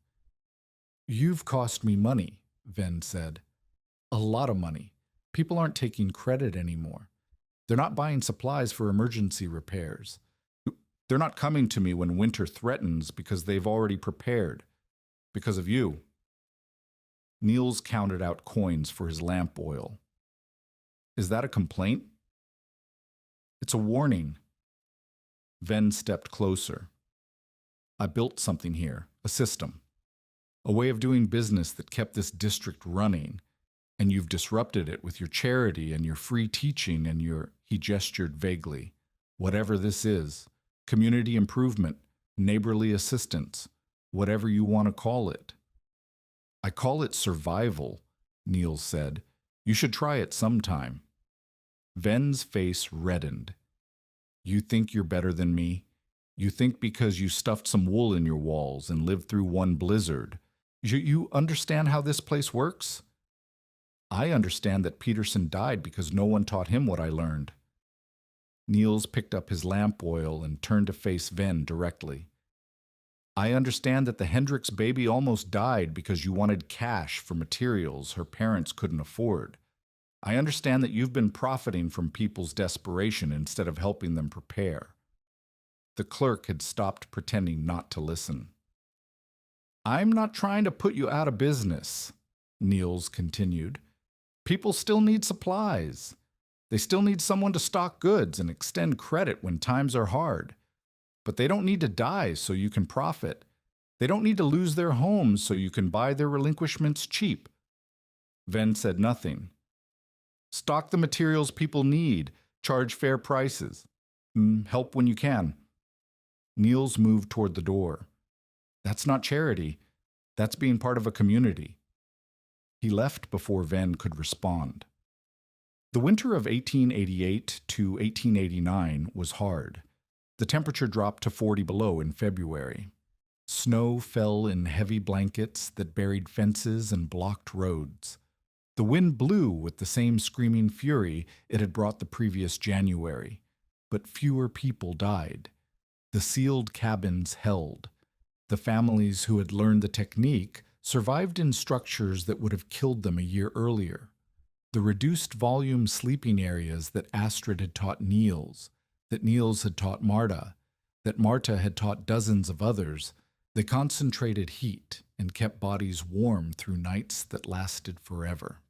"You've cost me money," Ven said. "A lot of money. People aren't taking credit anymore. They're not buying supplies for emergency repairs. They're not coming to me when winter threatens because they've already prepared. Because of you." Niels counted out coins for his lamp oil. "Is that a complaint?" "It's a warning." Ven stepped closer. "I built something here, a system, a way of doing business that kept this district running, and you've disrupted it with your charity and your free teaching and your," he gestured vaguely, "whatever this is, community improvement, neighborly assistance, whatever you want to call it." "I call it survival," Niels said. "You should try it sometime." Ven's face reddened. "You think you're better than me? You think because you stuffed some wool in your walls and lived through one blizzard, you understand how this place works?" "I understand that Peterson died because no one taught him what I learned." Niels picked up his lamp oil and turned to face Ven directly. "I understand that the Hendricks baby almost died because you wanted cash for materials her parents couldn't afford. I understand that you've been profiting from people's desperation instead of helping them prepare." The clerk had stopped pretending not to listen. "I'm not trying to put you out of business," Niels continued. "People still need supplies. They still need someone to stock goods and extend credit when times are hard. But they don't need to die so you can profit. They don't need to lose their homes so you can buy their relinquishments cheap." Ven said nothing. "Stock the materials people need, charge fair prices. Help when you can." Niels moved toward the door. "That's not charity. That's being part of a community." He left before Ven could respond. The winter of 1888 to 1889 was hard. The temperature dropped to 40 below in February. Snow fell in heavy blankets that buried fences and blocked roads. The wind blew with the same screaming fury it had brought the previous January, but fewer people died. The sealed cabins held. The families who had learned the technique survived in structures that would have killed them a year earlier. The reduced volume sleeping areas that Astrid had taught Niels, that Niels had taught Marta, that Marta had taught dozens of others, they concentrated heat and kept bodies warm through nights that lasted forever.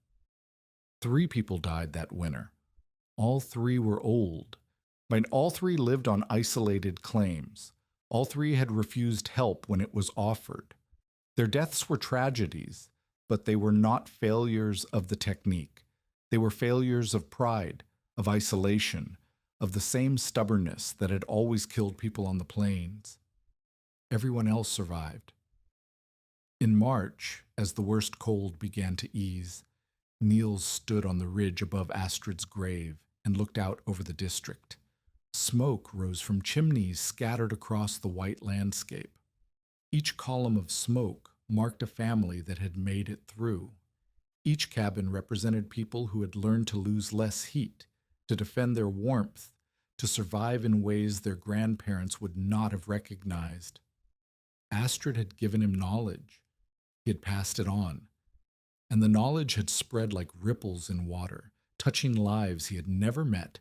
3 people died that winter. All 3 were old. But all 3 lived on isolated claims. All 3 had refused help when it was offered. Their deaths were tragedies, but they were not failures of the technique. They were failures of pride, of isolation, of the same stubbornness that had always killed people on the plains. Everyone else survived. In March, as the worst cold began to ease, Niels stood on the ridge above Astrid's grave and looked out over the district. Smoke rose from chimneys scattered across the white landscape. Each column of smoke marked a family that had made it through. Each cabin represented people who had learned to lose less heat, to defend their warmth, to survive in ways their grandparents would not have recognized. Astrid had given him knowledge. He had passed it on. And the knowledge had spread like ripples in water, touching lives he had never met,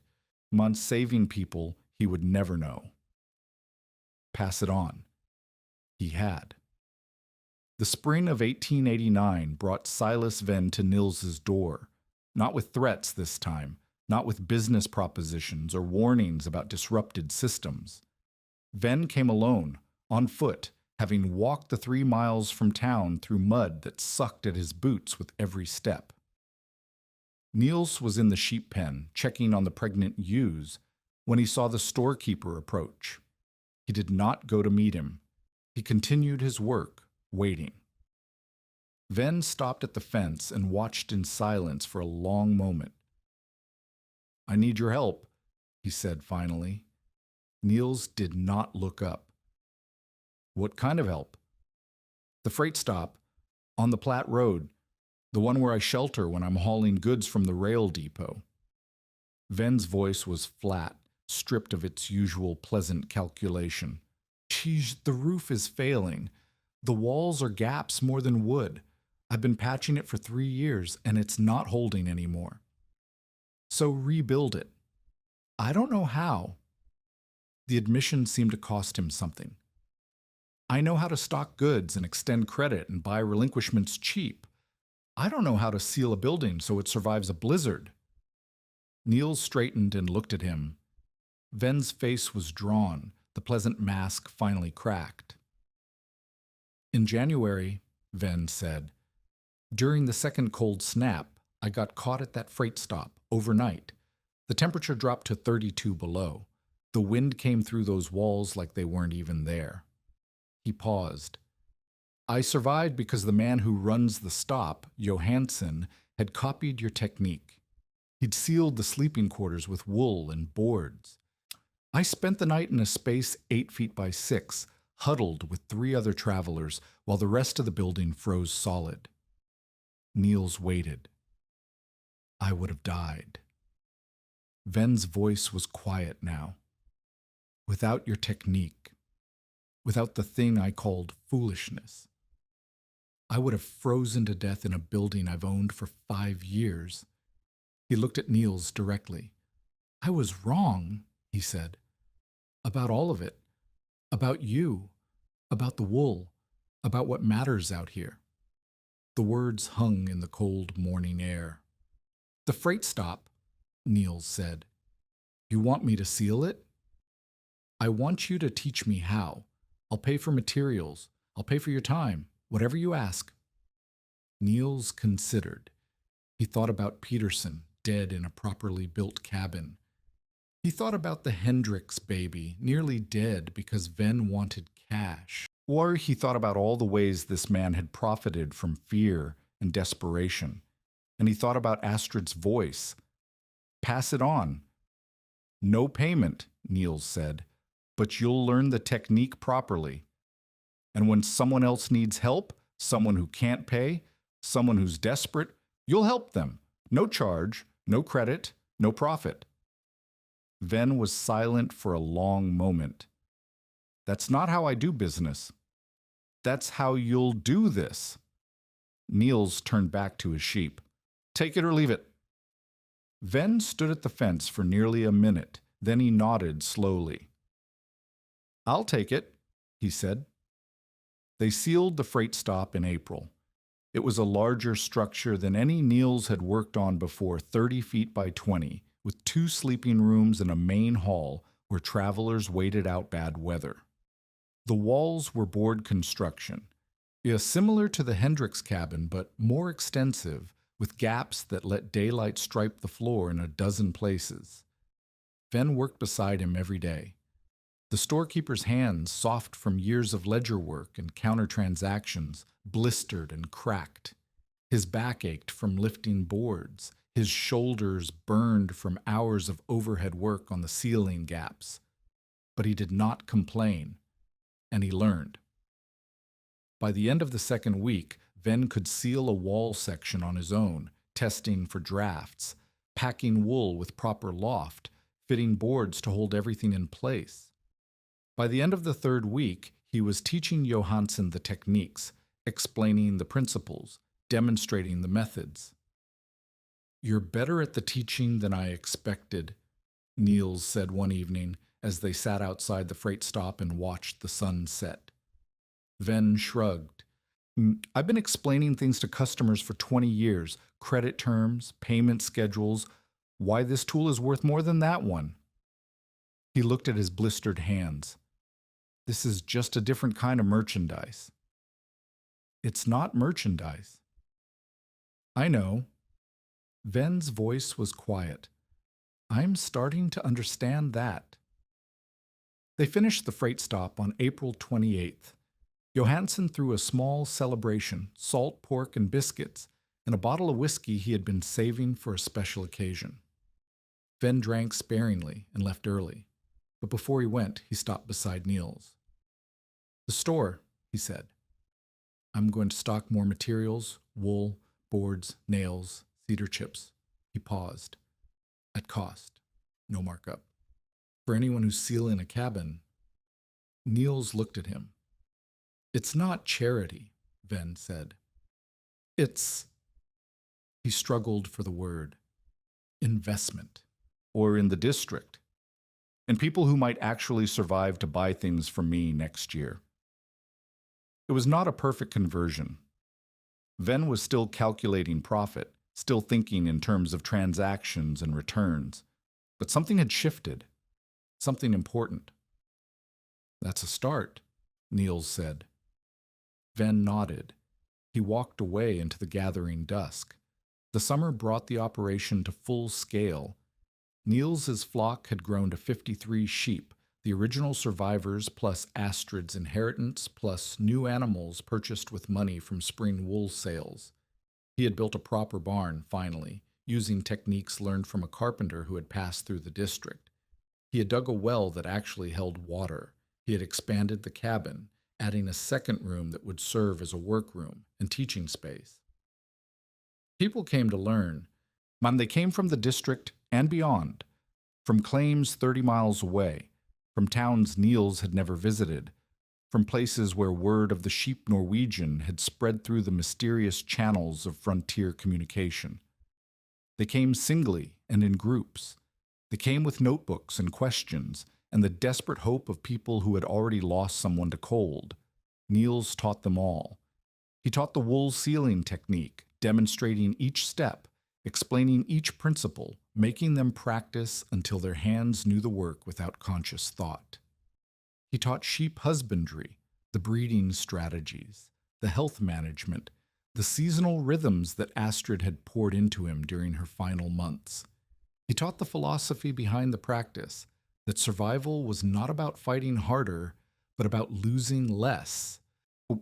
saving people he would never know. Pass it on. He had. The spring of 1889 brought Silas Ven to Nils's door, not with threats this time, not with business propositions or warnings about disrupted systems. Ven came alone, on foot, having walked the 3 miles from town through mud that sucked at his boots with every step. Niels was in the sheep pen, checking on the pregnant ewes, when he saw the storekeeper approach. He did not go to meet him. He continued his work, waiting. Ven stopped at the fence and watched in silence for a long moment. "I need your help," he said finally. Niels did not look up. "What kind of help?" "The freight stop, on the Platte Road, the one where I shelter when I'm hauling goods from the rail depot." Ven's voice was flat, stripped of its usual pleasant calculation. Geez, the roof is failing. The walls are gaps more than wood. I've been patching it for 3 years, and it's not holding anymore. So rebuild it. I don't know how. The admission seemed to cost him something. I know how to stock goods and extend credit and buy relinquishments cheap. I don't know how to seal a building so it survives a blizzard. Niels straightened and looked at him. Ven's face was drawn, the pleasant mask finally cracked. In January, Ven said, during the second cold snap, I got caught at that freight stop overnight. The temperature dropped to 32 below. The wind came through those walls like they weren't even there. He paused. I survived because the man who runs the stop, Johansson, had copied your technique. He'd sealed the sleeping quarters with wool and boards. I spent the night in a space 8 feet by 6, huddled with 3 other travelers, while the rest of the building froze solid. Niels waited. I would have died. Ven's voice was quiet now. Without your technique, without the thing I called foolishness, I would have frozen to death in a building I've owned for 5 years. He looked at Niels directly. I was wrong, he said. About all of it. About you. About the wool. About what matters out here. The words hung in the cold morning air. The freight stop, Niels said. You want me to seal it? I want you to teach me how. I'll pay for materials. I'll pay for your time. Whatever you ask. Niels considered. He thought about Peterson, dead in a properly built cabin. He thought about the Hendricks baby, nearly dead because Ven wanted cash. Or he thought about all the ways this man had profited from fear and desperation. And he thought about Astrid's voice. Pass it on. No payment, Niels said, but you'll learn the technique properly. And when someone else needs help, someone who can't pay, someone who's desperate, you'll help them. No charge, no credit, no profit. Ven was silent for a long moment. That's not how I do business. That's how you'll do this. Niels turned back to his sheep. Take it or leave it. Ven stood at the fence for nearly a minute. Then he nodded slowly. I'll take it, he said. They sealed the freight stop in April. It was a larger structure than any Niels had worked on before, 30 feet by 20, with 2 sleeping rooms and a main hall where travelers waited out bad weather. The walls were board construction, similar to the Hendricks cabin, but more extensive, with gaps that let daylight stripe the floor in a dozen places. Ven worked beside him every day. The storekeeper's hands, soft from years of ledger work and counter transactions, blistered and cracked. His back ached from lifting boards. His shoulders burned from hours of overhead work on the ceiling gaps. But he did not complain, and he learned. By the end of the second week, Ven could seal a wall section on his own, testing for drafts, packing wool with proper loft, fitting boards to hold everything in place. By the end of the third week, he was teaching Johansson the techniques, explaining the principles, demonstrating the methods. You're better at the teaching than I expected, Niels said one evening as they sat outside the freight stop and watched the sun set. Ven shrugged. I've been explaining things to customers for 20 years, credit terms, payment schedules, why this tool is worth more than that one. He looked at his blistered hands. This is just a different kind of merchandise. It's not merchandise. I know. Ven's voice was quiet. I'm starting to understand that. They finished the freight stop on April 28th. Johansson threw a small celebration, salt pork and biscuits, and a bottle of whiskey he had been saving for a special occasion. Ven drank sparingly and left early, but before he went, he stopped beside Niels. The store, he said. I'm going to stock more materials, wool, boards, nails, cedar chips. He paused. At cost, no markup. For anyone who's sealing a cabin. Niels looked at him. It's not charity, Ven said. It's, he struggled for the word, investment. Or in the district. And people who might actually survive to buy things from me next year. It was not a perfect conversion. Ven was still calculating profit, still thinking in terms of transactions and returns. But something had shifted. Something important. That's a start, Niels said. Ven nodded. He walked away into the gathering dusk. The summer brought the operation to full scale. Niels's flock had grown to 53 sheep, the original survivors plus Astrid's inheritance plus new animals purchased with money from spring wool sales. He had built a proper barn, finally, using techniques learned from a carpenter who had passed through the district. He had dug a well that actually held water. He had expanded the cabin, adding a second room that would serve as a workroom and teaching space. People came to learn, and they came from the district and beyond, from claims 30 miles away, from towns Niels had never visited, from places where word of the sheep Norwegian had spread through the mysterious channels of frontier communication. They came singly and in groups. They came with notebooks and questions and the desperate hope of people who had already lost someone to cold. Niels taught them all. He taught the wool sealing technique, demonstrating each step, explaining each principle, making them practice until their hands knew the work without conscious thought. He taught sheep husbandry, the breeding strategies, the health management, the seasonal rhythms that Astrid had poured into him during her final months. He taught the philosophy behind the practice, that survival was not about fighting harder, but about losing less.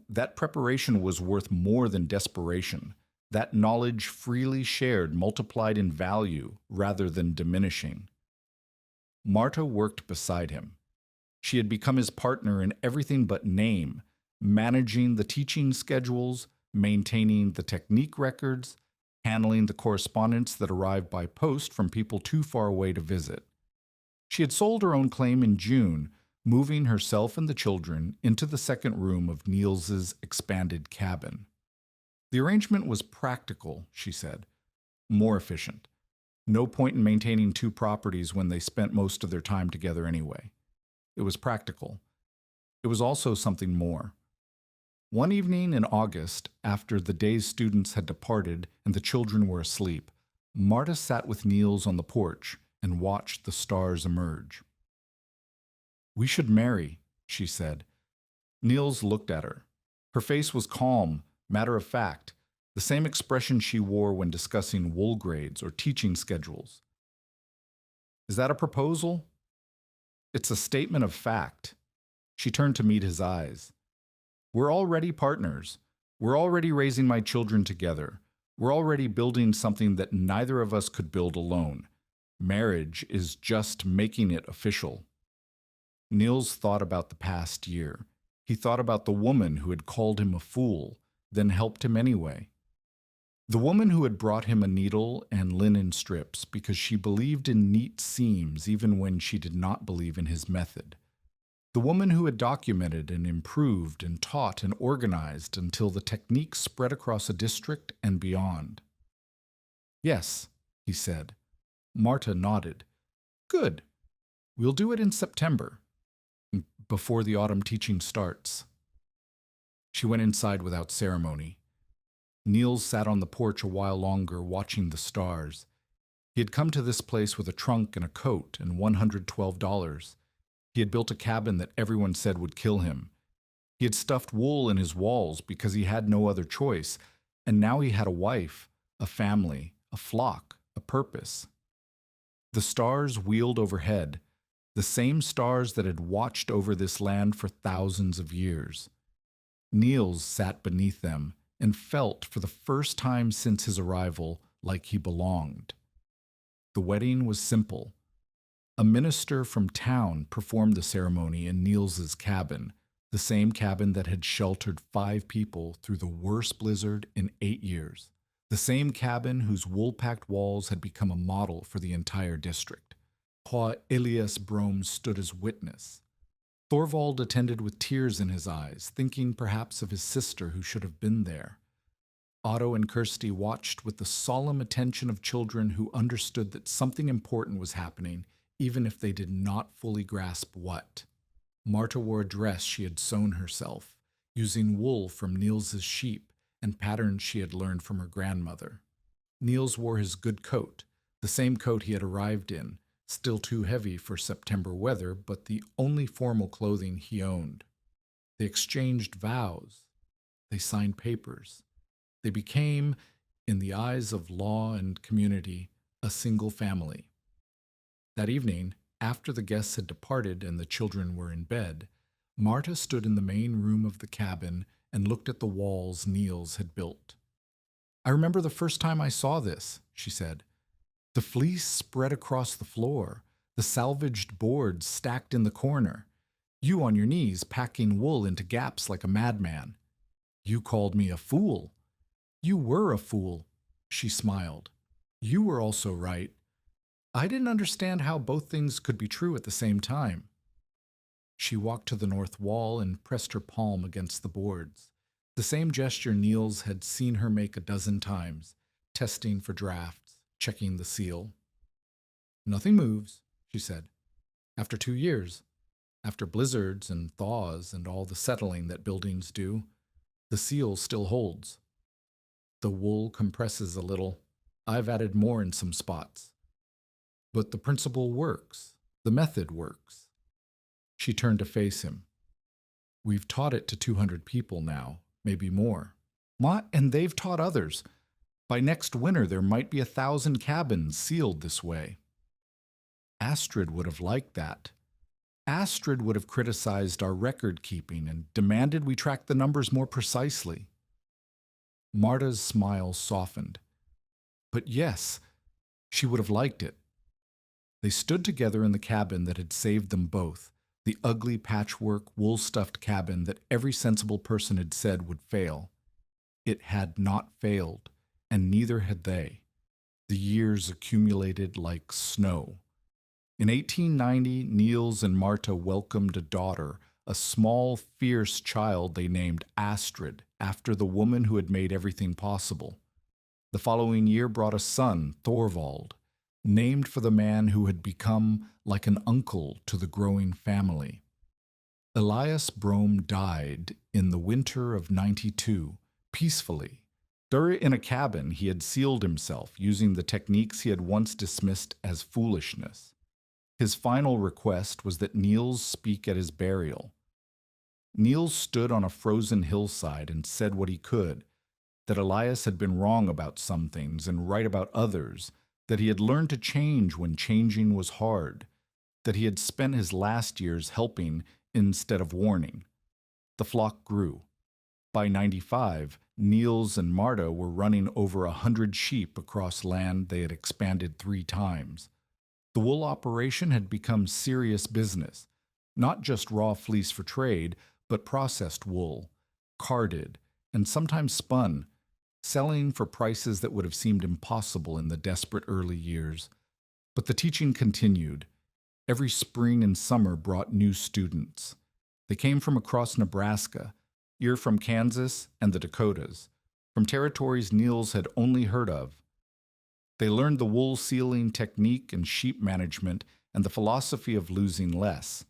That preparation was worth more than desperation. That knowledge freely shared multiplied in value rather than diminishing. Marta worked beside him. She had become his partner in everything but name, managing the teaching schedules, maintaining the technique records, handling the correspondence that arrived by post from people too far away to visit. She had sold her own claim in June, moving herself and the children into the second room of Niels's expanded cabin. The arrangement was practical, she said, more efficient. No point in maintaining two properties when they spent most of their time together anyway. It was practical. It was also something more. One evening in August, after the day's students had departed and the children were asleep, Marta sat with Niels on the porch and watched the stars emerge. "We should marry," she said. Niels looked at her. Her face was calm, matter of fact, the same expression she wore when discussing wool grades or teaching schedules. "Is that a proposal?" "It's a statement of fact." She turned to meet his eyes. "We're already partners. We're already raising my children together. We're already building something that neither of us could build alone. Marriage is just making it official." Niels thought about the past year. He thought about the woman who had called him a fool, then helped him anyway. The woman who had brought him a needle and linen strips because she believed in neat seams even when she did not believe in his method. The woman who had documented and improved and taught and organized until the technique spread across a district and beyond. "Yes," he said. Marta nodded. "Good. We'll do it in September, before the autumn teaching starts." She went inside without ceremony. Niels sat on the porch a while longer, watching the stars. He had come to this place with a trunk and a coat and $112. He had built a cabin that everyone said would kill him. He had stuffed wool in his walls because he had no other choice, and now he had a wife, a family, a flock, a purpose. The stars wheeled overhead, the same stars that had watched over this land for thousands of years. Niels sat beneath them and felt, for the first time since his arrival, like he belonged. The wedding was simple. A minister from town performed the ceremony in Niels's cabin, the same cabin that had sheltered 5 people through the worst blizzard in 8 years. The same cabin whose wool-packed walls had become a model for the entire district. Pa Elias Brome stood as witness. Thorvald attended with tears in his eyes, thinking perhaps of his sister who should have been there. Otto and Kirsty watched with the solemn attention of children who understood that something important was happening, even if they did not fully grasp what. Marta wore a dress she had sewn herself, using wool from Niels's sheep and patterns she had learned from her grandmother. Niels wore his good coat, the same coat he had arrived in, still too heavy for September weather, but the only formal clothing he owned. They exchanged vows. They signed papers. They became, in the eyes of law and community, a single family. That evening, after the guests had departed and the children were in bed, Marta stood in the main room of the cabin and looked at the walls Niels had built. "I remember the first time I saw this," she said. "The fleece spread across the floor, the salvaged boards stacked in the corner, you on your knees packing wool into gaps like a madman. You called me a fool. You were a fool," she smiled. "You were also right. I didn't understand how both things could be true at the same time." She walked to the north wall and pressed her palm against the boards, the same gesture Niels had seen her make a dozen times, testing for drafts, checking the seal. "Nothing moves," she said. "After 2 years, after blizzards and thaws and all the settling that buildings do, the seal still holds. The wool compresses a little. I've added more in some spots. But the principle works. The method works." She turned to face him. "We've taught it to 200 people now, maybe more. And they've taught others. By next winter, there might be 1,000 cabins sealed this way." Astrid would have liked that. Astrid would have criticized our record keeping and demanded we track the numbers more precisely. Marta's smile softened. But yes, she would have liked it. They stood together in the cabin that had saved them both, the ugly patchwork, wool-stuffed cabin that every sensible person had said would fail. It had not failed, and neither had they. The years accumulated like snow. In 1890, Niels and Marta welcomed a daughter, a small, fierce child they named Astrid, after the woman who had made everything possible. The following year brought a son, Thorvald, named for the man who had become like an uncle to the growing family. Elias Brome died in the winter of '92, peacefully. In a cabin, he had sealed himself, using the techniques he had once dismissed as foolishness. His final request was that Niels speak at his burial. Niels stood on a frozen hillside and said what he could, that Elias had been wrong about some things and right about others, that he had learned to change when changing was hard, that he had spent his last years helping instead of warning. The flock grew. By '95, Niels and Marta were running over 100 sheep across land they had expanded 3 times. The wool operation had become serious business, not just raw fleece for trade, but processed wool, carded, and sometimes spun, selling for prices that would have seemed impossible in the desperate early years. But the teaching continued. Every spring and summer brought new students. They came from across Nebraska, here from Kansas and the Dakotas, from territories Niels had only heard of. They learned the wool sealing technique and sheep management and the philosophy of losing less.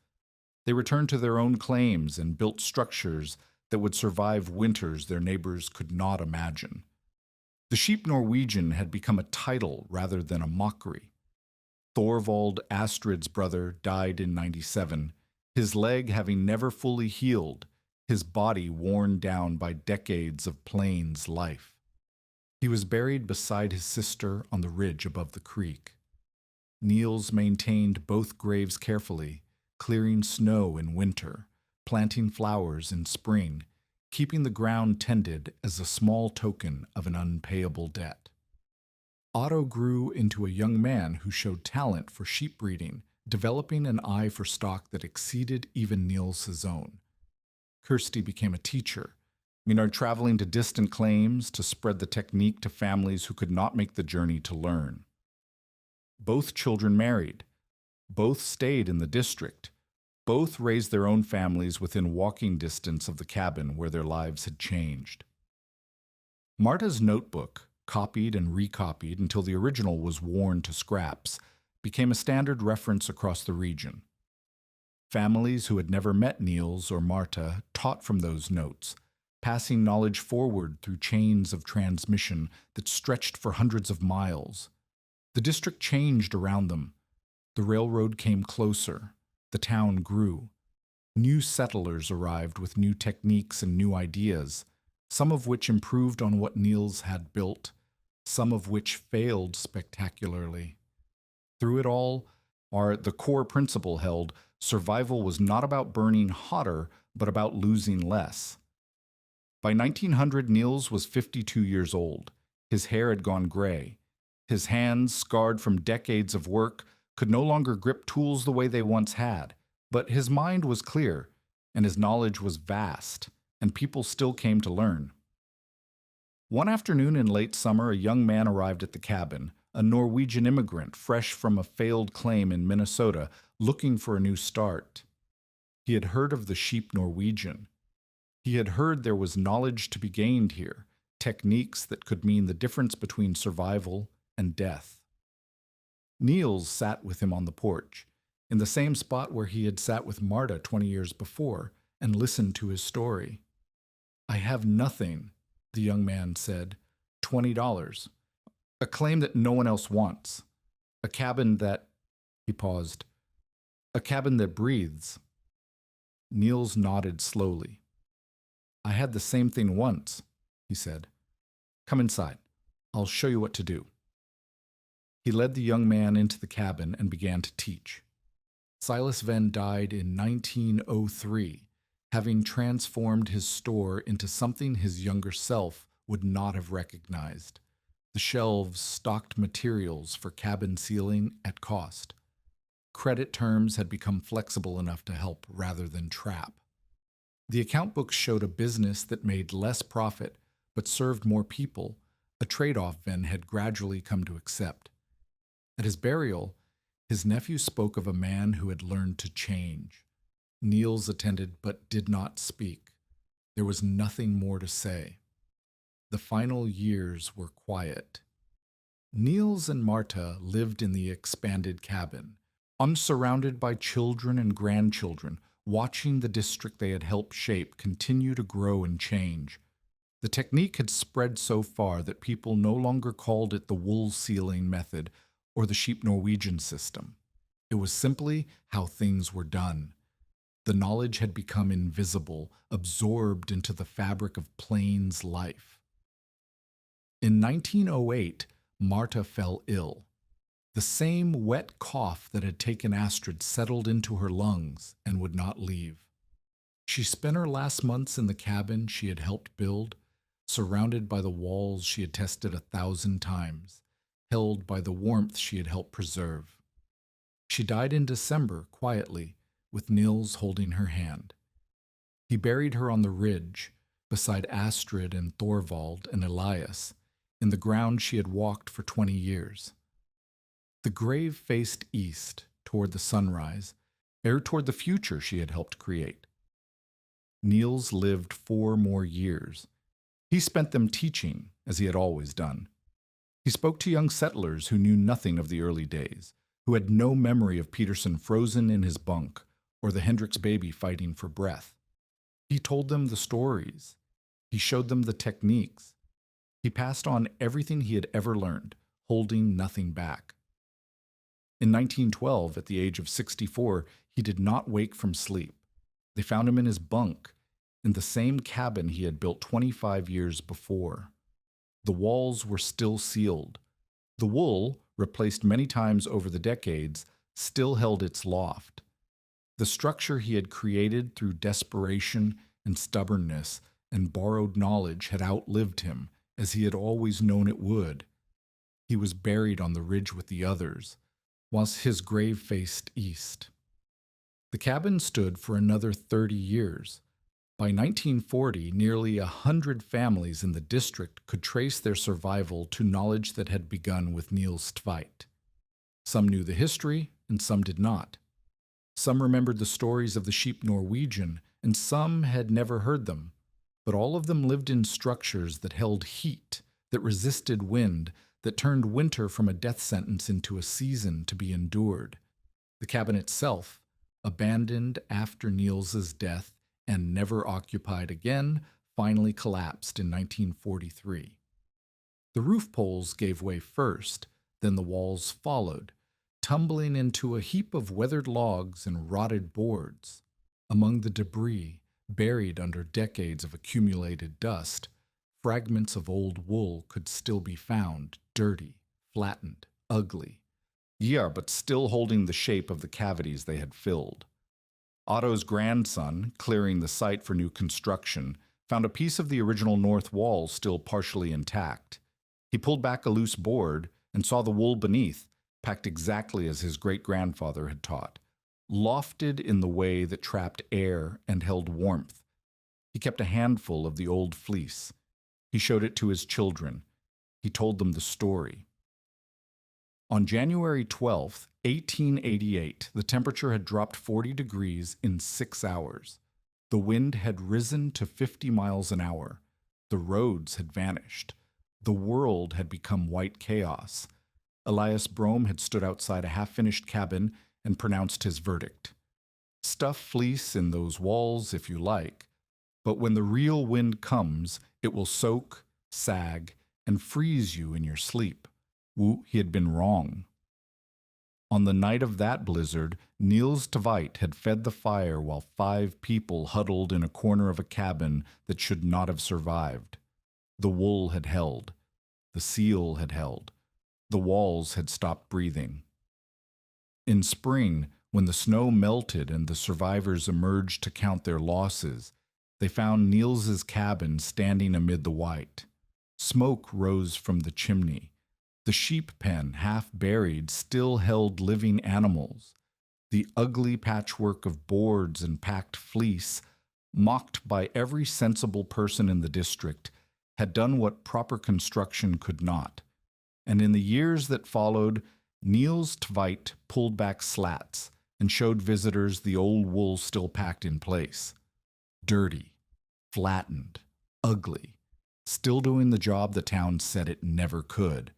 They returned to their own claims and built structures that would survive winters their neighbors could not imagine. The sheep Norwegian had become a title rather than a mockery. Thorvald, Astrid's brother, died in '97, his leg having never fully healed, his body worn down by decades of plains life. He was buried beside his sister on the ridge above the creek. Niels maintained both graves carefully, clearing snow in winter, planting flowers in spring, keeping the ground tended as a small token of an unpayable debt. Otto grew into a young man who showed talent for sheep breeding, developing an eye for stock that exceeded even Niels's own. Kirsty became a teacher, traveling to distant claims to spread the technique to families who could not make the journey to learn. Both children married. Both stayed in the district. Both raised their own families within walking distance of the cabin where their lives had changed. Marta's notebook, copied and recopied until the original was worn to scraps, became a standard reference across the region. Families who had never met Niels or Marta taught from those notes, passing knowledge forward through chains of transmission that stretched for hundreds of miles. The district changed around them. The railroad came closer. The town grew. New settlers arrived with new techniques and new ideas, some of which improved on what Niels had built, some of which failed spectacularly. Through it all, the core principle held, survival was not about burning hotter, but about losing less. By 1900, Niels was 52 years old. His hair had gone gray. His hands, scarred from decades of work, could no longer grip tools the way they once had. But his mind was clear, and his knowledge was vast, and people still came to learn. One afternoon in late summer, a young man arrived at the cabin, a Norwegian immigrant fresh from a failed claim in Minnesota, looking for a new start. He had heard of the sheep Norwegian. He had heard there was knowledge to be gained here, techniques that could mean the difference between survival and death. Niels sat with him on the porch, in the same spot where he had sat with Marta 20 years before, and listened to his story. "I have nothing," the young man said. $20. A claim that no one else wants. A cabin that... He paused. "A cabin that breathes." Niels nodded slowly. "I had the same thing once," he said. "Come inside. I'll show you what to do." He led the young man into the cabin and began to teach. Silas Venn died in 1903, having transformed his store into something his younger self would not have recognized. The shelves stocked materials for cabin ceiling at cost. Credit terms had become flexible enough to help rather than trap. The account books showed a business that made less profit but served more people, a trade-off Venn had gradually come to accept. At his burial, his nephew spoke of a man who had learned to change. Niels attended but did not speak. There was nothing more to say. The final years were quiet. Niels and Marta lived in the expanded cabin, unsurrounded by children and grandchildren, watching the district they had helped shape continue to grow and change. The technique had spread so far that people no longer called it the wool sealing method or the sheep Norwegian system. It was simply how things were done. The knowledge had become invisible, absorbed into the fabric of Plains life. In 1908, Marta fell ill. The same wet cough that had taken Astrid settled into her lungs and would not leave. She spent her last months in the cabin she had helped build, surrounded by the walls she had tested 1,000 times, held by the warmth she had helped preserve. She died in December, quietly, with Niels holding her hand. He buried her on the ridge, beside Astrid and Thorvald and Elias, in the ground she had walked for 20 years. The grave faced east, toward the sunrise, or toward the future she had helped create. Niels lived 4 more years. He spent them teaching, as he had always done. He spoke to young settlers who knew nothing of the early days, who had no memory of Peterson frozen in his bunk or the Hendricks baby fighting for breath. He told them the stories. He showed them the techniques. He passed on everything he had ever learned, holding nothing back. In 1912, at the age of 64, he did not wake from sleep. They found him in his bunk, in the same cabin he had built 25 years before. The walls were still sealed. The wool, replaced many times over the decades, still held its loft. The structure he had created through desperation and stubbornness and borrowed knowledge had outlived him, as he had always known it would. He was buried on the ridge with the others, whilst his grave faced east. The cabin stood for another 30 years. By 1940, nearly 100 families in the district could trace their survival to knowledge that had begun with Niels Tveit. Some knew the history, and some did not. Some remembered the stories of the sheep Norwegian, and some had never heard them. But all of them lived in structures that held heat, that resisted wind, that turned winter from a death sentence into a season to be endured. The cabin itself, abandoned after Niels's death and never occupied again, finally collapsed in 1943. The roof poles gave way first, then the walls followed, tumbling into a heap of weathered logs and rotted boards. Among the debris, buried under decades of accumulated dust, fragments of old wool could still be found, dirty, flattened, ugly. Yeah, but still holding the shape of the cavities they had filled. Otto's grandson, clearing the site for new construction, found a piece of the original north wall still partially intact. He pulled back a loose board and saw the wool beneath, packed exactly as his great-grandfather had taught, lofted in the way that trapped air and held warmth. He kept a handful of the old fleece. He showed it to his children. He told them the story. On January 12, 1888, the temperature had dropped 40 degrees in 6 hours. The wind had risen to 50 miles an hour. The roads had vanished. The world had become white chaos. Elias Brome had stood outside a half-finished cabin and pronounced his verdict. Stuff fleece in those walls if you like, but when the real wind comes, it will soak, sag, and freeze you in your sleep. He had been wrong. On the night of that blizzard, Niels Tveit had fed the fire while 5 people huddled in a corner of a cabin that should not have survived. The wool had held. The seal had held. The walls had stopped breathing. In spring, when the snow melted and the survivors emerged to count their losses, they found Niels's cabin standing amid the white. Smoke rose from the chimney. The sheep pen, half buried, still held living animals. The ugly patchwork of boards and packed fleece, mocked by every sensible person in the district, had done what proper construction could not. And in the years that followed, Niels Tveit pulled back slats and showed visitors the old wool still packed in place. Dirty, flattened, ugly, still doing the job the town said it never could.